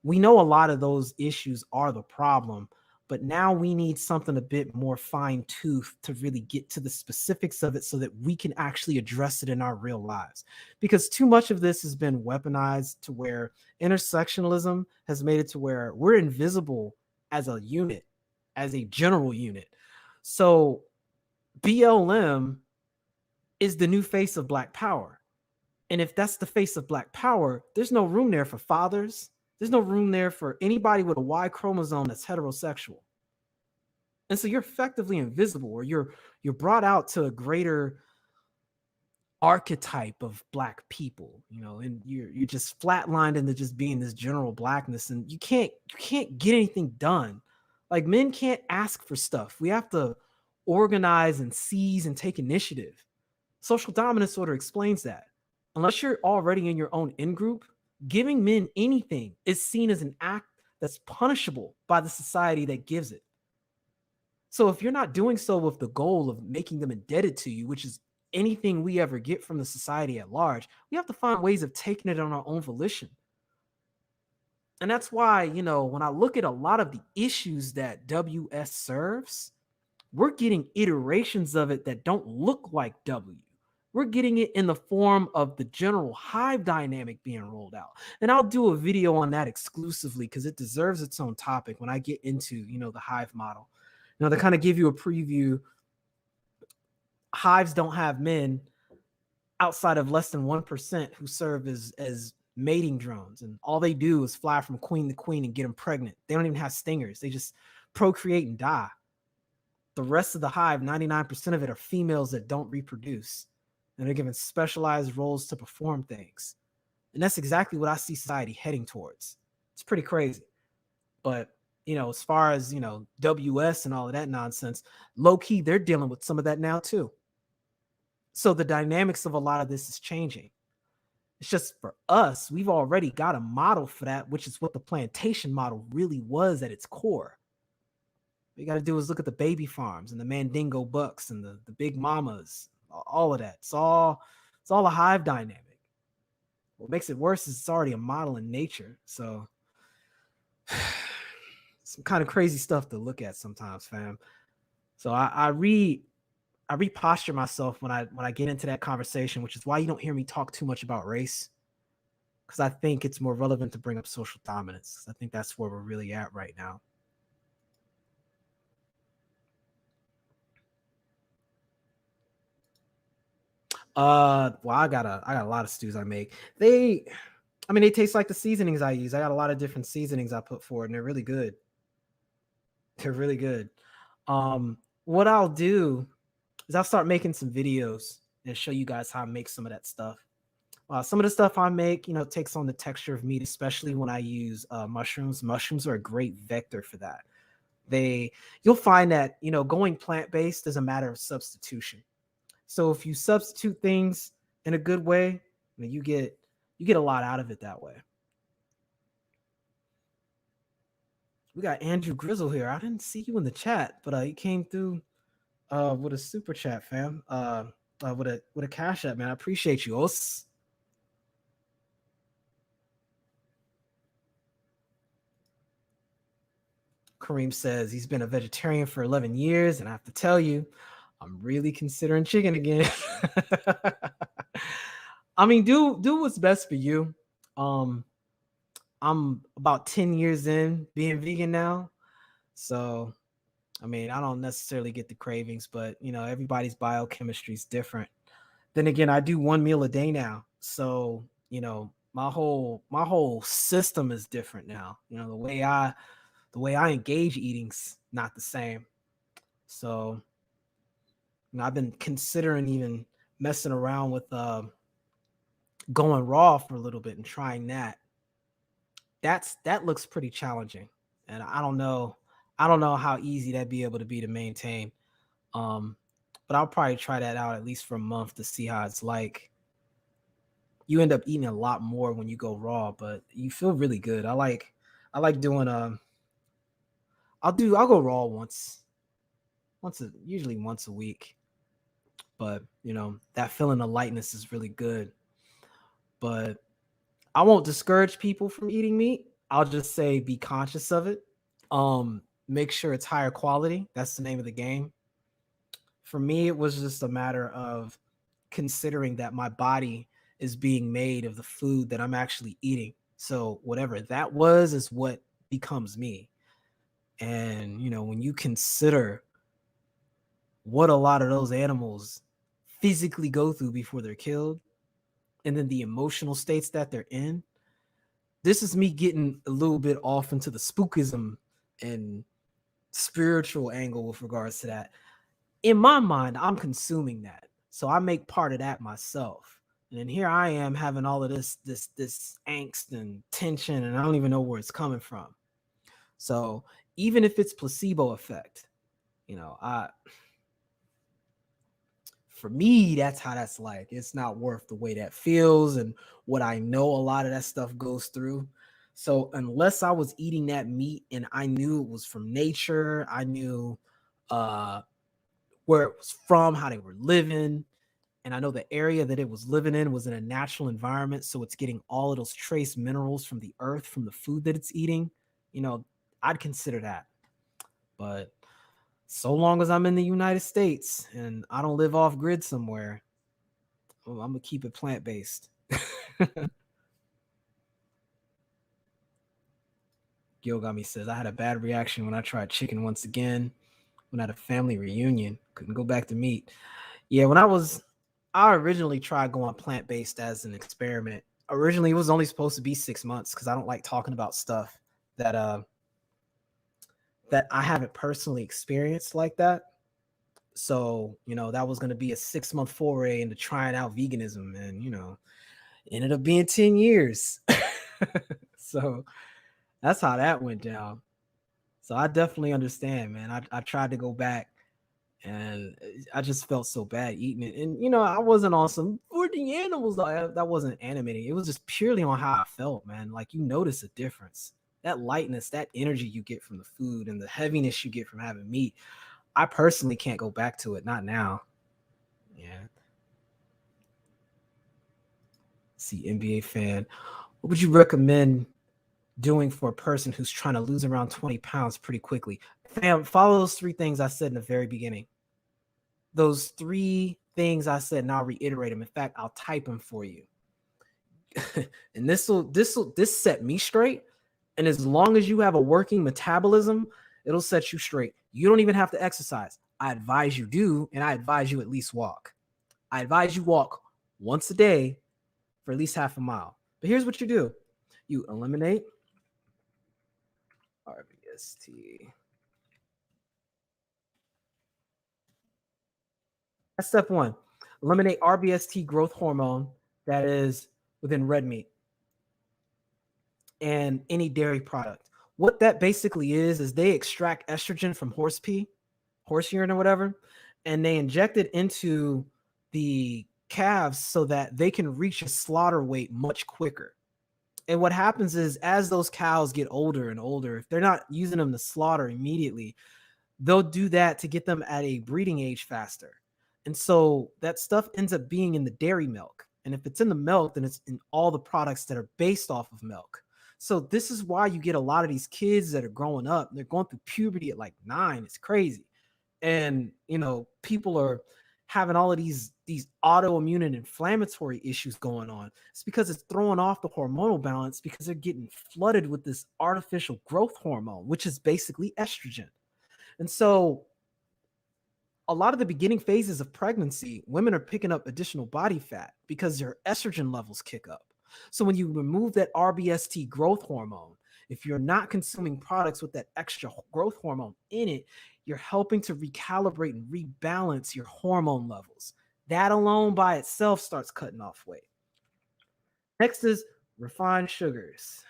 we know a lot of those issues are the problem, but now we need something a bit more fine-toothed to really get to the specifics of it so that we can actually address it in our real lives. Because too much of this has been weaponized to where intersectionalism has made it to where we're invisible as a unit, as a general unit. So BLM is the new face of Black power. And if that's the face of Black power, there's no room there for fathers. There's no room there for anybody with a Y chromosome that's heterosexual. And so you're effectively invisible, or you're brought out to a greater archetype of Black people, and you're just flatlined into just being this general Blackness, and you can't get anything done. Like men can't ask for stuff. We have to organize and seize and take initiative. Social dominance order explains that. Unless you're already in your own in-group, giving men anything is seen as an act that's punishable by the society that gives it. So if you're not doing so with the goal of making them indebted to you, which is anything we ever get from the society at large, we have to find ways of taking it on our own volition. And that's why, when I look at a lot of the issues that WS serves, we're getting iterations of it that don't look like W. We're getting it in the form of the general hive dynamic being rolled out. And I'll do a video on that exclusively because it deserves its own topic when I get into, the hive model. To kind of give you a preview, hives don't have men. outside of less than 1% who serve as mating drones, and all they do is fly from queen to queen and get them pregnant. They don't even have stingers. They just procreate and die. The rest of the hive, 99% of it, are females that don't reproduce, and they're given specialized roles to perform things. And that's exactly what I see society heading towards. It's pretty crazy. But, as far as, WS and all of that nonsense, low key, they're dealing with some of that now too. So the dynamics of a lot of this is changing. It's just for us, we've already got a model for that, which is what the plantation model really was at its core. What you got to do is look at the baby farms and the Mandingo bucks and the big mamas, all of that. It's all a hive dynamic. What makes it worse is it's already a model in nature. So some kind of crazy stuff to look at sometimes, fam. So I reposture myself when I get into that conversation, which is why you don't hear me talk too much about race, because I think it's more relevant to bring up social dominance. I think that's where we're really at right now. Well, I got a lot of stews I make. They taste like the seasonings I use. I got a lot of different seasonings I put forward, and they're really good. They're really good. What I'll do is I'll start making some videos and show you guys how I make some of that stuff. Some of the stuff I make, takes on the texture of meat, especially when I use mushrooms. Mushrooms are a great vector for that. You'll find that, going plant-based is a matter of substitution. So if you substitute things in a good way, you get a lot out of it that way. We got Andrew Grizzle here. I didn't see you in the chat, but he came through with a super chat, fam. With a cash app, man. I appreciate you. Os. Kareem says he's been a vegetarian for 11 years, and I have to tell you, I'm really considering chicken again. Do what's best for you. I'm about 10 years in being vegan now. So, I don't necessarily get the cravings, but everybody's biochemistry is different. Then again, I do one meal a day now. So, my whole system is different now. The way I engage eating's not the same. So, I've been considering even messing around with going raw for a little bit and trying that. That looks pretty challenging, and I don't know how easy that'd be able to be to maintain. Um, but I'll probably try that out at least for a month to see how it's like. You end up eating a lot more when you go raw, but you feel really good. I like doing I'll go raw usually once a week. But that feeling of lightness is really good. But I won't discourage people from eating meat. I'll just say be conscious of it. Make sure it's higher quality. That's the name of the game. For me, it was just a matter of considering that my body is being made of the food that I'm actually eating. So whatever that was is what becomes me. And when you consider what a lot of those animals physically go through before they're killed, and then the emotional states that they're in, this is me getting a little bit off into the spookism and spiritual angle with regards to that. In my mind, I'm consuming that. So I make part of that myself. And then here I am having all of this angst and tension, and I don't even know where it's coming from. So even if it's placebo effect, I for me, that's how that's like. It's not worth the way that feels and what I know a lot of that stuff goes through. So unless I was eating that meat and I knew it was from nature, I knew uh where it was from, how they were living, and I know the area that it was living in was in a natural environment, so it's getting all of those trace minerals from the earth, from the food that it's eating, you know, I'd consider that. But so long as I'm in the United States and I don't live off grid somewhere, I'm gonna keep it plant based. Gilgami says I had a bad reaction when I tried chicken once again when I had a family reunion. Couldn't go back to meat. Yeah, when I was I originally tried going plant based as an experiment. Originally, it was only supposed to be 6 months because I don't like talking about stuff that that I haven't personally experienced like that. So that was going to be a 6 month foray into trying out veganism, and ended up being 10 years. So that's how that went down. So I definitely understand, man. I tried to go back and I just felt so bad eating it. And I wasn't on some for the animals. That wasn't animating. It was just purely on how I felt, man. Like you notice a difference. That lightness, that energy you get from the food and the heaviness you get from having meat. I personally can't go back to it. Not now. Yeah. See, NBA fan. What would you recommend doing for a person who's trying to lose around 20 pounds pretty quickly? Fam, follow those three things I said in the very beginning. Those three things I said, and I'll reiterate them. In fact, I'll type them for you. And this set me straight. And as long as you have a working metabolism, it'll set you straight. You don't even have to exercise. I advise you do, and I advise you at least walk. I advise you walk once a day for at least half a mile. But here's what you do. You eliminate RBST. That's step one. Eliminate RBST growth hormone that is within red meat and any dairy product. What that basically is they extract estrogen from horse pee, horse urine or whatever, and they inject it into the calves so that they can reach a slaughter weight much quicker. And what happens is as those cows get older and older, if they're not using them to slaughter immediately, they'll do that to get them at a breeding age faster. And so that stuff ends up being in the dairy milk. And if it's in the milk, then it's in all the products that are based off of milk. So this is why you get a lot of these kids that are growing up, they're going through puberty at like 9. It's crazy. And people are having all of these autoimmune and inflammatory issues going on. It's because it's throwing off the hormonal balance because they're getting flooded with this artificial growth hormone, which is basically estrogen. And so a lot of the beginning phases of pregnancy, women are picking up additional body fat because their estrogen levels kick up. So when you remove that RBST growth hormone, if you're not consuming products with that extra growth hormone in it, you're helping to recalibrate and rebalance your hormone levels. That alone by itself starts cutting off weight. Next is refined sugars.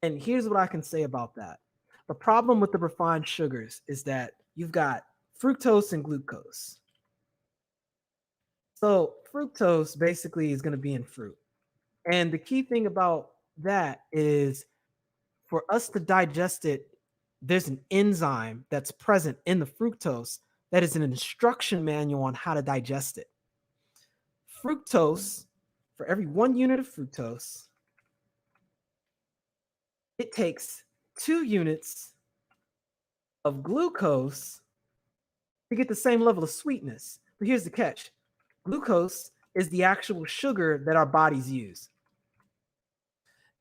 And here's what I can say about that. The problem with the refined sugars is that you've got fructose and glucose. So fructose basically is going to be in fruit. And the key thing about that is for us to digest it, there's an enzyme that's present in the fructose that is an instruction manual on how to digest it. Fructose, for every 1 unit of fructose, it takes 2 units of glucose to get the same level of sweetness. But here's the catch. Glucose is the actual sugar that our bodies use.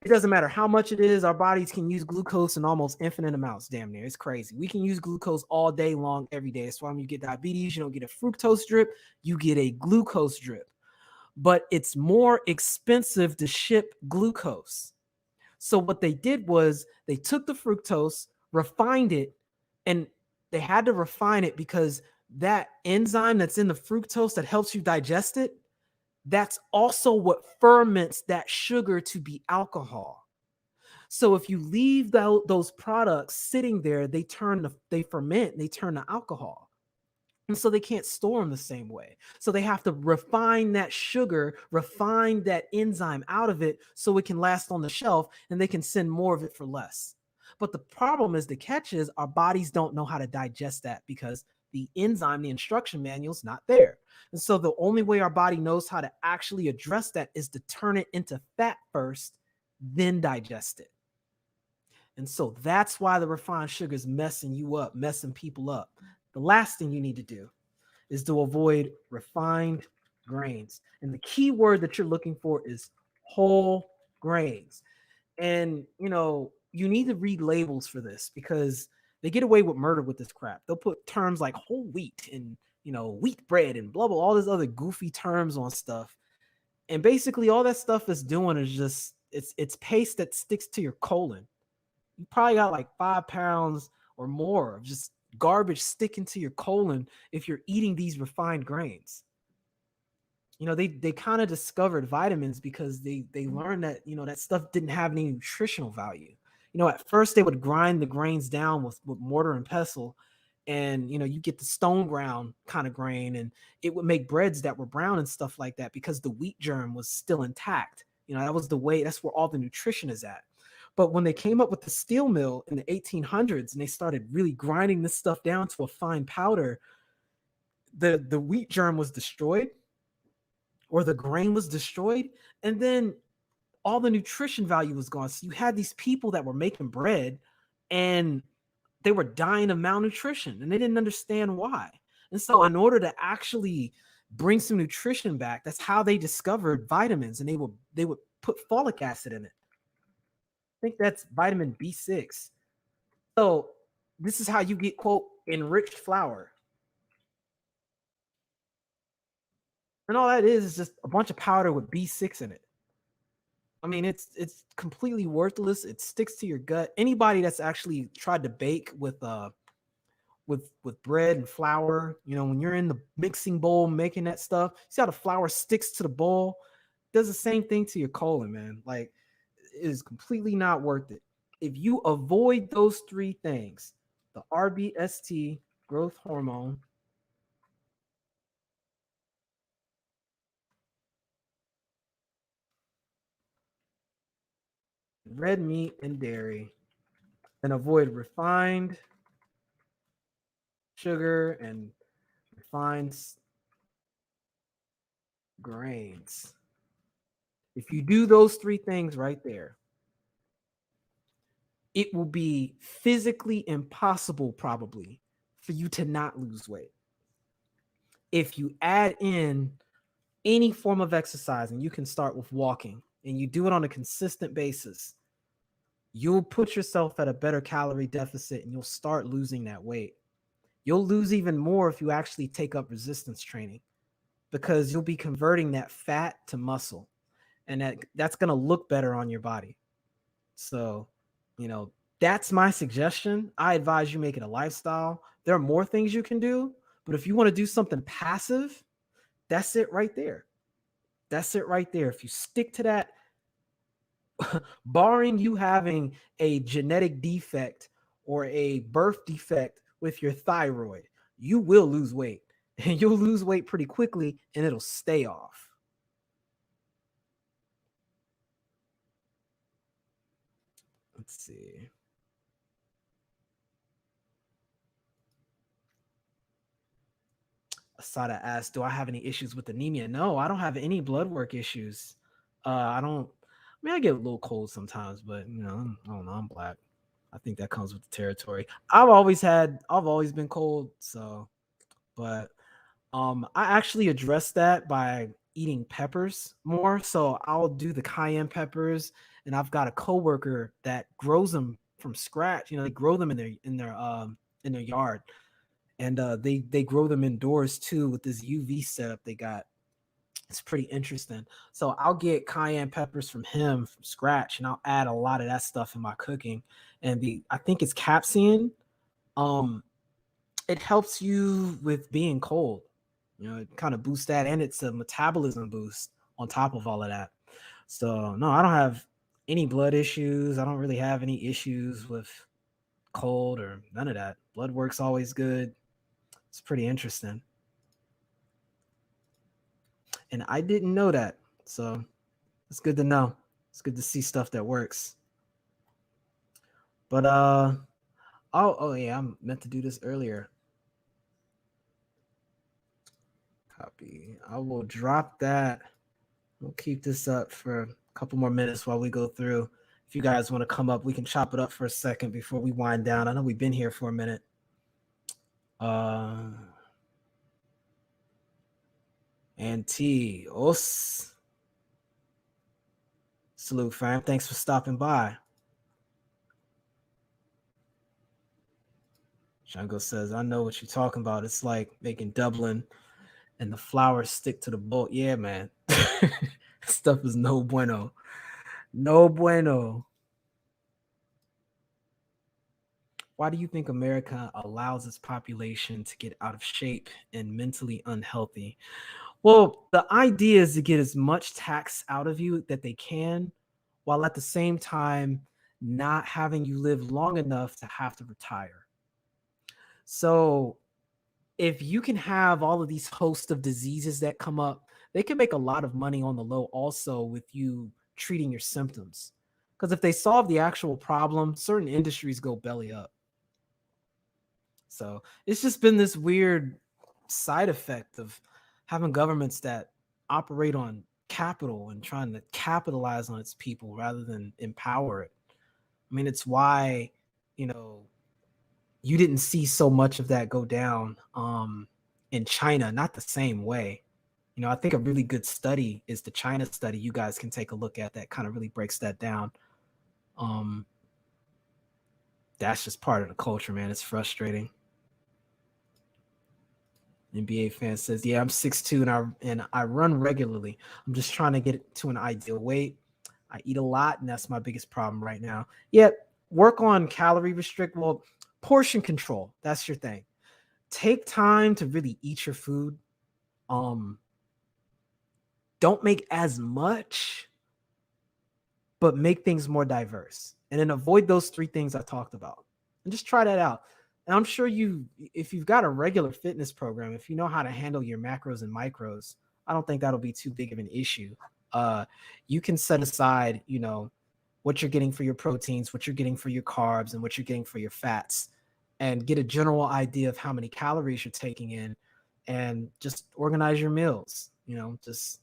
It doesn't matter how much it is, our bodies can use glucose in almost infinite amounts, damn near. It's crazy. We can use glucose all day long, every day. That's why when you get diabetes, you don't get a fructose drip, you get a glucose drip. But it's more expensive to ship glucose. So what they did was they took the fructose, refined it, and they had to refine it because that enzyme that's in the fructose that helps you digest it, that's also what ferments that sugar to be alcohol. So if you leave those products sitting there, they ferment, they turn to alcohol. And so they can't store them the same way. So they have to refine that sugar, refine that enzyme out of it so it can last on the shelf and they can send more of it for less. But the problem is the catch is our bodies don't know how to digest that because the enzyme, the instruction manual is not there. And so the only way our body knows how to actually address that is to turn it into fat first, then digest it. And so that's why the refined sugar is messing you up, messing people up. The last thing you need to do is to avoid refined grains. And the key word that you're looking for is whole grains. And, you need to read labels for this because they get away with murder with this crap. They'll put terms like whole wheat and wheat bread and blah blah, all these other goofy terms on stuff. And basically all that stuff is doing is just it's paste that sticks to your colon. You probably got like 5 pounds or more of just garbage sticking to your colon if you're eating these refined grains. They kind of discovered vitamins because they learned that that stuff didn't have any nutritional value. At first they would grind the grains down with mortar and pestle, and you get the stone ground kind of grain, and it would make breads that were brown and stuff like that because the wheat germ was still intact. That was the way, that's where all the nutrition is at. But when they came up with the steel mill in the 1800s and they started really grinding this stuff down to a fine powder, the wheat germ was destroyed, or the grain was destroyed, and then all the nutrition value was gone. So you had these people that were making bread and they were dying of malnutrition and they didn't understand why. And so in order to actually bring some nutrition back, that's how they discovered vitamins, and they would put folic acid in it. I think that's vitamin B6. So this is how you get, quote, enriched flour. And all that is just a bunch of powder with B6 in it. I mean, it's completely worthless. It sticks to your gut. Anybody that's actually tried to bake with bread and flour, when you're in the mixing bowl making that stuff, see how the flour sticks to the bowl? Does the same thing to your colon, man. Like, it is completely not worth it. If you avoid those three things, the RBST, growth hormone, red meat and dairy, and avoid refined sugar and refined grains. If you do those three things right there, it will be physically impossible, probably, for you to not lose weight. If you add in any form of exercise, and you can start with walking, and you do it on a consistent basis, you'll put yourself at a better calorie deficit and you'll start losing that weight. You'll lose even more if you actually take up resistance training, because you'll be converting that fat to muscle, and that's going to look better on your body. So, that's my suggestion. I advise you make it a lifestyle. There are more things you can do, but if you want to do something passive, that's it right there. That's it right there. If you stick to that, barring you having a genetic defect or a birth defect with your thyroid, you will lose weight, and you'll lose weight pretty quickly and it'll stay off. Let's see. Asada asked, do I have any issues with anemia? No, I don't have any blood work issues. I don't, I mean, I get a little cold sometimes, but I don't know, I'm black. I think that comes with the territory. I've always been cold. So, but I actually address that by eating peppers more. So I'll do the cayenne peppers, and I've got a coworker that grows them from scratch. They grow them in their yard, and they grow them indoors too with this UV setup they got. It's pretty interesting. So I'll get cayenne peppers from him from scratch, and I'll add a lot of that stuff in my cooking. And I think it's capsaicin. Um, it helps you with being cold. It kind of boosts that, and it's a metabolism boost on top of all of that. So no, I don't have any blood issues. I don't really have any issues with cold or none of that. Blood work's always good. It's pretty interesting. And I didn't know that. So it's good to know. It's good to see stuff that works. But oh yeah, I'm meant to do this earlier. Copy. I will drop that. We'll keep this up for a couple more minutes while we go through. If you guys want to come up, we can chop it up for a second before we wind down. I know we've been here for a minute. And T, os. Salute, fam. Thanks for stopping by. Jungle says, I know what you're talking about. It's like making Dublin and the flowers stick to the boat. Yeah, man. Stuff is no bueno. No bueno. Why do you think America allows its population to get out of shape and mentally unhealthy? Well, the idea is to get as much tax out of you that they can, while at the same time not having you live long enough to have to retire. So if you can have all of these host of diseases that come up, they can make a lot of money on the low also with you treating your symptoms. Because if they solve the actual problem, certain industries go belly up. So it's just been this weird side effect of having governments that operate on capital and trying to capitalize on its people rather than empower it. I mean, it's why, you know, you didn't see so much of that go down in China, not the same way. You know, I think a really good study is the China study. You guys can take a look at that, kind of really breaks that down. Um, that's just part of the culture, man. It's frustrating. NBA fan says, "Yeah, I'm 6'2" and I run regularly. I'm just trying to get to an ideal weight. I eat a lot, and that's my biggest problem right now. Yeah, work on calorie restrict. Well, portion control. That's your thing. Take time to really eat your food. Um, don't make as much, but make things more diverse. And then avoid those three things I talked about. And just try that out. And I'm sure if you've got a regular fitness program, if you know how to handle your macros and micros, I don't think that'll be too big of an issue. Uh, you can set aside, what you're getting for your proteins, what you're getting for your carbs, and what you're getting for your fats, and get a general idea of how many calories you're taking in, and just organize your meals. Just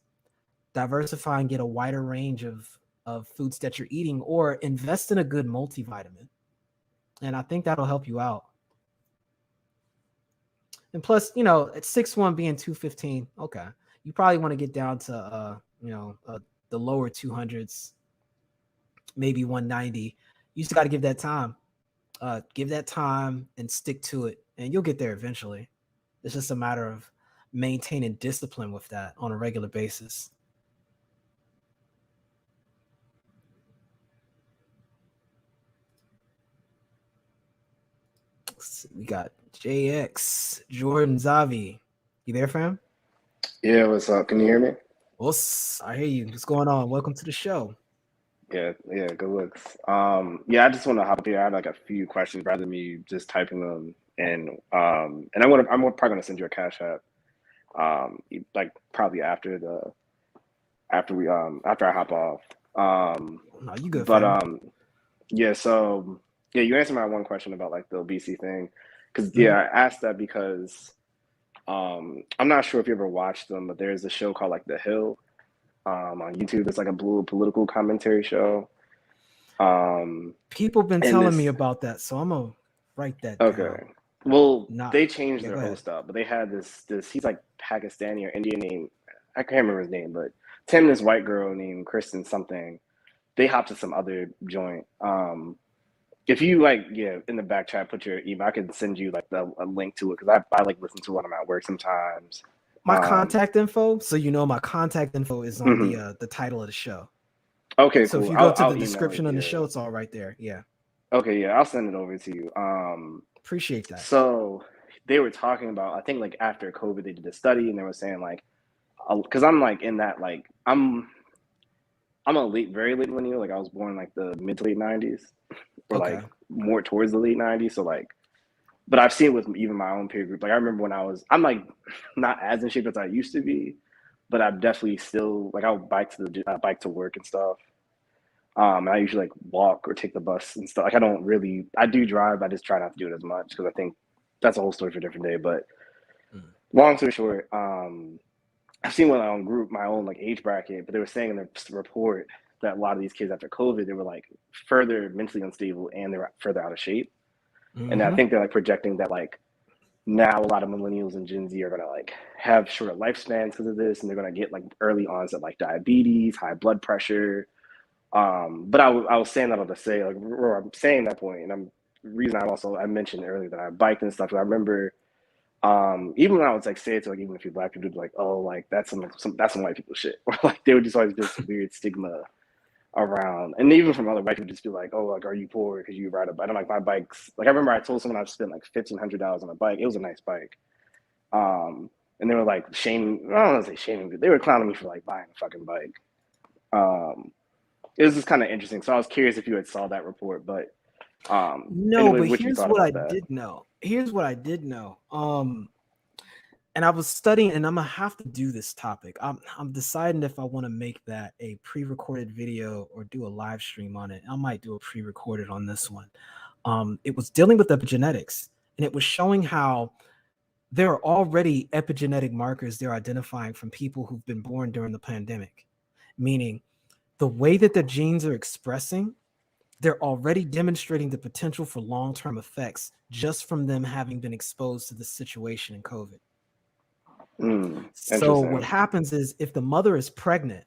diversify and get a wider range of foods that you're eating, or invest in a good multivitamin. And I think that'll help you out. And plus, at 6'1" being 215, okay, you probably want to get down to the lower 200s, maybe 190. You just got to give that time. Give that time and stick to it, and you'll get there eventually. It's just a matter of maintaining discipline with that on a regular basis. We got JX, Jordan, Zavi. You there, fam? Yeah, what's up? Can you hear me? I hear you. What's going on? Welcome to the show. Yeah, good looks. Yeah, I just want to hop here. I had like a few questions rather than me just typing them in. I'm probably gonna send you a cash app. Like probably after I hop off. No, you good, But fam. yeah, so yeah, you answered my one question about like the obesity thing, because Mhm. I asked that because I'm not sure if you ever watched them, but there's a show called like The Hill on YouTube. It's like a blue political commentary show. Um, People been and telling me this, about that, so I'm gonna write that okay, down. well, Not, they changed yeah, their go ahead. host up, but they had this. He's like Pakistani or Indian name. I can't remember his name, but it's him and this white girl named Kristen something. They hopped to some other joint. If you like, yeah, in the back chat, put your email. I could send you like a link to it because I like listen to it when I'm at work sometimes. My Um, contact info, so my contact info is on mhm. the title of the show. Okay, So if cool. you go I'll to the I'll email it. description on the Yeah. show, it's all right there. Yeah, Okay, yeah, I'll send it over to you. appreciate that. So they were talking about, I think like after COVID, they did a study and they were saying like, because I'm like in that like I'm a very late millennial. Like I was born like the mid to late '90s, or like Okay, more towards the late '90s. So like, but I've seen it with even my own peer group. Like I remember when I'm like not as in shape as I used to be, but I'm definitely still like I'll bike to work and stuff. I usually like walk or take the bus and stuff. Like I do drive, but I just try not to do it as much because I think that's a whole story for a different day. But mm. long story short, I've seen my own group, my own like age bracket, but they were saying in the report that a lot of these kids after COVID, they were like further mentally unstable and they were further out of shape. And I Mm-hmm. think they're like projecting that like now a lot of millennials and Gen Z are gonna like have shorter lifespans because of this, and they're gonna get like early onset like diabetes, high blood pressure. But I was saying that to say like, or I'm saying that point, and reason I mentioned earlier that I biked and stuff. I remember even when I was like say it to like even a few black people, like, oh, like that's some white people shit, or like they would just always this weird stigma around, and even from other white people just be like, oh, like, are you poor because you ride a bike? I'm like, my bike's like, I remember I told someone I spent like $1,500 on a bike. It was a nice bike. And they were like shaming, I don't want to say shaming, but they were clowning me for like buying a fucking bike. It was just kind of interesting. So I was curious if you had saw that report, but No, anyway, but what you here's thought what I about that. did know. Here's what I did know. And I was studying, and I'm gonna have to do this topic. I'm deciding if I want to make that a pre-recorded video or do a live stream on it. I might do a pre-recorded on this one. It was dealing with epigenetics, and it was showing how there are already epigenetic markers they're identifying from people who've been born during the pandemic, meaning the way that their genes are expressing, they're already demonstrating the potential for long-term effects just from them having been exposed to the situation in COVID. So what Interesting. happens is if the mother is pregnant,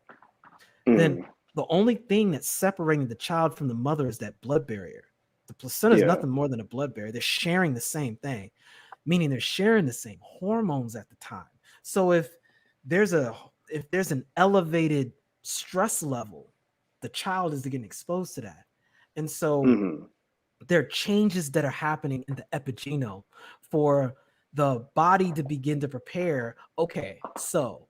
then Mm, the only thing that's separating the child from the mother is that blood barrier. The placenta is yeah. nothing more than a blood barrier. They're sharing the same thing, meaning they're sharing the same hormones at the time. So there's a if there's an elevated stress level, the child is getting exposed to that. And so Mm-hmm. there are changes that are happening in the epigenome for the body to begin to prepare. Okay, so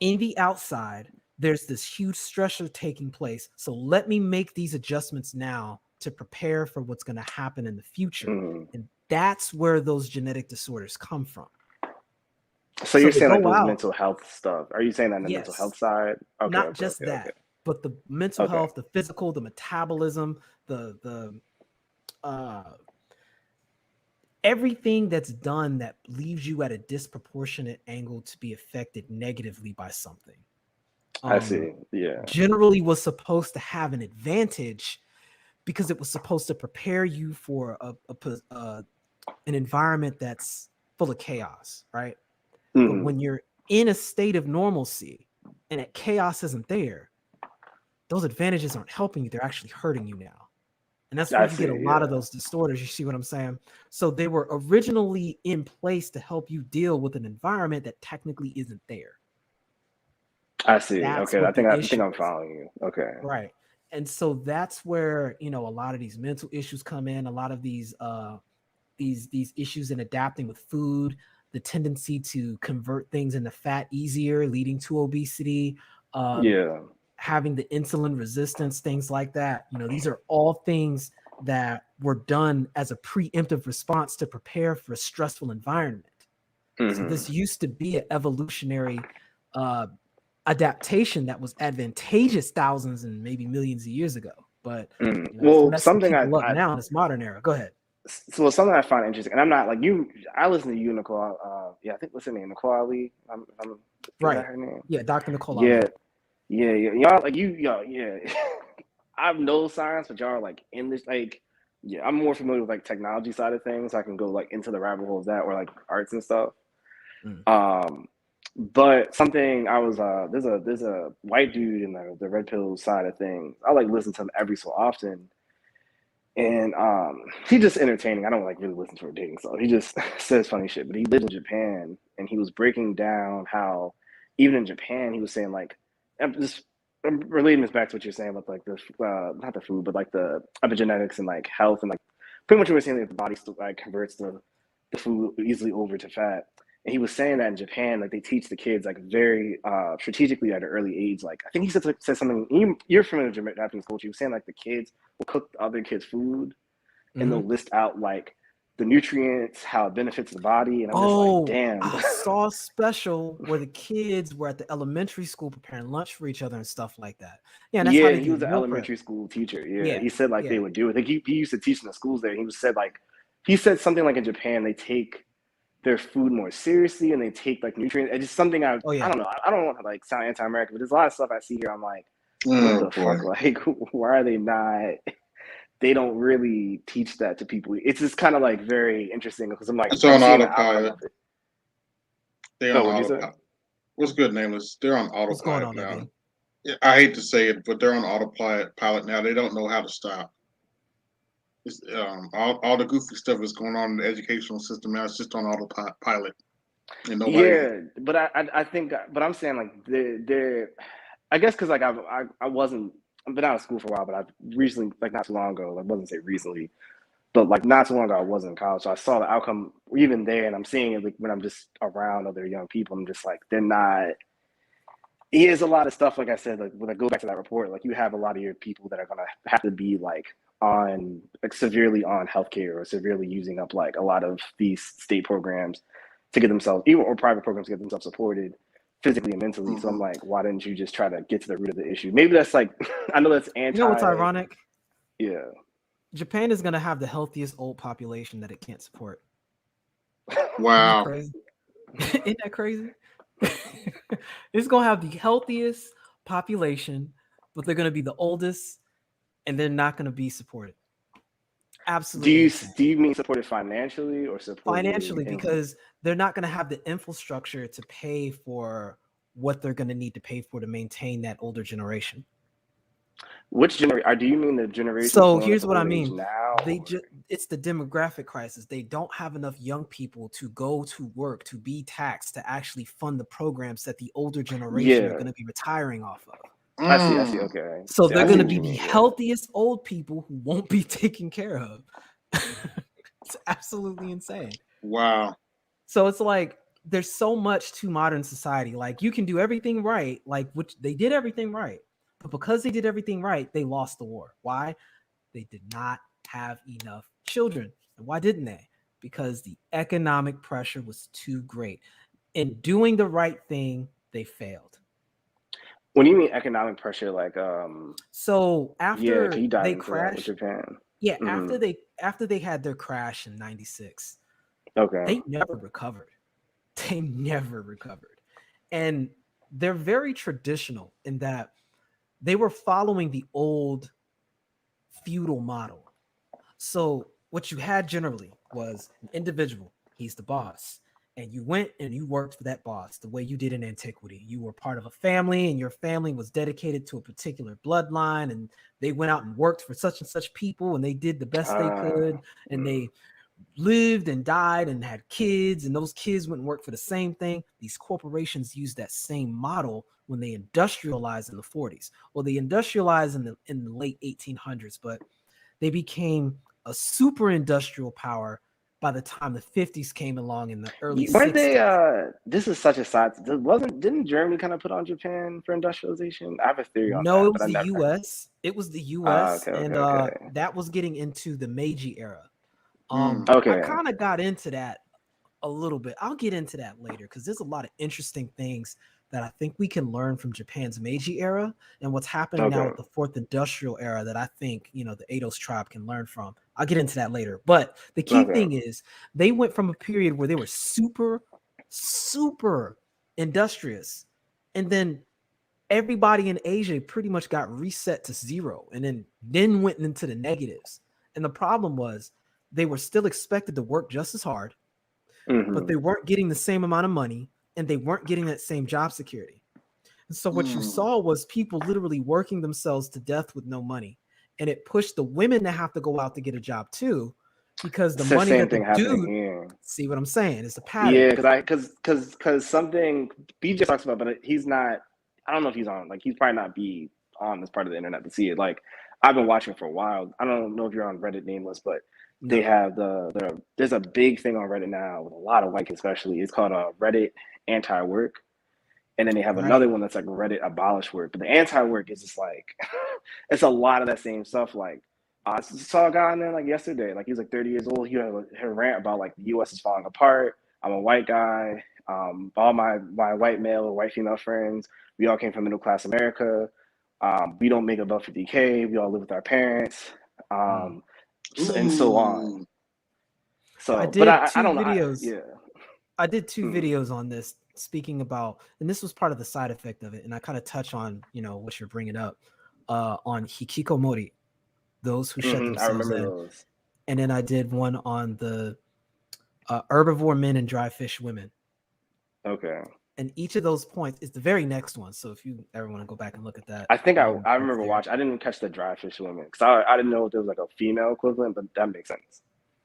in the outside, there's this huge stressor taking place. So let me make these adjustments now to prepare for what's going to happen in the future. Mm-hmm. And that's where those genetic disorders come from. So So you're they saying like go those out, mental health stuff? Are you saying that on the mental health yes, side? Okay, not okay, just okay, okay, that, but the mental okay. health, the physical, the metabolism, the uh everything that's done that leaves you at a disproportionate angle to be affected negatively by something. I Um, see. Yeah. Generally was supposed to have an advantage because it was supposed to prepare you for an environment that's full of chaos, right? But Mm-hmm. when you're in a state of normalcy and that chaos isn't there, those advantages aren't helping you; they're actually hurting you now. And that's where I you see. get a lot of Yeah. those disorders. You see what I'm saying? So they were originally in place to help you deal with an environment that technically isn't there. I see. That's Okay. what the I think issue I'm is. following you. Okay. Right. And so that's where, a lot of these mental issues come in, a lot of these issues in adapting with food, the tendency to convert things into fat easier, leading to obesity, um, Yeah. having the insulin resistance, things like that. These are all things that were done as a preemptive response to prepare for a stressful environment. So Mm-hmm. this used to be an evolutionary uh, adaptation that was advantageous thousands and maybe millions of years ago. But Mm. it's Well, messing something people up now in this modern era. Go ahead. something I find interesting, and I'm not like you. I listen to you, Nicole. Yeah, I think what's her name, Nicole Ali. Is that Right. her name? Yeah, Dr. Nicole Yeah, Ali. yeah. Y'all like y'all. Yeah. I have no science, but y'all are like in this like. Yeah, I'm more familiar with like technology side of things. So I can go like into the rabbit hole of that or like arts and stuff. Mm. Um, but something I was there's a white dude in the red pill side of things. I like listen to him every so often, and he's just entertaining. I don't like really listen to a dating song. He just says funny shit. But he lived in Japan, and he was breaking down how even in Japan he was saying like I'm relating this back to what you're saying with like the not the food, but like the epigenetics and like health and like pretty much what we're saying that the body still like converts the food easily over to fat. And he was saying that in Japan, like they teach the kids like very strategically at an early age. Like I think he said something. You're familiar with Japanese culture. He was saying like the kids will cook the other kids' food and Hmm. they'll list out like the nutrients, how it benefits the body. And I'm just like, Oh, damn. I saw a special where the kids were at the elementary school preparing lunch for each other and stuff like that. Yeah, and that's how Yeah, they he do was an meal prep. elementary school teacher. Yeah, Yeah, he said like they yeah. would do it. Like he used to teach in the schools there. He was said like he said something like in Japan they take their food more seriously and they take like nutrients. It's just something Oh, I yeah. don't know. I don't want to like sound anti-American, but there's a lot of stuff I see here. I'm like, what Oh the boy, fuck? Like, why are they not? They don't really teach that to people. It's just kind of like very interesting because I'm like it's I'm on seeing the outcome autopilot. of it. They're on Oh, what'd you say? autopilot. What's good, nameless? They're on What's going autopilot on, now. Naveen? Yeah, I hate to say it, but they're on autopilot now. They don't know how to stop. It's, all the goofy stuff is going on in the educational system now. It's just on autopilot, and nobody. Yeah, but I think, but I'm saying like they're I guess because like I wasn't, I've been out of school for a while, but I've recently, like not too long ago, I wasn't say recently, but like not too long ago I was in college, so I saw the outcome even there, and I'm seeing it like when I'm just around other young people. I'm just like they're not. Here's a lot of stuff, like I said, like when I go back to that report, like you have a lot of your people that are gonna have to be like on like severely on healthcare or severely using up like a lot of these state programs to get themselves, even or private programs to get themselves supported physically and mentally. So I'm Mm-hmm. like, why didn't you just try to get to the root of the issue? Maybe that's like I know that's You know what's anti, ironic? yeah. Japan is going to have the healthiest old population that it can't support. Isn't that Wow. crazy? Isn't that crazy? It's going to have the healthiest population, but they're going to be the oldest and they're not going to be supported. Do Absolutely you insane. do you mean supported financially or supported Financially, in because they're not going to have the infrastructure to pay for what they're going to need to pay for to maintain that older generation. which generation? Do you mean the generation that's So going up here's to what I old age mean. now? They just it's the demographic crisis. They don't have enough young people to go to work, to be taxed, to actually fund the programs that the older generation are Yeah, going to be retiring off of. I see. I see. Mm. Okay, So yeah, they're I see going to what be you the mean. Yeah. healthiest old people who won't be taken care of. It's absolutely insane. Wow. So it's like there's so much to modern society. Like you can do everything right, like which they did everything right. But because they did everything right, they lost the war. Why? They did not have enough children. And why didn't they? Because the economic pressure was too great. In doing the right thing, they failed. When you mean economic pressure, like So yeah, can after you dive they into that with crashed, Japan? yeah, Hmm. after they had their crash in 96, Okay. they never recovered. They never recovered. And they're very traditional in that they were following the old feudal model. So what you had generally was an individual, he's the boss. And you went and you worked for that boss the way you did in antiquity. You were part of a family, and your family was dedicated to a particular bloodline. And they went out and worked for such and such people, and they did the best they Uh, could. And they lived and died and had kids, and those kids went and worked for the same thing. These corporations used that same model when they industrialized in the 40s. Well, they industrialized in the late 1800s, but they became a super industrial power by the time the 50s came along in the early weren't they? 60s. This is such a side. Wasn't didn't Germany kind of put on Japan for industrialization? I have a theory on No, that, it but was I the never. US. It was the US, Okay. Okay. and Okay. that was getting into the Meiji era. Mm. I Okay. kind of got into that a little bit. I'll get into that later because there's a lot of interesting things that I think we can learn from Japan's Meiji era and what's happening now Okay. with the fourth industrial era that I think, the Eidos tribe can learn from. I'll get into that later. But the key Okay. thing is they went from a period where they were super, super industrious. And then everybody in Asia pretty much got reset to zero and then went into the negatives. And the problem was they were still expected to work just as hard, but Hmm. they weren't getting the same amount of money and they weren't getting that same job security. And so what you Mm. saw was people literally working themselves to death with no money. And it pushed the women to have to go out to get a job too, because the It's the money same that the thing happening dude, here. see what I'm saying? It's a pattern. Yeah, because something BJ talks about, but he's not. I don't know if he's on. Like he's probably not be on this part of the internet to see it. Like I've been watching for a while. I don't know if you're on Reddit nameless, but they No. have there's a big thing on Reddit now with a lot of white kids especially. It's called Reddit anti-work, and then they have Right. another one that's like Reddit abolish work. But the anti-work is just like it's a lot of that same stuff. Like I saw a guy on there like yesterday, like he was like 30 years old. He had a rant about like the U.S. is falling apart. I'm a white guy. All my white male or white female friends, we all came from middle class America. We don't make above 50K. We all live with our parents, Mm. um, and so on. Ooh. I So, but did I two don't know. videos. Yeah. I did two Mm, videos on this speaking about, and this was part of the side effect of it. And I kind of touch on, what you're bringing up, on hikikomori, those who shut I themselves remember in. those. And then I did one on the herbivore men and dry fish women. Okay. And each of those points is the very next one. So if you ever want to go back and look at that, I think I that's remember there. watching. I didn't catch the dry fish women because I didn't know if there was like a female equivalent, but that makes sense.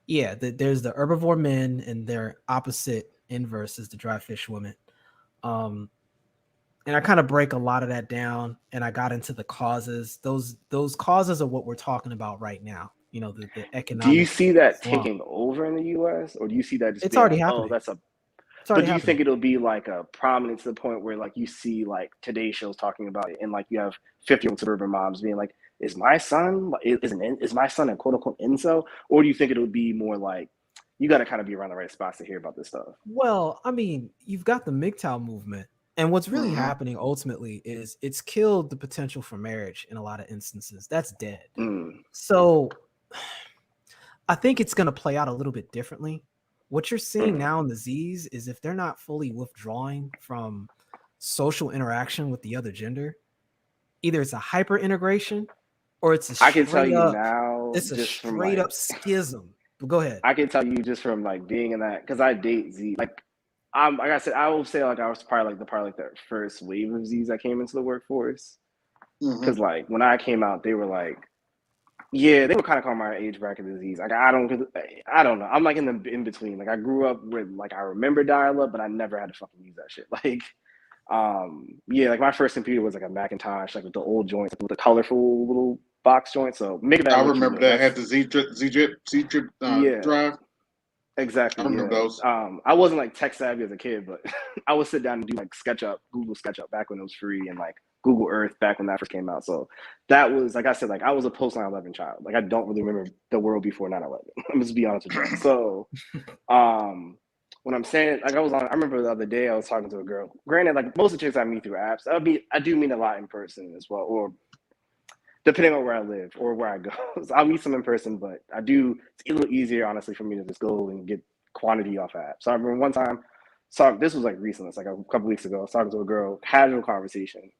Yeah, there's the herbivore men, and their opposite inverse is the dry fish women. Um, and I kind of break a lot of that down, and I got into the causes. Those causes are what we're talking about right now. The Do you economic see that slump. taking over in the U.S. or do you see that just It's being already like, oh, happening. that's a? It's So already do you happening. think it'll be like a prominent to the point where like you see like Today shows talking about it, and like you have 50-year-old suburban moms being like, is my son a quote unquote incel, or do you think it'll be more like you got to kind of be around the right spots to hear about this stuff? Well, I mean, you've got the MGTOW movement, and what's really Mm-hmm. happening ultimately is it's killed the potential for marriage in a lot of instances. That's dead. Mm. So I think it's going to play out a little bit differently. What you're seeing Mm. now in the Z's is if they're not fully withdrawing from social interaction with the other gender, either it's a hyper integration or I can tell you now, it's a just from straight like up schism. But go ahead. I can tell you just from like being in that because I date Z. Like I said, I will say like I was probably like the first wave of Z's that came into the workforce. Mm-hmm. Because like when I came out, they were like, yeah, they were kind of calling my age bracket disease. Like I don't know. I'm like in the in between. Like I grew up with like I remember dial up, but I never had to fucking use that shit. Like yeah, like my first computer was like a Macintosh, like with the old joints, with the colorful little box joints. So make I that what you remember will. that had That's the Z-Drip yeah. drive. I Exactly, remember yeah. those. I wasn't like tech savvy as a kid, but I would sit down and do like SketchUp, Google SketchUp back when it was free, and like Google Earth back when that first came out. So that was like I said, like I was a post 9/11 child. Like I don't really remember the world before 9/11. I'm just be honest with you. So when I'm saying like I remember the other day I was talking to a girl. Granted, like most of the chicks I meet through apps, I do meet a lot in person as well, or depending on where I live or where I go. So I'll meet some in person, but it's a little easier, honestly, for me to just go and get quantity off app. So I remember one time, this was like recent, it's like a couple weeks ago, I was talking to a girl, casual conversation,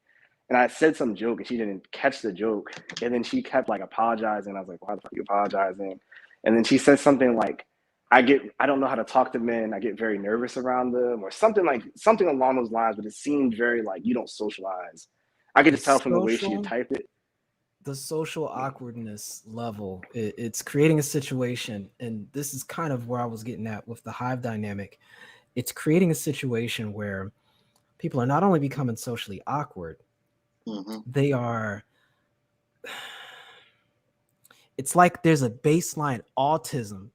and I said some joke and she didn't catch the joke. And then she kept like apologizing. I was like, why the fuck are you apologizing? And then she said something like, I don't know how to talk to men. I get very nervous around them, or something along those lines, but it seemed very like you don't socialize. I could The just tell from the way she had social typed it. the social awkwardness level, it's creating a situation, and this is kind of where I was getting at with the hive dynamic. It's creating a situation where people are not only becoming socially awkward, Mm-hmm. they are it's like there's a baseline autism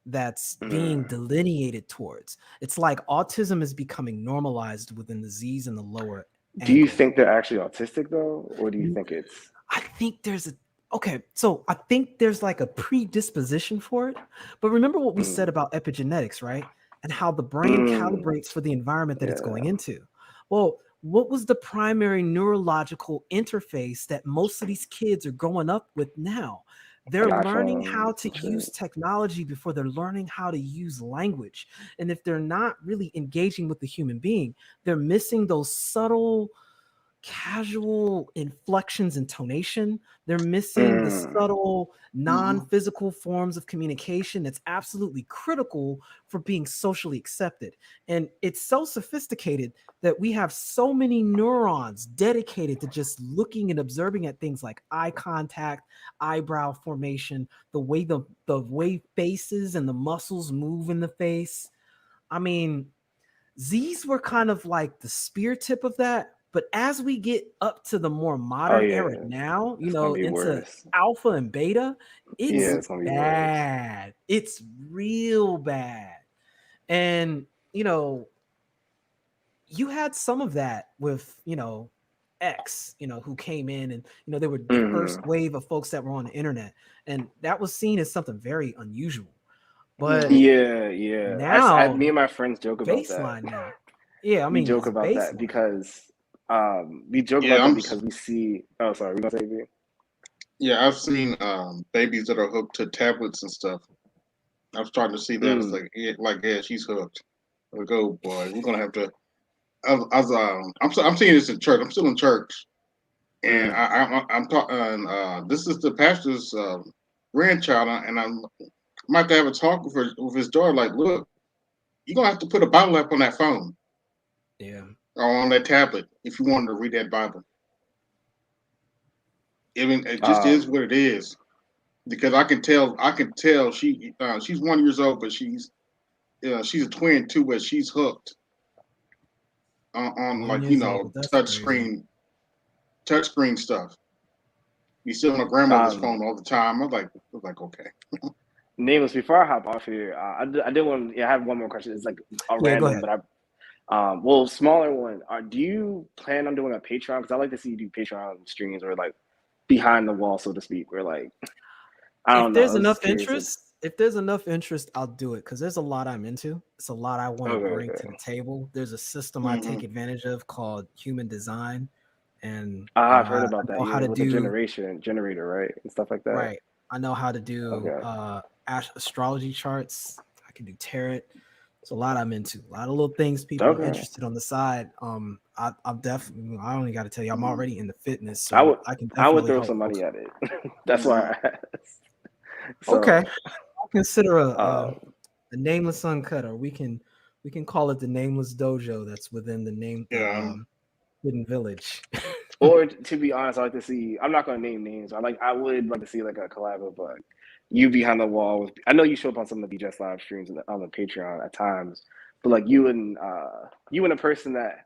that's being Mm. delineated towards. It's like autism is becoming normalized within the Z's and the lower Do you ankle. think they're actually autistic though, or do you think it's? I think there's a okay, so I think there's like a predisposition for it. But remember what we said Mm, about epigenetics, right? And how the brain mm, calibrates for the environment that it's going yeah, into. Well, what was the primary neurological interface that most of these kids are growing up with now? They're like learning how iPhones to and use shit. technology before they're learning how to use language. And if they're not really engaging with the human being, they're missing those subtle casual inflections and tonation. They're missing the Mm, subtle Mm-hmm. non-physical forms of communication that's absolutely critical for being socially accepted. And it's so sophisticated that we have so many neurons dedicated to just looking and observing at things like eye contact, eyebrow formation, the way faces and the muscles move in the face. I mean, Z's were kind of like the spear tip of that. But as we get up to the more oh modern era yeah, now, it's gonna be into worse. alpha and beta, Yeah, it's Mm-hmm. it's gonna be worse. bad. It's real bad. And, you know, you had some of that with, X, who came in and, they were the first Mm, wave of folks that were on the internet. And that was seen as something very unusual. But Mm-hmm. yeah, yeah. now, Me and my friends joke about that. baseline now. Yeah, I We mean, joke it's about that baseline. because we joke about Yeah, that because we see. Oh, sorry, we gonna say B? I've seen babies that are hooked to tablets and stuff. I'm starting to see that. It's Mm, like, yeah, she's hooked. Like, oh boy, we're gonna have to. I'm seeing this in church. I'm still in church, and mm. I'm talking. This is the pastor's grandchild, and I'm might have to have a talk with his daughter. Like, look, you're gonna have to put a bottle up on that phone. Yeah. or on that tablet if you wanted to read that Bible. Even it just is what it is. Because I can tell she's 1 year old, but she's a twin too, but she's hooked on like 1 years old. That's crazy. touch screen stuff. You still on my grandmother's phone all the time. I was like, okay. Nameless. Before I hop off here, I did want. Yeah, I have one more question. It's like a Yeah, go random, ahead. but well, smaller one. Do you plan on doing a Patreon? Because I like to see you do Patreon streams or like behind the wall, so to speak, where like I If don't know. there's I was just enough curious. interest, I'll do it because there's a lot I'm into. It's a lot I want to bring to the Okay. table. There's a system I Mm-hmm. take advantage of called human design, and I've I heard about that. know how Yeah, to with the do generator, right, and stuff like that. right. I know how to do Okay. astrology charts. I can do tarot. It's a lot I'm into. A lot of little things people are Okay. interested on the side. I'm definitely. I only got to tell you, I'm Mm-hmm. already into fitness, I so would I can I would definitely throw help some money folks. at it. That's why I asked. Okay, So, I'll consider um, a nameless uncut, or we can call it the nameless dojo. That's within the Yeah. hidden village. or to be honest, I like to see. I'm not going to name names. I would like to see like a collab of like you behind the wall with. I know you show up on some of the BJS live streams on the Patreon at times, but like you and a person that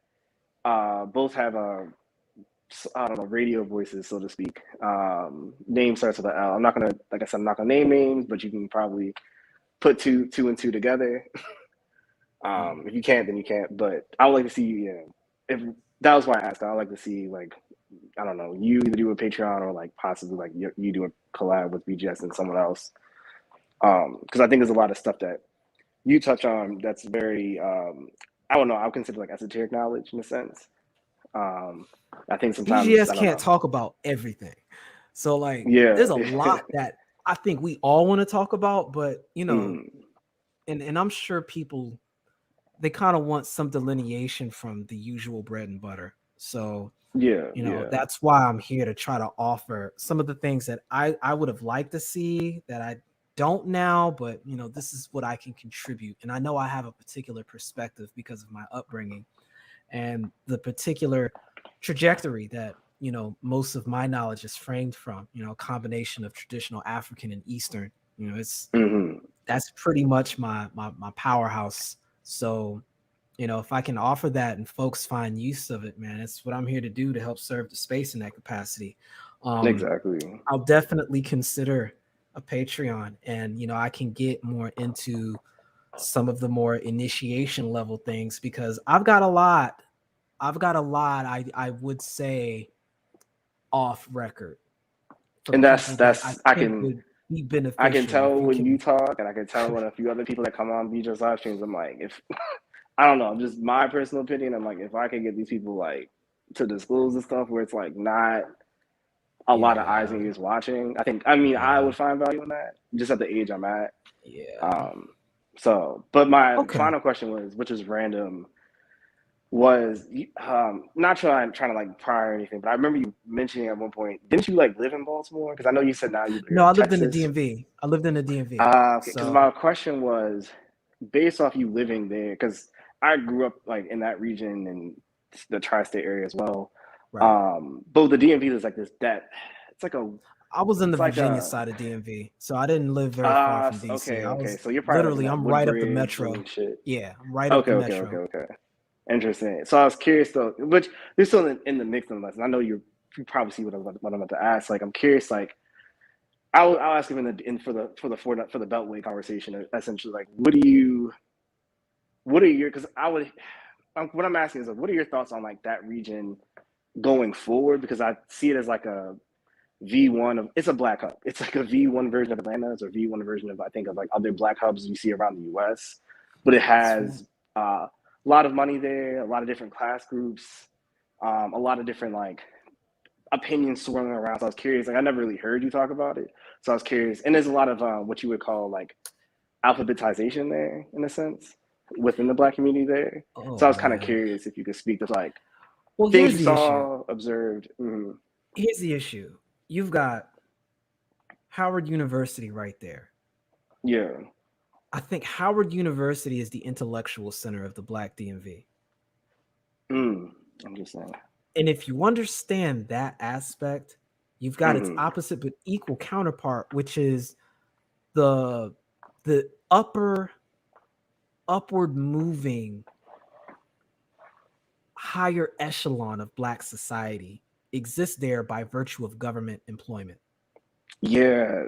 both have a I don't know radio voices, so to speak. Name starts with an L. I'm not gonna like I said, I'm not gonna name names, but you can probably put two and two together. If you can't, then you can't. But I would like to see you. Yeah, if that was why I asked, I would like to see like I don't know, you either do a Patreon or like possibly like you do a collab with BGS and someone else. Because I think there's a lot of stuff that you touch on that's very I don't know. I would consider like esoteric knowledge in a sense. Um, I think sometimes BGS I don't can't know. talk about everything, so like Yeah. there's a lot that I think we all want to talk about, but Mhm. and I'm sure people they kind of want some delineation from the usual bread and butter. So Yeah, yeah. that's why I'm here to try to offer some of the things that I would have liked to see that I don't now, but this is what I can contribute. And I know I have a particular perspective because of my upbringing and the particular trajectory that most of my knowledge is framed from, a combination of traditional African and Eastern. It's Hmm. that's pretty much my powerhouse. So if I can offer that and folks find use of it, man, it's what I'm here to do to help serve the space in that capacity. Um, Exactly. I'll definitely consider a Patreon, and I can get more into some of the more initiation level things because I've got a lot. I would say off record for And people that I I think can would be I can beneficial tell if we when you can. talk and I can tell when a few other people that come on BJ's live streams, I'm like, if I don't know, just my personal opinion, I'm like, if I can get these people like to disclose the stuff where it's like not a lot of eyes Yeah, and ears watching, I mean I yeah, would find value in that just at the age I'm at. yeah. Um so but my Okay. final question was, which is random, was not trying to like pry or anything, but I remember you mentioning at one point, didn't you like live in Baltimore? Because I know you said now you're No, in I lived in the Texas. DMV. I lived in the DMV. Okay, because So my question was based off you living there, because I grew up like in that region and the tri-state area as well. right. But the DMV is like this that it's like a I was in the it's like Virginia a side of DMV, so I didn't live very far from DC. I okay. was So you're probably like in literally, that I'm right up the Woodbridge metro. and shit. Yeah, I'm right up the metro. Okay. Interesting. So I was curious though, which you're still in the mix nonetheless. And I know you probably see what I'm about to ask. Like I'm curious. Like I'll ask him for the Beltway conversation. Essentially, like what are your because I would what I'm asking is like, what are your thoughts on like that region going forward? Because I see it as like a V1 of it's a black hub. It's like a V1 version of Atlanta. It's a V1 version of I think of like other black hubs you see around the U.S. But it has a lot of money there, a lot of different class groups, a lot of different like opinions swirling around. So I was curious. Like I never really heard you talk about it. So I was curious. And there's a lot of what you would call like alphabetization there in a sense within the black community there. Oh So I was kind of man. curious if you could speak to like Well, things here's you the issue. saw, observed. Mm-hmm. Here's the issue. You've got Howard University right there. Yeah. I think Howard University is the intellectual center of the Black DMV. I'm just saying. And if you understand that aspect, you've got its opposite but equal counterpart, which is the upward moving higher echelon of Black society exists there by virtue of government employment. Yeah,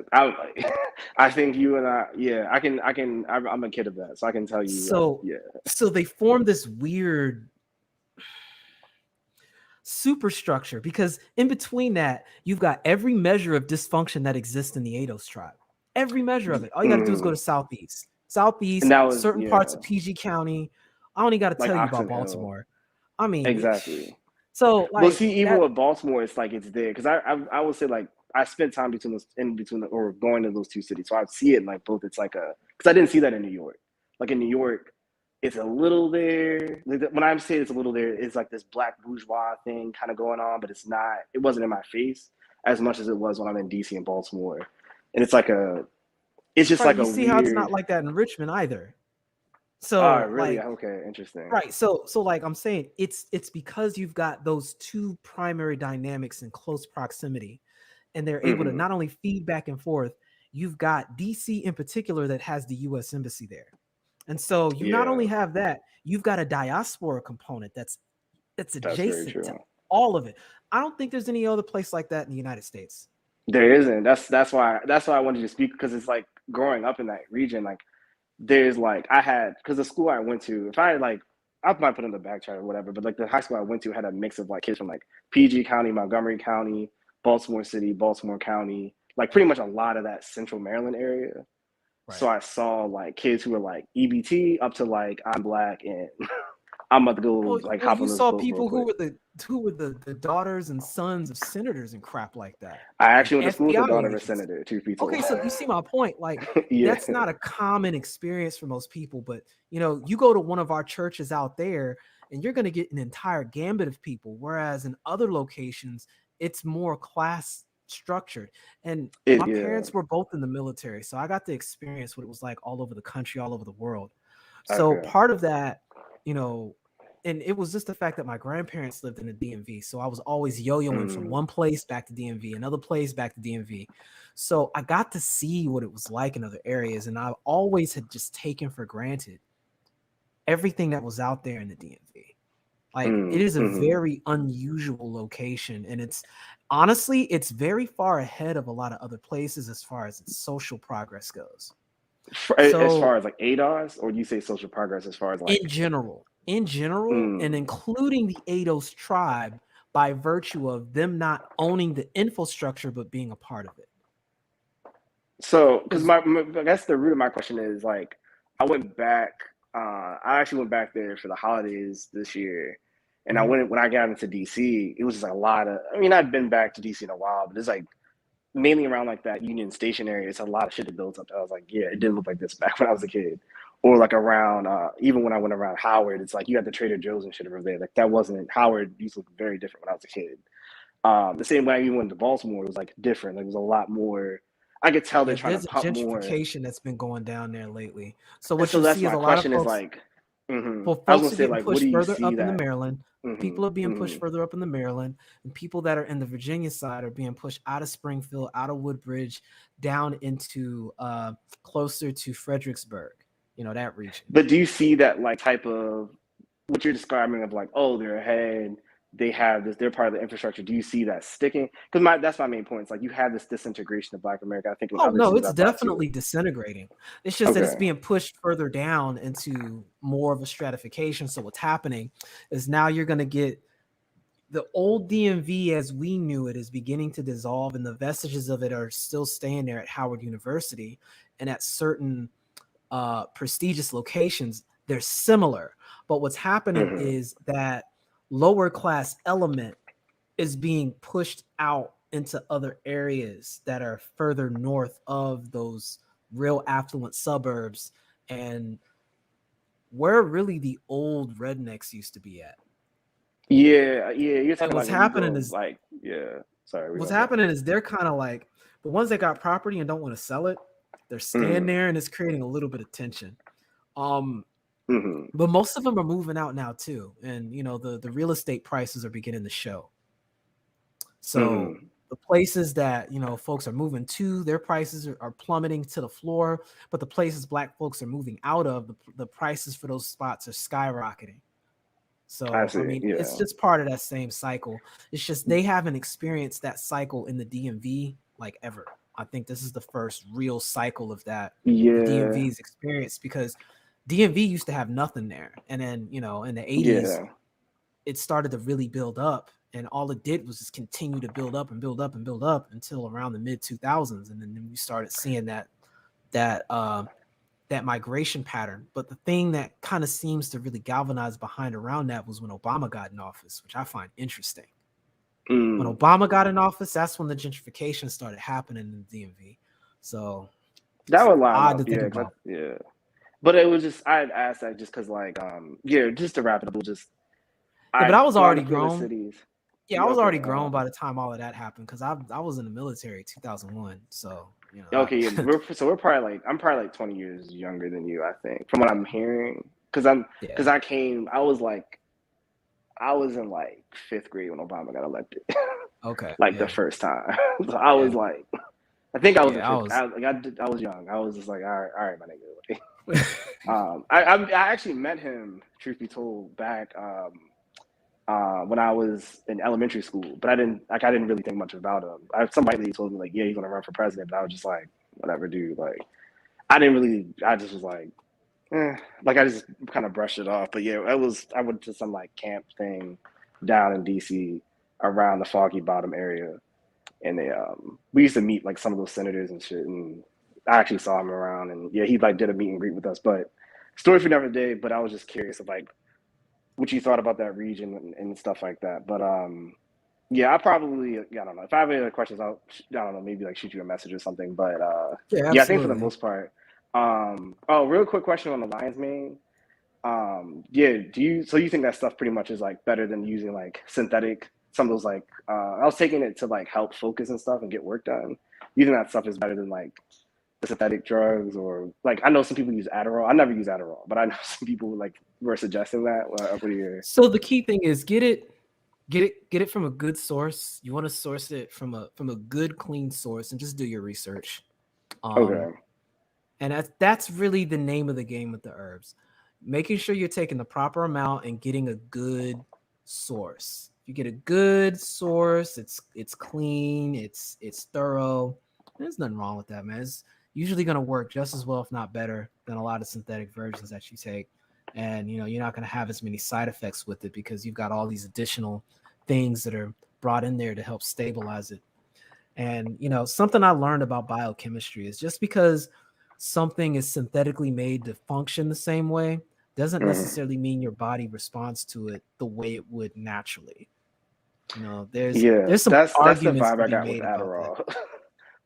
I think you and I. Yeah, I'm a kid of that, so I can tell you. So Yeah. so they form this weird superstructure, because in between that, you've got every measure of dysfunction that exists in the Ados tribe. Every measure of it. All you got to do is go to And Southeast, that was certain parts of PG County. I only got to like tell you Oxon about Hill. Baltimore. I mean, Exactly. so Well, like see, even that. with Baltimore, it's like it's there because I would say like I spent time or going to those two cities, so I see it in like both. It's like because I didn't see that in New York. Like in New York, it's a little there. When I say it's a little there, it's like this black bourgeois thing kind of going on, but it's not. It wasn't in my face as much as it was when I'm in DC and Baltimore, and it's just Right, like you a see how it's not weird. like that in Richmond either. Oh, So really? like, Okay, interesting. right, so like I'm saying, it's because you've got those two primary dynamics in close proximity, and they're able to not only feed back and forth. You've got DC in particular that has the U.S. embassy there, and so you not Yeah, only have that, you've got a diaspora component that's that's very adjacent to true. all of it. I don't think there's any other place like that in the United States. There isn't. That's why I wanted to speak because it's like growing up in that region. Like there's like I had because the school I went to, if I had like I might put in the back chat or whatever, but like the high school I went to had a mix of like kids from like PG County, Montgomery County, Baltimore City, Baltimore County, like pretty much a lot of that Central Maryland area. So Right. I saw like kids who were like EBT up to like I'm black and I'm about to go like Well, hop you on this saw boat real people who quick. were the daughters and sons of senators and crap like that, I and actually went to school with the FBI daughter of a agents. senator, truth be Okay, told. so you see my point. Like, Yeah. that's not a common experience for most people, but you go to one of our churches out there, and you're going to get an entire gambit of people. Whereas in other locations, it's more class structured. And my Yeah. parents were both in the military, so I got to experience what it was like all over the country, all over the world. So Okay. part of that, you know, and it was just the fact that my grandparents lived in the DMV. So I was always yo-yoing from one place back to DMV, another place back to DMV. So I got to see what it was like in other areas. And I always had just taken for granted everything that was out there in the DMV. Like, it is a very unusual location. And it's honestly, it's very far ahead of a lot of other places as far as its social progress goes. As So far as like ADOS, or do you say social progress as far as in like, general, in general, and including the Ados tribe by virtue of them not owning the infrastructure but being a part of it. so because Because I guess the root of my question is like I went back, I actually went back there for the holidays this year, and I went when I got into DC, it was just like a lot of, I mean, I'd been back to DC in a while, but it's like mainly around like that Union Station area. It's a lot of shit that built up. I was like, yeah, it didn't look like this back when I was a kid. Or like around, even when I went around Howard, it's like you had the Trader Joe's and shit over there. Like that wasn't Howard. Used to look very different when I was a kid. The same way I even went to Baltimore, it was like different. Like it was a lot more. I could tell they're yeah, trying to there's a pump more. gentrification that's been going down there lately. So And what so you that's see is my a lot of question is folks, like, well, I was folks gonna are say getting like, what do pushed you further see up in the that? Maryland. People are being pushed further up in the Maryland, and people that are in the Virginia side are being pushed out of Springfield, out of Woodbridge, down into closer to Fredericksburg. That region. But do you see that like type of what you're describing of like, oh, they're ahead, they have this, they're part of the infrastructure. Do you see that sticking? Because that's my main point. It's like you have this disintegration of Black America. I think in Oh other no, cities it's I've brought to. definitely disintegrating. It's just that it's Okay. being pushed further down into more of a stratification. So what's happening is now you're going to get the old DMV as we knew it is beginning to dissolve, and the vestiges of it are still staying there at Howard University and at certain prestigious locations. They're similar, but what's happening is that lower class element is being pushed out into other areas that are further north of those real affluent suburbs, and where really the old rednecks used to be at. Yeah, yeah. You're And talking like when you go like, yeah. Sorry, we what's gonna go. happening is they're kind of like the ones that got property and don't want to sell it. They're staying there, and it's creating a little bit of tension. Um, Mm-hmm. But most of them are moving out now too, and the real estate prices are beginning to show. So Mm-hmm. the places that folks are moving to, their prices are plummeting to the floor. But the places Black folks are moving out of, the prices for those spots are skyrocketing. I So I see. mean, it's Yeah. just part of that same cycle. It's just they haven't experienced that cycle in the DMV like ever. I think this is the first real cycle of that the Yeah. DMV's experienced, because DMV used to have nothing there, and then in the 80s Yeah. it started to really build up, and all it did was just continue to build up and build up and build up until around the mid 2000s, and then we started seeing that that migration pattern. But the thing that kind of seems to really galvanize behind around that was when Obama got in office, which I find interesting. When Mm. Obama got in office, that's when the gentrification started happening in the DMV. So That it's would line odd to up. think Yeah. about. Yeah. But it was just I asked that just because like yeah, just to wrap it up, just Yeah, but I I was wanted already to feel the grown. cities. Yeah, I Yeah, was okay. already grown by the time all of that happened, because I was in the military 2001. So Okay, yeah, we're probably like I'm probably like 20 years younger than you, I think, from what I'm hearing. Because yeah. I was in like fifth grade when Obama got elected, Okay. like the Yeah. first time. So I was Yeah. like, I think I was in Yeah. I fifth. was. I was young. I was just like, all right, my nigga. I actually met him, truth be told, back when I was in elementary school, but I didn't really think much about him. Some white lady told me like, yeah, he's gonna run for president, but I was just like, whatever, dude. Like, I didn't really. I just was like, like I just kind of brushed it off. But yeah, I went to some like camp thing down in DC around the Foggy Bottom area, and we used to meet like some of those senators and shit, and I actually saw him around, and yeah, he like did a meet and greet with us. But story for another day. But I was just curious of like what you thought about that region and stuff like that. But yeah, I probably yeah, I don't know. If I have any other questions, I don't know, maybe like shoot you a message or something. But Yeah. yeah, I think for the Absolutely. most part. Oh, real quick question on the Lions main. Yeah, so you think that stuff pretty much is like better than using like synthetic some of those like I was taking it to like help focus and stuff and get work done. You think that stuff is better than like the synthetic drugs or like I know some people use Adderall. I never use Adderall, but I know some people like were suggesting that. What are your So the key thing is get it from a good source. You want to source it from a good, clean source, and just do your research. Um, okay? and that's really the name of the game with the herbs. Making sure you're taking the proper amount and getting a good source. If you get a good source, it's clean, it's thorough. There's nothing wrong with that, man. It's usually going to work just as well, if not better, than a lot of synthetic versions that you take. And you're not going to have as many side effects with it because you've got all these additional things that are brought in there to help stabilize it. And something I learned about biochemistry is just because something is synthetically made to function the same way doesn't Mm-hmm. necessarily mean your body responds to it the way it would naturally. There's Yeah, some that's the arguments vibe to I be got with made about that. Adderall.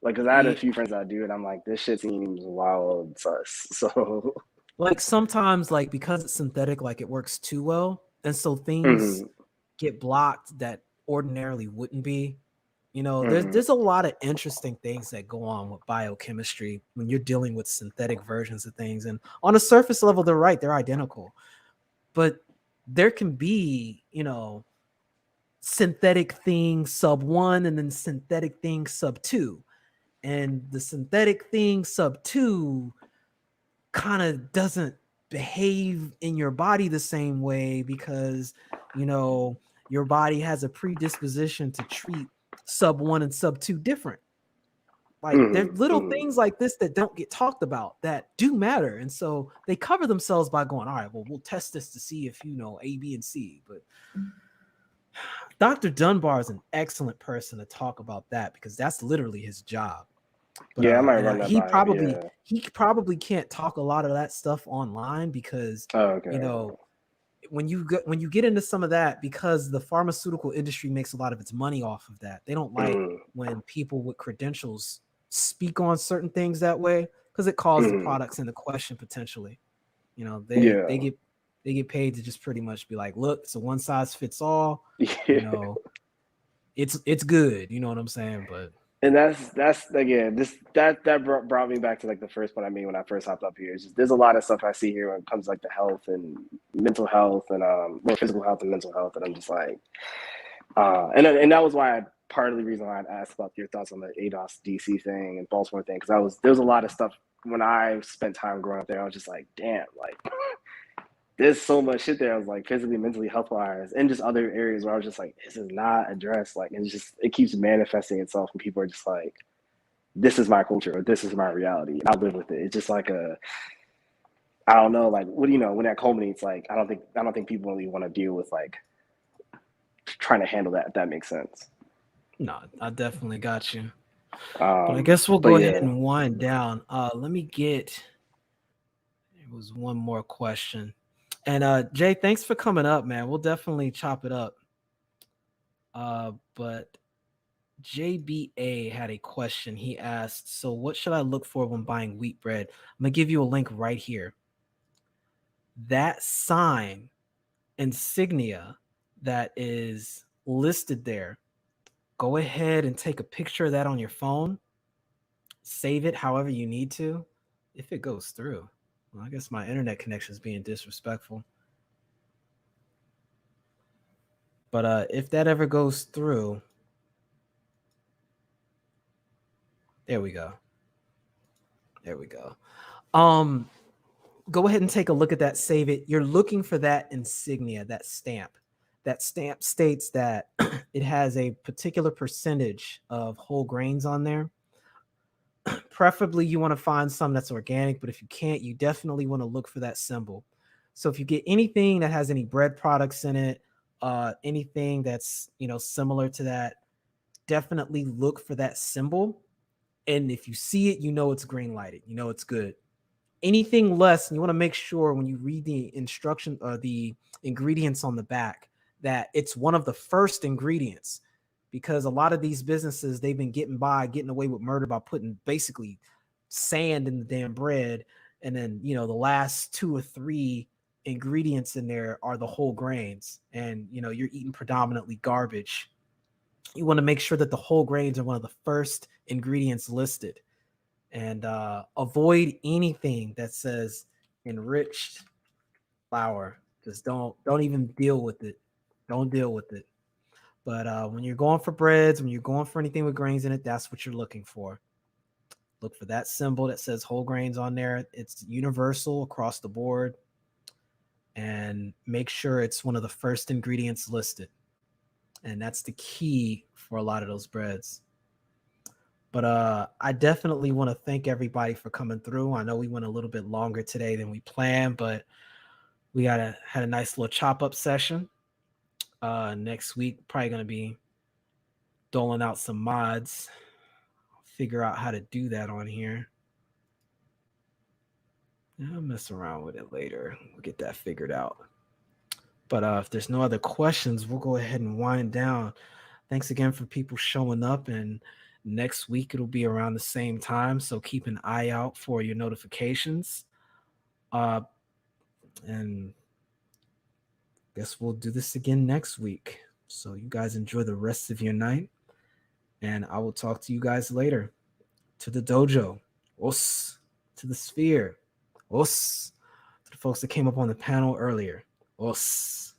Like, cause I had a few friends that do it. I'm like, this shit seems wild sus. So, Like sometimes, like because it's synthetic, like it works too well, and so things hmm get blocked that ordinarily wouldn't be. hmm There's a lot of interesting things that go on with biochemistry when you're dealing with synthetic versions of things. And on a surface level, they're right, they're identical. But there can be, synthetic thing sub one and then synthetic thing sub two. And the synthetic thing sub two kind of doesn't behave in your body the same way because, your body has a predisposition to treat sub one and sub two different. Like there's little hmm things like this that don't get talked about that do matter. And so they cover themselves by going, all right, well, we'll test this to see if A, B, and C. But Dr. Dunbar is an excellent person to talk about that because that's literally his job. But Yeah, I might run that he by him. probably Yeah. he probably can't talk a lot of that stuff online because Oh, you okay. know when you get into some of that, because the pharmaceutical industry makes a lot of its money off of that. They don't like hmm when people with credentials speak on certain things that way because it calls the hmm products into question potentially. They Yeah. get paid to just pretty much be like, look, it's a one size fits all. you Yeah. know it's good, you know what I'm saying? But And that's again that brought me back to like the first point I made when I first hopped up here. It's just there's a lot of stuff I see here when it comes to like the health and mental health and more physical health and mental health, and I'm just like, and that was why part of the reason why I asked about your thoughts on the ADOS DC thing and Baltimore thing, because there was a lot of stuff when I spent time growing up there. I was just like, damn, like there's so much shit there. I was like physically, mentally, health wise, and just other areas where I was just like, this is not addressed. Like, and it's just it keeps manifesting itself, and people are just like, this is my culture or this is my reality, and I live with it. It's just like I don't know, like what do you know when that culminates? Like, I don't think people really want to deal with like trying to handle that. If that makes sense. No, I definitely got you. But I guess we'll But go ahead yeah, and wind down. Let me get. It was one more question. And Jay, thanks for coming up, man. We'll definitely chop it up. But JBA had a question. He asked, so what should I look for when buying wheat bread? I'm going to give you a link right here. That sign insignia that is listed there, go ahead and take a picture of that on your phone. Save it however you need to. If it goes through. Well, I guess my internet connection is being disrespectful. But if that ever goes through, there we go. There we go. Go ahead and take a look at that, save it. You're looking for that insignia, that stamp. That stamp states that it has a particular percentage of whole grains on there. Preferably, you want to find some that's organic, but if you can't, you definitely want to look for that symbol. So if you get anything that has any bread products in it, anything that's similar to that, definitely look for that symbol. And if you see it, it's green lighted. It's good. Anything less, you want to make sure when you read the instruction or the ingredients on the back that it's one of the first ingredients, because a lot of these businesses, they've been getting away with murder by putting basically sand in the damn bread, and then the last two or three ingredients in there are the whole grains, and you're eating predominantly garbage. You want to make sure that the whole grains are one of the first ingredients listed, and avoid anything that says enriched flour. Just don't even deal with it. Don't deal with it. But when you're going for breads, when you're going for anything with grains in it, that's what you're looking for. Look for that symbol that says whole grains on there. It's universal across the board, and make sure it's one of the first ingredients listed. And that's the key for a lot of those breads. But I definitely want to thank everybody for coming through. I know we went a little bit longer today than we planned, but we had a nice little chop up session. Next week, probably going to be doling out some mods. I'll figure out how to do that on here. I'll mess around with it later. We'll get that figured out. But if there's no other questions, we'll go ahead and wind down. Thanks again for people showing up, and next week it'll be around the same time, so keep an eye out for your notifications. And guess we'll do this again next week. So you guys enjoy the rest of your night, and I will talk to you guys later. To the dojo, os. To the sphere, os. To the folks that came up on the panel earlier, os.